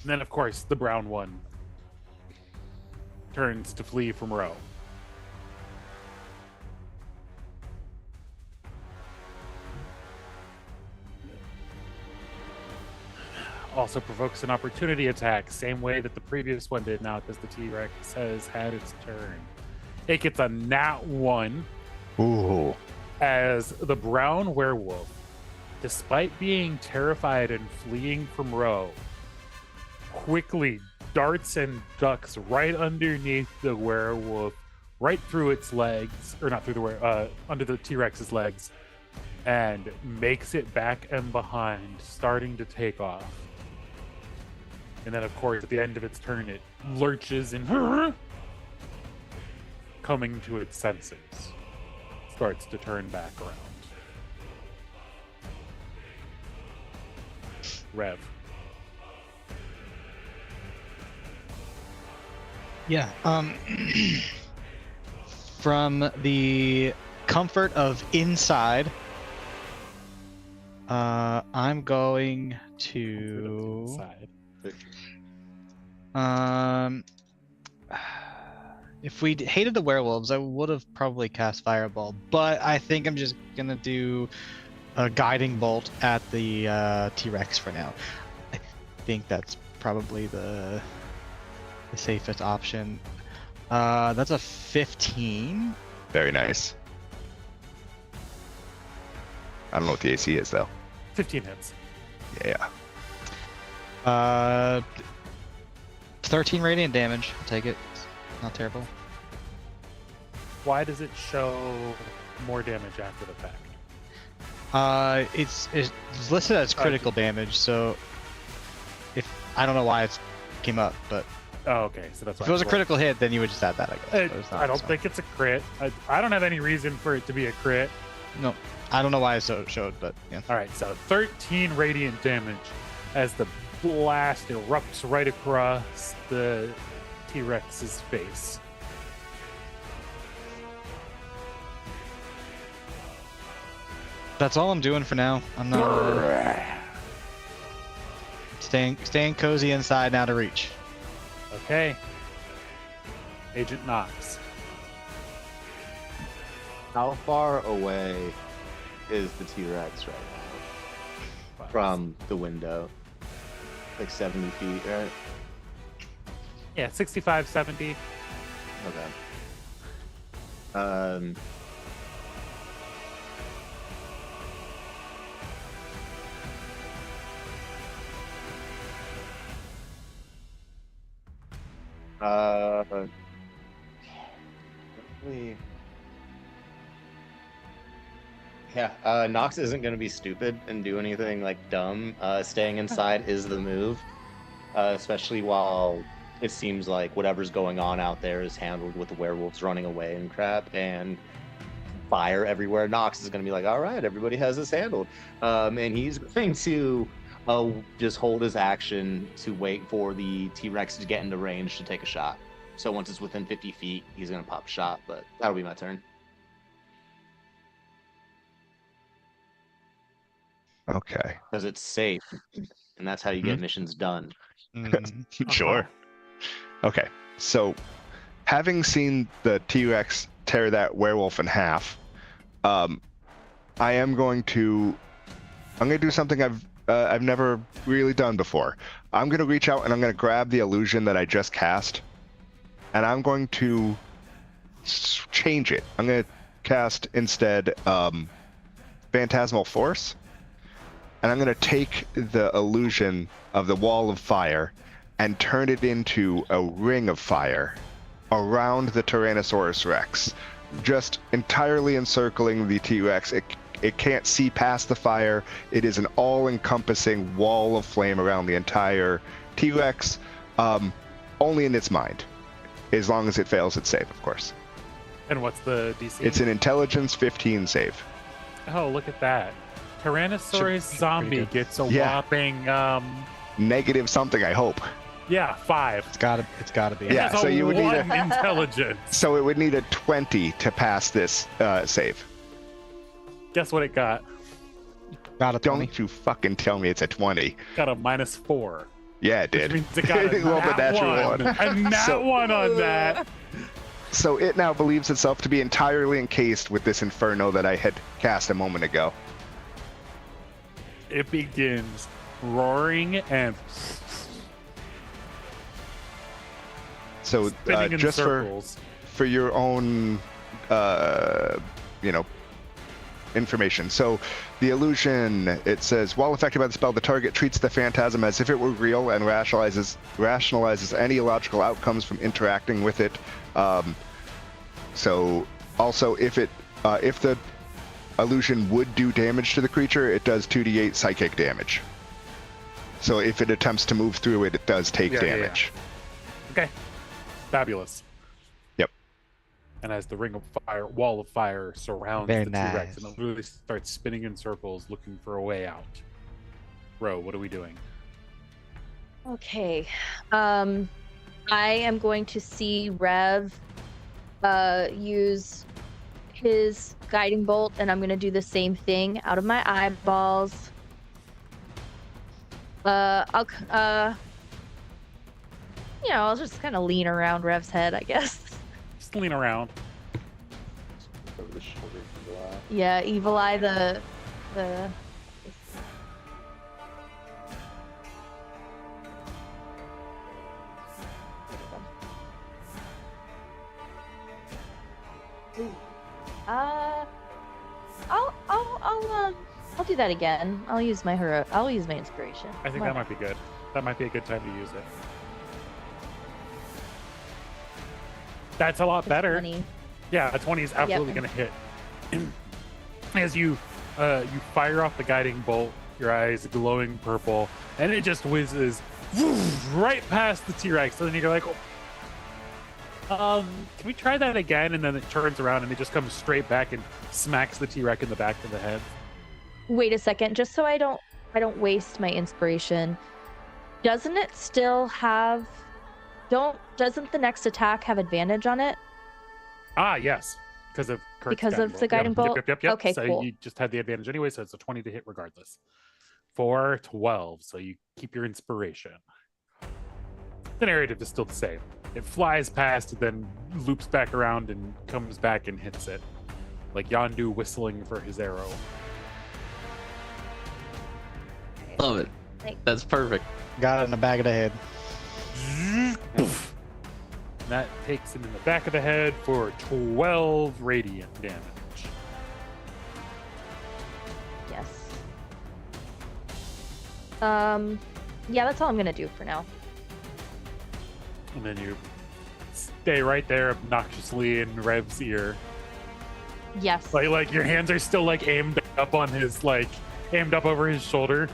Speaker 1: and then, of course, the brown one turns to flee from Ro. Also provokes an opportunity attack, same way that the previous one did now, because the T-Rex has had its turn. It gets a nat 1
Speaker 3: Ooh.
Speaker 1: as the brown werewolf, despite being terrified and fleeing from Ro, quickly darts and ducks right underneath the werewolf, right through its legs, or not through the under the T-Rex's legs, and makes it back and behind, starting to take off. And then, of course, at the end of its turn, it lurches and coming to its senses, starts to turn back around. Rev.
Speaker 6: Yeah. From the comfort of inside, I'm going to.
Speaker 1: Inside.
Speaker 6: If we hated the werewolves, I would have probably cast Fireball, but I think I'm just gonna do a guiding bolt at the T-Rex for now. I think that's probably the safest option. That's a 15.
Speaker 3: Very nice. I don't know what the AC is though.
Speaker 1: 15 hits.
Speaker 3: Yeah.
Speaker 6: 13 radiant damage. I'll take it. It's not terrible.
Speaker 1: Why does it show more damage after the fact?
Speaker 6: It's listed as critical damage, so I don't know why it came up, but
Speaker 1: Oh, okay. So that's why
Speaker 6: if it was a critical hit, then you would just add that, I guess. But it's not,
Speaker 1: I don't
Speaker 6: so.
Speaker 1: think it's a crit. I don't have any reason for it to be a crit.
Speaker 6: No, I don't know why it showed, but yeah.
Speaker 1: All right, so 13 radiant damage as the blast erupts right across the T-Rex's face.
Speaker 6: That's all I'm doing for now. I'm not staying cozy inside now to reach.
Speaker 1: Okay. Agent Knox.
Speaker 7: How far away is the T-Rex right now from the window? Like 70 feet, right?
Speaker 1: Yeah, 65, 70.
Speaker 7: Okay. Yeah, Nox isn't going to be stupid and do anything like dumb. Staying inside is the move, especially while it seems like whatever's going on out there is handled with the werewolves running away and crap and fire everywhere. Nox is going to be like, all right, everybody has this handled. And he's going to just hold his action to wait for the T-Rex to get into range to take a shot. So once it's within 50 feet, he's going to pop a shot, but that'll be my turn.
Speaker 3: Okay.
Speaker 7: Because it's safe, and that's how you get missions done.
Speaker 3: Sure. Okay. So, having seen the T-Rex tear that werewolf in half, I'm going to do something I've never really done before. I'm going to reach out and I'm going to grab the illusion that I just cast, and I'm going to change it. I'm going to cast instead Phantasmal Force. And I'm going to take the illusion of the wall of fire and turn it into a ring of fire around the Tyrannosaurus Rex, just entirely encircling the T-Rex. It can't see past the fire. It is an all-encompassing wall of flame around the entire T-Rex, only in its mind, as long as it fails its save, of course.
Speaker 1: And what's the DC?
Speaker 3: It's an Intelligence 15 save.
Speaker 1: Oh, look at that. Tyrannosaurus zombie gets a whopping
Speaker 3: negative something, I hope.
Speaker 1: Yeah, 5.
Speaker 6: It's gotta be.
Speaker 3: Yeah, so you would need a
Speaker 1: intelligence.
Speaker 3: So it would need a 20 to pass this save.
Speaker 1: Guess what it got?
Speaker 6: Got a 20.
Speaker 3: Don't you fucking tell me it's a 20.
Speaker 1: Got a -4.
Speaker 3: Yeah, it did.
Speaker 1: Which means it got a
Speaker 3: Rolled a natural one.
Speaker 1: A nat 1 on that.
Speaker 3: So it now believes itself to be entirely encased with this inferno that I had cast a moment ago.
Speaker 1: It begins roaring and
Speaker 3: so
Speaker 1: spinning in
Speaker 3: just
Speaker 1: circles.
Speaker 3: for your own information. So The illusion, it says, while affected by the spell, the target treats the phantasm as if it were real and rationalizes any logical outcomes from interacting with it. So also, if the illusion would do damage to the creature, it does 2d8 psychic damage. So if it attempts to move through it, it does take damage.
Speaker 1: Okay. Fabulous.
Speaker 3: Yep.
Speaker 1: And as the ring of fire, wall of fire surrounds
Speaker 6: Very
Speaker 1: the T-Rex,
Speaker 6: nice.
Speaker 1: and it literally starts spinning in circles, looking for a way out. Ro, what are we doing?
Speaker 5: Okay. I am going to see Rev use his guiding bolt, and I'm going to do the same thing out of my eyeballs. I'll just kind of lean around Rev's head, I guess.
Speaker 1: Just lean around.
Speaker 7: Over the shoulder of Evil Eye.
Speaker 5: Yeah, Evil Eye, the Ooh. I'll do that again. I'll use my inspiration.
Speaker 1: I think
Speaker 5: Why
Speaker 1: that
Speaker 5: not?
Speaker 1: might be good. That might be a good time to use it. That's a lot
Speaker 5: It's
Speaker 1: better.
Speaker 5: 20.
Speaker 1: Yeah, a 20 is absolutely going to hit. As you fire off the guiding bolt, your eyes glowing purple, and it just whizzes right past the T-Rex. And then you're like, can we try that again? And then it turns around and it just comes straight back and smacks the T-Rex in the back of the head.
Speaker 5: Wait a second, just so I don't waste my inspiration. Doesn't it still have? Doesn't the next attack have advantage on it?
Speaker 1: Ah, yes, because of Kurt's
Speaker 5: Because of the guiding
Speaker 1: Yep,
Speaker 5: bolt?
Speaker 1: Yep.
Speaker 5: Okay,
Speaker 1: so
Speaker 5: cool.
Speaker 1: you just had the advantage anyway, so it's a 20 to hit regardless. For 12, so you keep your inspiration. The narrative is still the same. It flies past, then loops back around and comes back and hits it, like Yondu whistling for his arrow.
Speaker 4: Love it. That's perfect.
Speaker 6: Got it in the back of the head.
Speaker 1: Poof. And that takes him in the back of the head for 12 radiant damage.
Speaker 5: Yes. Yeah, that's all I'm gonna do for now.
Speaker 1: And then you stay right there obnoxiously in Rev's ear.
Speaker 5: Yes.
Speaker 1: Like your hands are still like aimed up on his aimed up over his shoulder.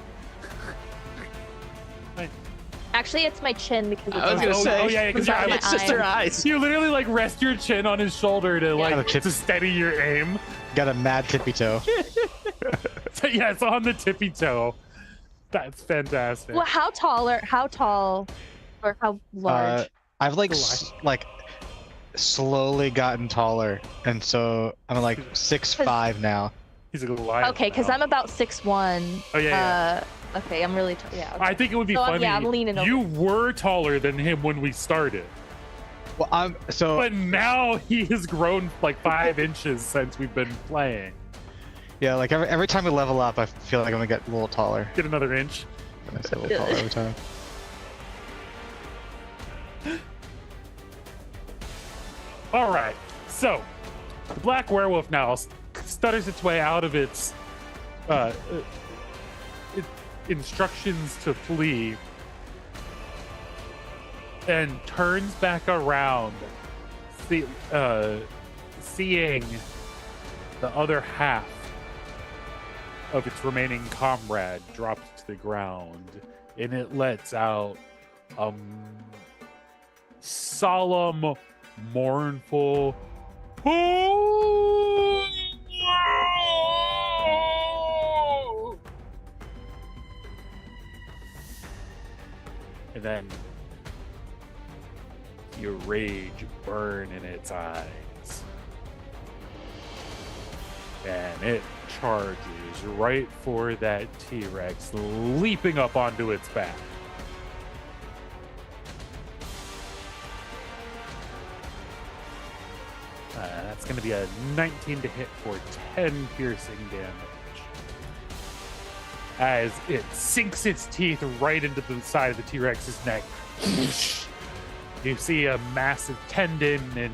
Speaker 5: Actually, it's my chin because it's
Speaker 4: I was
Speaker 5: my
Speaker 4: gonna say,
Speaker 1: oh, yeah, because
Speaker 5: it's my
Speaker 4: it's just her eyes.
Speaker 1: You literally rest your chin on his shoulder to to steady your aim.
Speaker 6: Got a mad tippy toe.
Speaker 1: So yeah, it's on the tippy toe. That's fantastic.
Speaker 5: Well, how tall or how large?
Speaker 6: I've slowly gotten taller, and so I'm like 6'5" now.
Speaker 1: He's a Goliath.
Speaker 5: Okay, because
Speaker 1: now.
Speaker 5: I'm about 6'1".
Speaker 1: Oh yeah.
Speaker 5: Okay, I'm really yeah. Okay.
Speaker 1: I think it would be
Speaker 5: So,
Speaker 1: funny.
Speaker 5: yeah, I'm leaning over.
Speaker 1: You were taller than him when we started,
Speaker 6: Well,
Speaker 1: but now he has grown like 5 inches since we've been playing.
Speaker 6: yeah, like every time we level up, I feel like I'm gonna get a little taller.
Speaker 1: Get another inch.
Speaker 6: I get a little taller every time.
Speaker 1: All right. So the black werewolf now stutters its way out of its instructions to flee and turns back around, seeing the other half of its remaining comrade dropped to the ground, and it lets out a solemn, mournful and then your rage burn in its eyes, and it charges right for that T-Rex, leaping up onto its back. That's going to be a 19 to hit for 10 piercing damage. As it sinks its teeth right into the side of the T-Rex's neck. You see a massive tendon and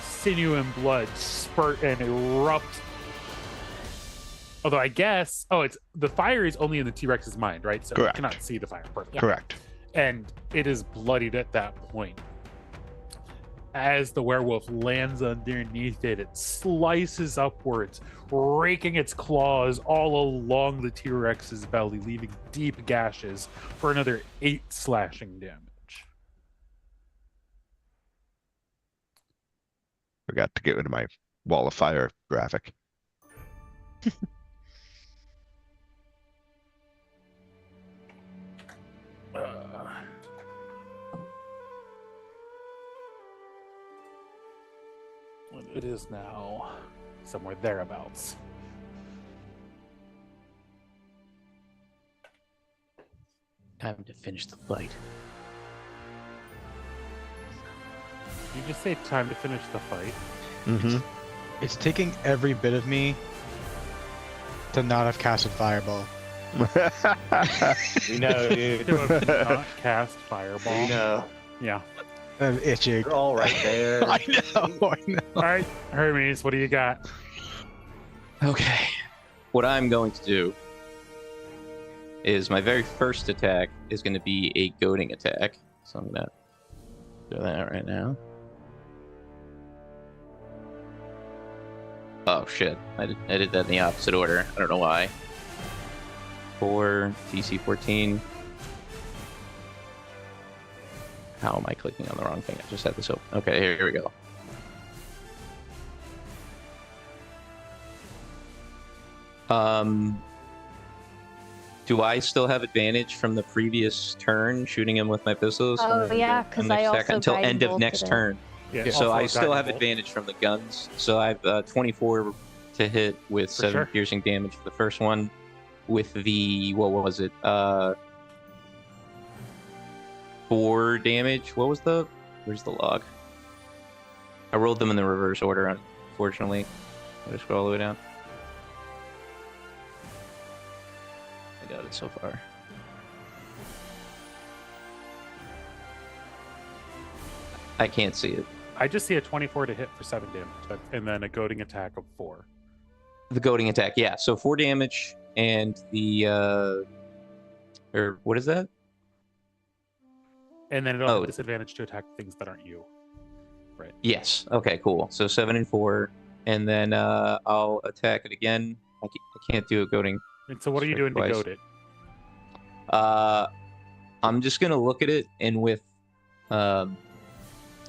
Speaker 1: sinew and blood spurt and erupt Although I guess, it's the fire is only in the T-Rex's mind, right? So
Speaker 3: Correct.
Speaker 1: it cannot see the fire. Perfect.
Speaker 3: Correct.
Speaker 1: And it is bloodied at that point. As the werewolf lands underneath it, it slices upwards, raking its claws all along the T-Rex's belly, leaving deep gashes for another 8 slashing damage.
Speaker 3: Forgot to get rid of my wall of fire graphic.
Speaker 1: It is now somewhere thereabouts.
Speaker 4: Time to finish the fight.
Speaker 1: You just say time to finish the fight.
Speaker 3: Mm-hmm.
Speaker 6: It's taking every bit of me to not have casted Fireball.
Speaker 7: We know, dude.
Speaker 1: To have not cast Fireball.
Speaker 7: We know.
Speaker 1: Yeah.
Speaker 6: I'm itching.
Speaker 7: You're all right there.
Speaker 6: I know.
Speaker 1: All right, Hermes, what do you got?
Speaker 4: Okay. What I'm going to do is my very first attack is going to be a goading attack. So I'm going to do that right now. Oh, shit. I did that in the opposite order. I don't know why. 4, DC 14. How am I clicking on the wrong thing? I just had this open. Okay, here we go. Do I still have advantage from the previous turn shooting him with my pistols?
Speaker 5: Oh, yeah, because I also
Speaker 4: until
Speaker 5: guiding
Speaker 4: end of
Speaker 5: bolted
Speaker 4: next
Speaker 5: it.
Speaker 4: turn.
Speaker 1: Yeah,
Speaker 4: So
Speaker 1: also
Speaker 4: I still
Speaker 1: guiding
Speaker 4: have
Speaker 1: bolt.
Speaker 4: advantage from the guns. So I have 24 to hit with
Speaker 1: For
Speaker 4: 7
Speaker 1: sure.
Speaker 4: piercing damage for the first one. With the what was it? 4 damage. Where's the log? I rolled them in the reverse order, unfortunately. I just scroll all the way down. I got it so far. I can't see it.
Speaker 1: I just see a 24 to hit for 7 damage, and then a goading attack of 4.
Speaker 4: The goading attack, yeah. So 4 damage, and the or what is that?
Speaker 1: And then it'll
Speaker 4: Oh.
Speaker 1: have disadvantage to attack things that aren't you.
Speaker 4: Yes. Okay, cool. So 7 and 4, and then I'll attack it again. I can't do a goading.
Speaker 1: And so what are you
Speaker 4: Strike
Speaker 1: doing to
Speaker 4: twice.
Speaker 1: goad it?
Speaker 4: I'm just gonna look at it, and with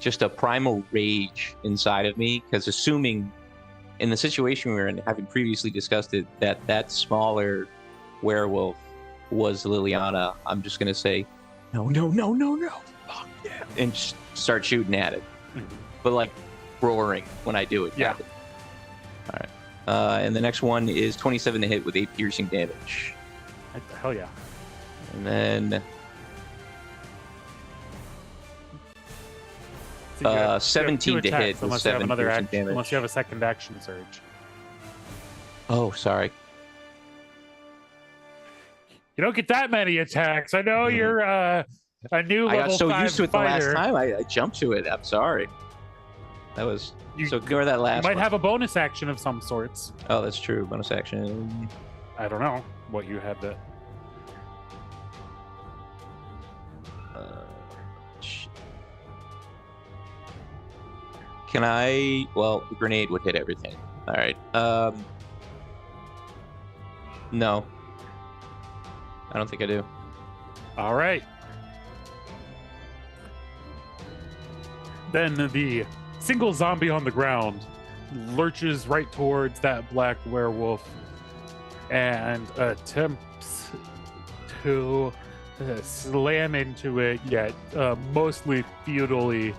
Speaker 4: just a primal rage inside of me, because assuming in the situation we were in, having previously discussed it, that smaller werewolf was Liliana, I'm just gonna say, no, fuck yeah, and just start shooting at it, but like roaring when I do it.
Speaker 1: Yeah.
Speaker 4: All right. And the next one is 27 to hit with 8 piercing damage,
Speaker 1: Hell yeah.
Speaker 4: and then
Speaker 1: So you have
Speaker 4: 17
Speaker 1: 2
Speaker 4: to hit
Speaker 1: attacks,
Speaker 4: with
Speaker 1: unless you have
Speaker 4: 7
Speaker 1: another
Speaker 4: piercing
Speaker 1: action,
Speaker 4: damage.
Speaker 1: unless you have a second action surge.
Speaker 4: Oh, sorry.
Speaker 1: You don't get that many attacks. I know you're a new
Speaker 4: I
Speaker 1: level
Speaker 4: got so
Speaker 1: 5
Speaker 4: used to it
Speaker 1: fighter.
Speaker 4: the last time. I jumped to it. I'm sorry. That was
Speaker 1: You-
Speaker 4: so. Go to that
Speaker 1: You
Speaker 4: last.
Speaker 1: might
Speaker 4: one.
Speaker 1: have a bonus action of some sorts.
Speaker 4: Oh, that's true. Bonus action.
Speaker 1: I don't know what you had to.
Speaker 4: Shit. Can I? Well, the grenade would hit everything. All right. No. I don't think I do.
Speaker 1: All right. Then the single zombie on the ground lurches right towards that black werewolf and attempts to slam into it, yet mostly futilely,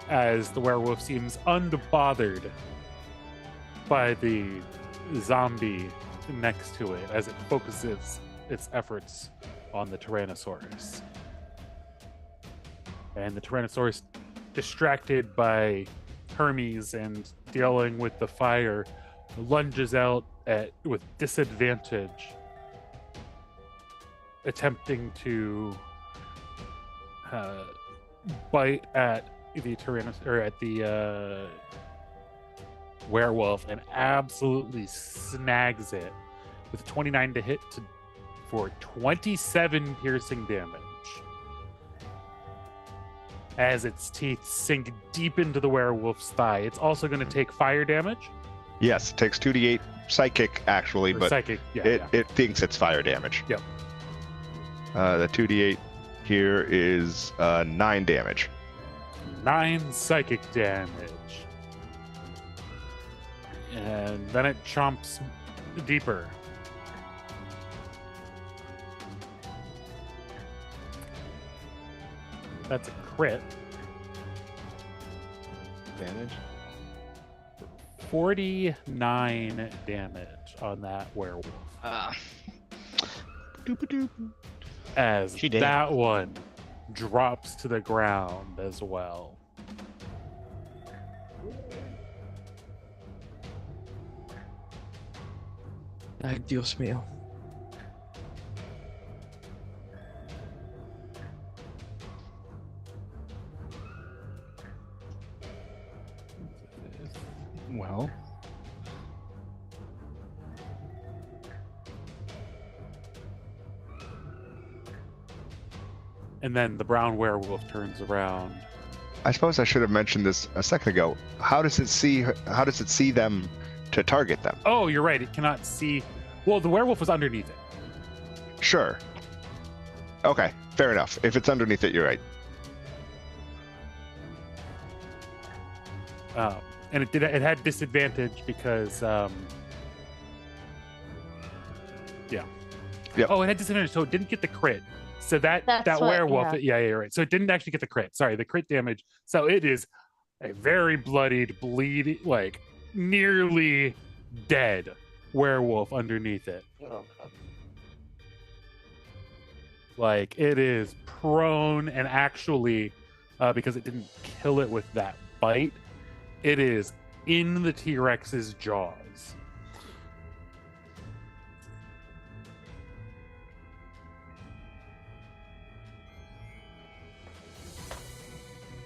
Speaker 1: as the werewolf seems unbothered by the zombie next to it as it focuses its efforts on the Tyrannosaurus. And the Tyrannosaurus, distracted by Hermes and dealing with the fire, lunges out with disadvantage, attempting to bite at the werewolf, and absolutely snags it with 29 to hit for 27 piercing damage. As its teeth sink deep into the werewolf's thigh. It's also going to take fire damage.
Speaker 3: Yes, it takes 2d8 psychic actually,
Speaker 1: Or
Speaker 3: but
Speaker 1: psychic,
Speaker 3: it thinks it's fire damage.
Speaker 1: Yep.
Speaker 3: The 2d8 here is 9 damage.
Speaker 1: 9 psychic damage. And then it chomps deeper. That's a crit.
Speaker 7: Advantage.
Speaker 1: 49 damage on that werewolf. As
Speaker 6: She did.
Speaker 1: that one drops to the ground as well.
Speaker 10: Ay, Dios mío.
Speaker 6: Well,
Speaker 1: And then the brown werewolf turns around.
Speaker 3: I suppose I should have mentioned this a second ago. How does it see them to target them?
Speaker 1: Oh, you're right. It cannot see. Well, the werewolf was underneath it.
Speaker 3: Sure. Okay, fair enough. If it's underneath it, you're right.
Speaker 1: And it had disadvantage because yeah.
Speaker 3: Yep.
Speaker 1: Oh, it had disadvantage, so it didn't get the crit. So that
Speaker 5: That's what-
Speaker 1: werewolf,
Speaker 5: yeah.
Speaker 1: yeah, right. So it didn't actually get the crit. Sorry, the crit damage. So it is a very bloodied, bleeding, like nearly dead werewolf underneath it.
Speaker 7: Oh, God.
Speaker 1: Like it is prone, and actually, because it didn't kill it with that bite, it is in the T-Rex's jaws.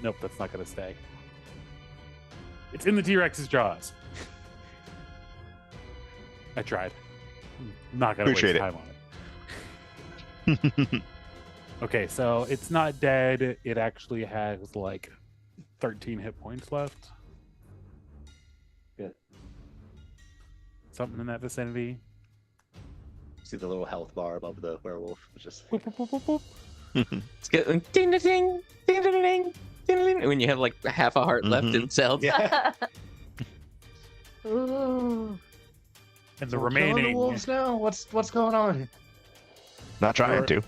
Speaker 1: Nope, that's not going to stay. It's in the T-Rex's jaws. I tried. I'm not going to waste
Speaker 3: Appreciate it.
Speaker 1: time on it. Okay, so it's not dead. It actually has like 13 hit points left.
Speaker 7: Good.
Speaker 1: Something in that vicinity.
Speaker 7: See the little health bar above the werewolf. It's just
Speaker 1: Boop, boop, boop, boop, boop.
Speaker 4: It's getting ding ding ding ding ding ding ding ding when you have like half a heart left in cells.
Speaker 7: yeah.
Speaker 5: Ooh.
Speaker 1: And the
Speaker 7: We're killing the
Speaker 1: remaining.
Speaker 7: wolves now. What's going on?
Speaker 3: Not trying to.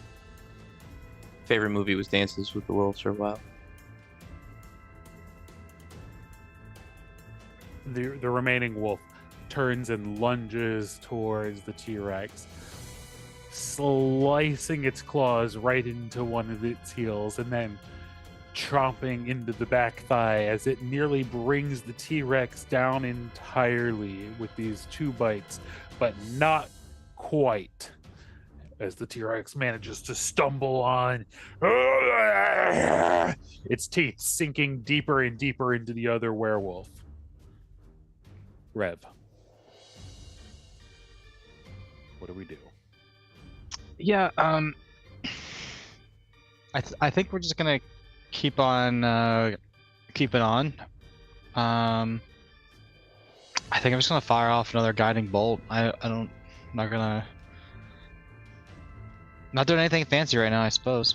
Speaker 4: Favorite movie was Dances with the Wolves for a while.
Speaker 1: The remaining wolf turns and lunges towards the T-Rex, slicing its claws right into one of its heels, and then chomping into the back thigh as it nearly brings the T-Rex down entirely with these 2 bites, but not quite. As the T-Rex manages to stumble on, its teeth sinking deeper and deeper into the other werewolf. Rev. What do we do?
Speaker 6: yeah. I think we're just gonna keep on keeping on. I think I'm just gonna fire off another guiding bolt. I'm not doing anything fancy right now, I suppose.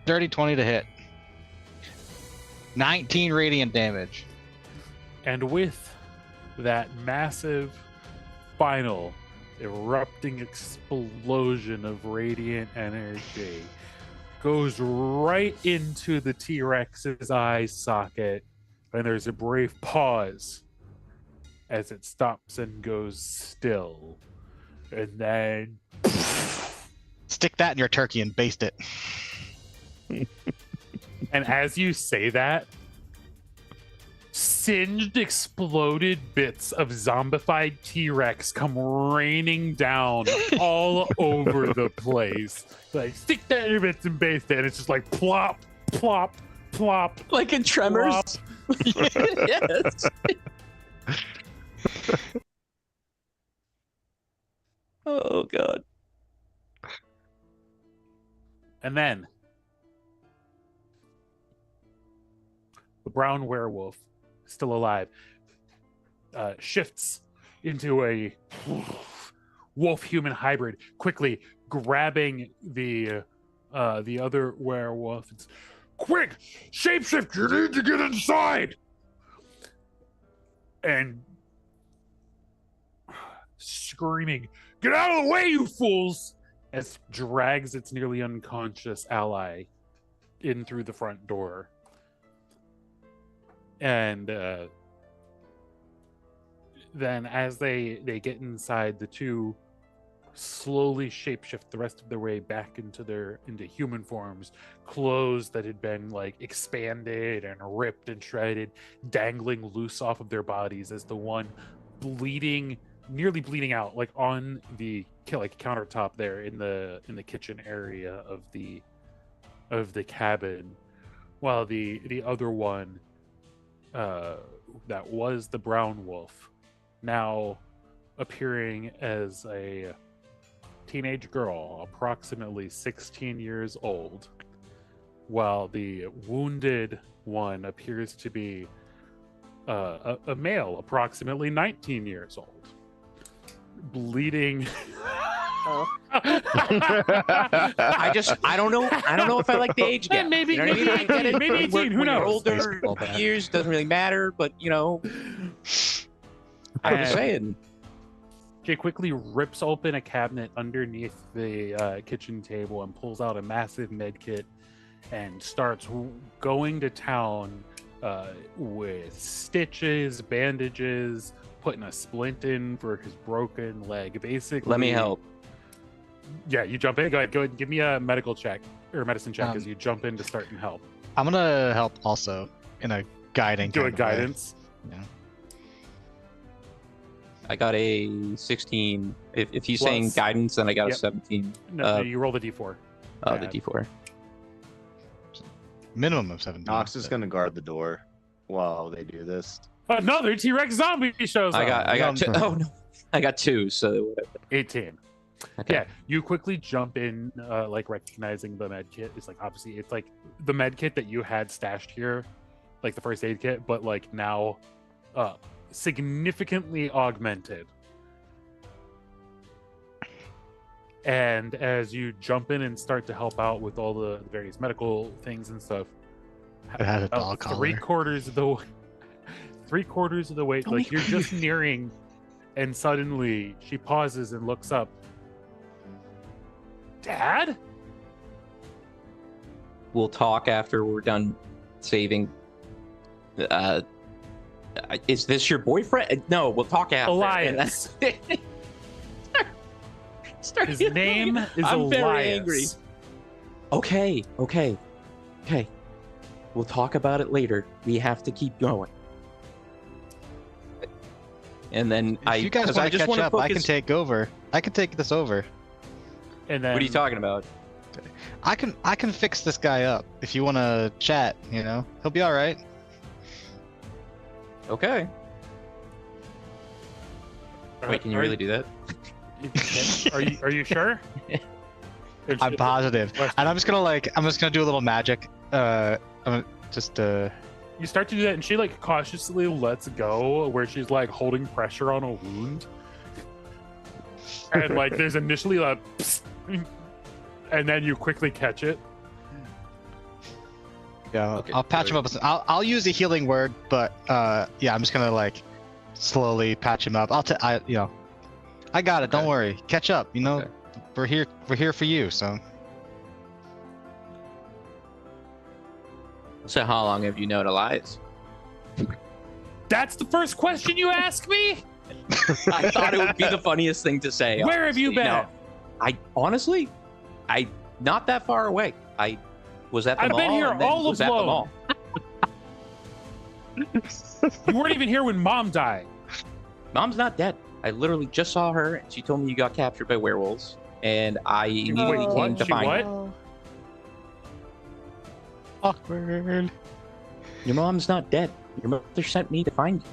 Speaker 6: Dirty 20 to hit. 19 radiant damage.
Speaker 1: And with that massive final erupting explosion of radiant energy goes right into the T-Rex's eye socket, and there's a brief pause as it stops and goes still. And then
Speaker 6: Stick that in your turkey and baste it.
Speaker 1: and as you say that, singed, exploded bits of zombified T-Rex come raining down all over the place. Like, stick that in your bits and baste it. And it's just like plop, plop, plop.
Speaker 4: Like in Tremors.
Speaker 1: Plop.
Speaker 4: Yes. Oh god.
Speaker 1: And then the brown werewolf, still alive, shifts into a wolf-human hybrid, quickly grabbing the other werewolf. It's, quick, shapeshift! You need to get inside. And screaming, "Get out of the way, you fools!" as drags its nearly unconscious ally in through the front door. And then as they get inside, the two slowly shapeshift the rest of their way back into human forms, clothes that had been like expanded and ripped and shredded, dangling loose off of their bodies, as the one nearly bleeding out, like on the countertop there in the kitchen area of the cabin, while the other one, that was the brown wolf, now appearing as a teenage girl, approximately 16 years old, while the wounded one appears to be a male, approximately 19 years old, bleeding.
Speaker 4: I don't know if I like the age gap.
Speaker 1: Maybe,
Speaker 4: you know what I mean? I get it.
Speaker 1: maybe 18.
Speaker 4: When
Speaker 1: Who
Speaker 4: you're
Speaker 1: knows?
Speaker 4: older years doesn't really matter, but you know, I'm just saying.
Speaker 1: She quickly rips open a cabinet underneath the kitchen table and pulls out a massive med kit and starts going to town with stitches, bandages, putting a splint in for his broken leg. Basically,
Speaker 4: Let me help.
Speaker 1: Yeah, you jump in. Go ahead, give me a medical check or medicine check as you jump in to start and help.
Speaker 6: I'm gonna help also in a guiding.
Speaker 1: Do a
Speaker 6: kind of way.
Speaker 1: guidance.
Speaker 6: Yeah.
Speaker 4: I got a 16. If he's
Speaker 1: Plus-
Speaker 4: saying guidance, then I got a
Speaker 1: Yep.
Speaker 4: 17.
Speaker 1: No, you roll the d4.
Speaker 4: Oh, the D4.
Speaker 6: Minimum of 17.
Speaker 7: Nox is gonna guard the door while they do this.
Speaker 1: Another T-Rex zombie shows up.
Speaker 4: I got two. Oh no, I got 2. So
Speaker 1: 18.
Speaker 4: okay.
Speaker 1: Yeah, you quickly jump in, like recognizing the med kit. It's like, obviously, it's like the med kit that you had stashed here, like the first aid kit, but like now significantly augmented. And as you jump in and start to help out with all the various medical things and stuff,
Speaker 6: It has a
Speaker 1: about
Speaker 6: dog collar.
Speaker 1: 3/4 of the way, like you're just nearing, and suddenly she pauses and looks up. Dad?
Speaker 4: We'll talk after we're done saving. Is this your boyfriend? No, we'll talk after.
Speaker 1: Elias. His name is
Speaker 4: I'm
Speaker 1: Elias.
Speaker 4: very angry. Okay. We'll talk about it later. We have to keep going. And then
Speaker 6: If you guys want to catch up, I can take over. I can take this over.
Speaker 1: And then
Speaker 4: What are you talking about?
Speaker 6: I can fix this guy up if you want to chat. You know, he'll be all right.
Speaker 4: Okay. Wait, can you really do that?
Speaker 1: Are you sure?
Speaker 6: I'm positive, and I'm just gonna do a little magic. I'm gonna just
Speaker 1: You start to do that, and she like cautiously lets go, where she's like holding pressure on a wound, and like there's initially a, psst, and then you quickly catch it.
Speaker 6: Yeah,
Speaker 4: Okay,
Speaker 6: I'll patch him up. I'll use a healing word, but yeah, I'm just gonna like slowly patch him up. I got it. Don't worry. Catch up. You know,
Speaker 4: Okay.
Speaker 6: we're here for you. So
Speaker 4: So how long have you known Elias?
Speaker 1: That's the first question you ask me?
Speaker 4: I thought it would be the funniest thing to say.
Speaker 1: Where have you
Speaker 4: honestly.
Speaker 1: been?
Speaker 4: No, I honestly, not that far away. I was at the
Speaker 1: I've
Speaker 4: mall.
Speaker 1: been here
Speaker 4: and then
Speaker 1: all
Speaker 4: was at the
Speaker 1: alone.
Speaker 4: mall.
Speaker 1: You weren't even here when Mom died.
Speaker 4: Mom's not dead. I literally just saw her, and she told me you got captured by werewolves, and I immediately
Speaker 1: what?
Speaker 4: came to
Speaker 1: She
Speaker 4: find
Speaker 1: what?
Speaker 4: you.
Speaker 5: Oh.
Speaker 6: awkward.
Speaker 4: Your mom's not dead. Your mother sent me to find you.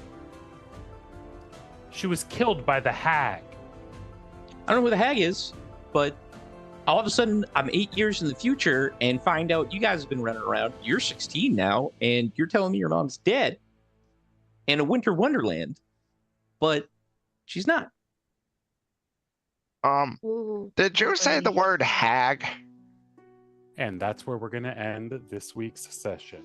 Speaker 1: She was killed by the hag.
Speaker 4: I don't know who the hag is, but all of a sudden I'm 8 years in the future and find out you guys have been running around. You're 16 now, and you're telling me your mom's dead in a winter wonderland, but she's not.
Speaker 5: Ooh,
Speaker 3: Did you say the word hag?
Speaker 1: And that's where we're going to end this week's session.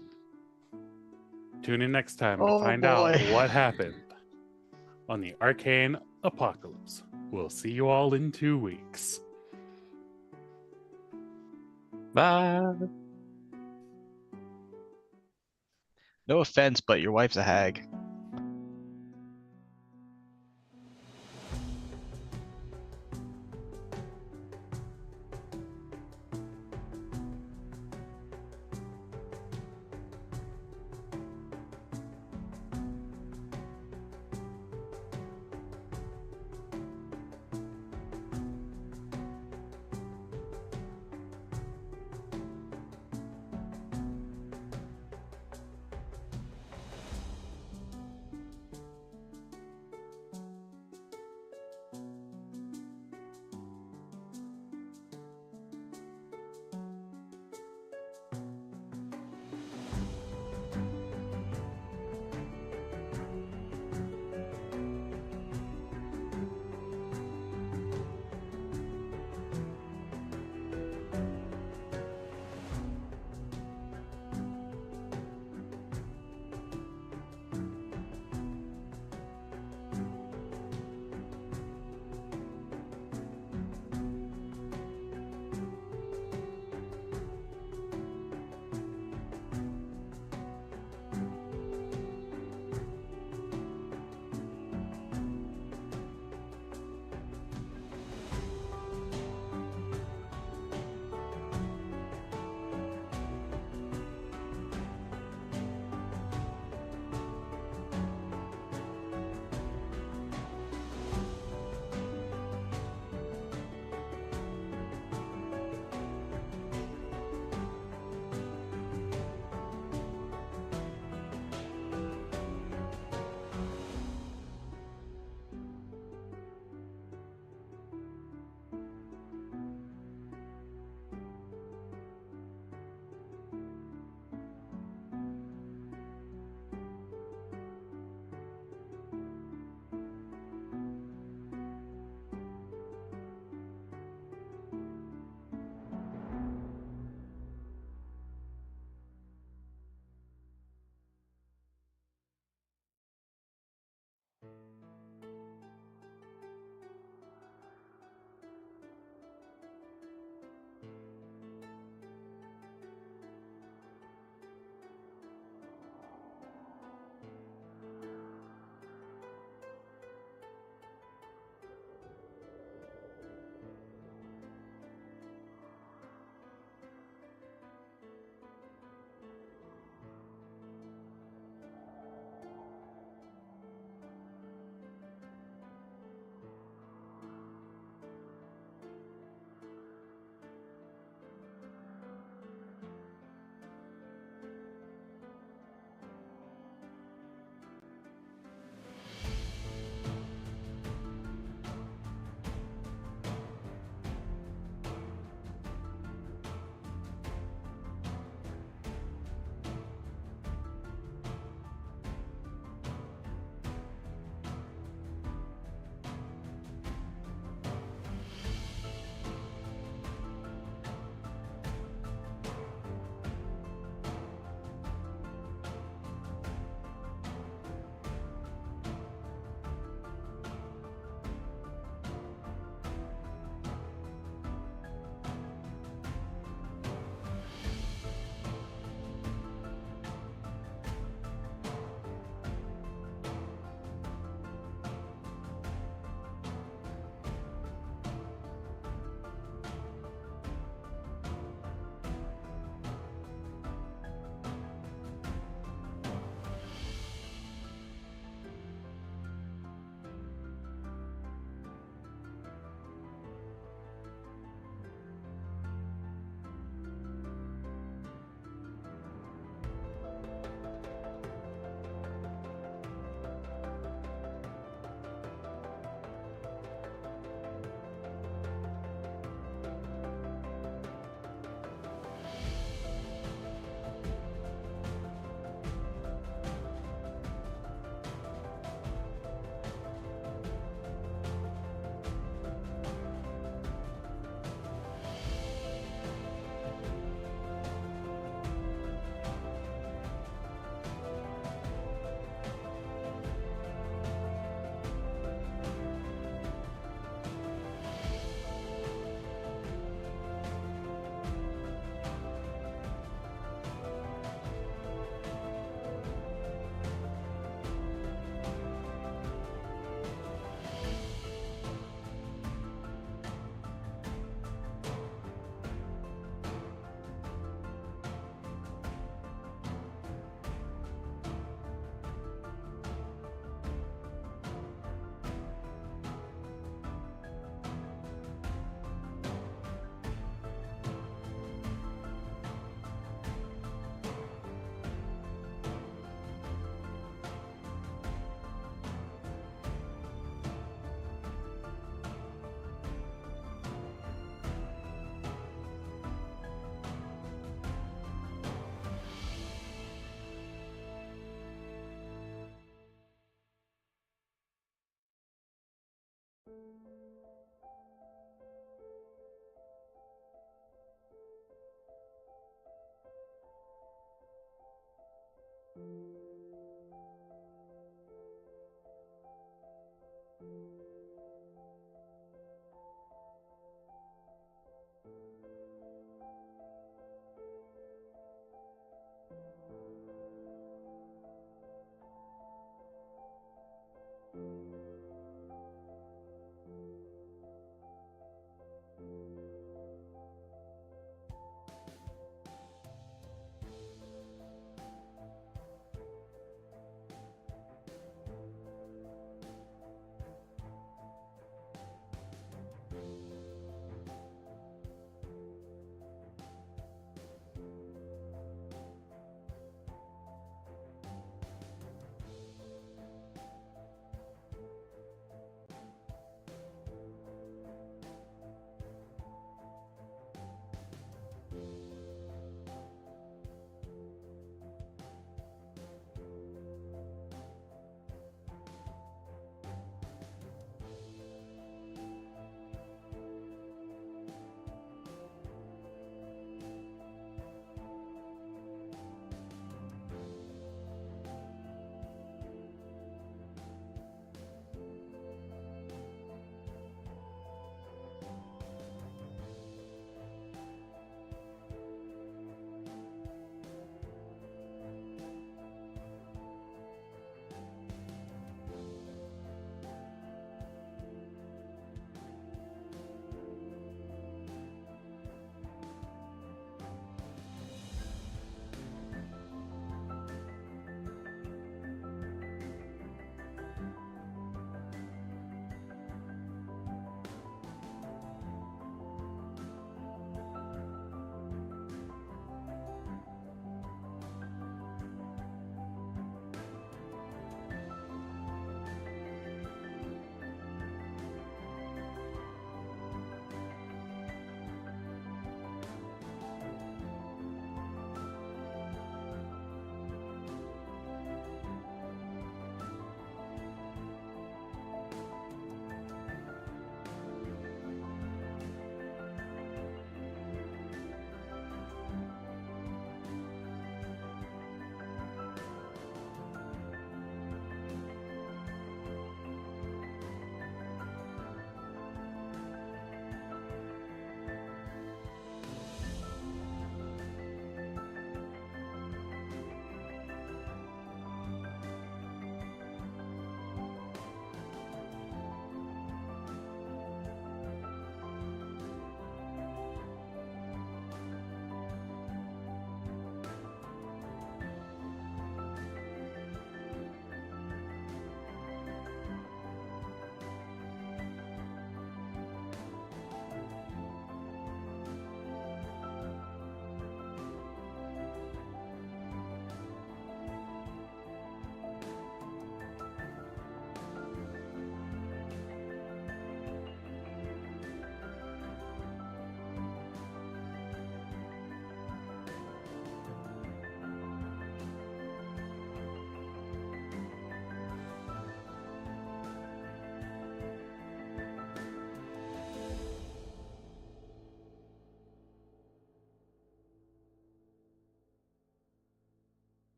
Speaker 1: Tune in next time to
Speaker 3: Oh,
Speaker 1: find out
Speaker 3: boy.
Speaker 1: what happened on the Arcane Apocalypse. We'll see you all in 2 weeks.
Speaker 4: Bye.
Speaker 6: No offense, but your wife's a hag.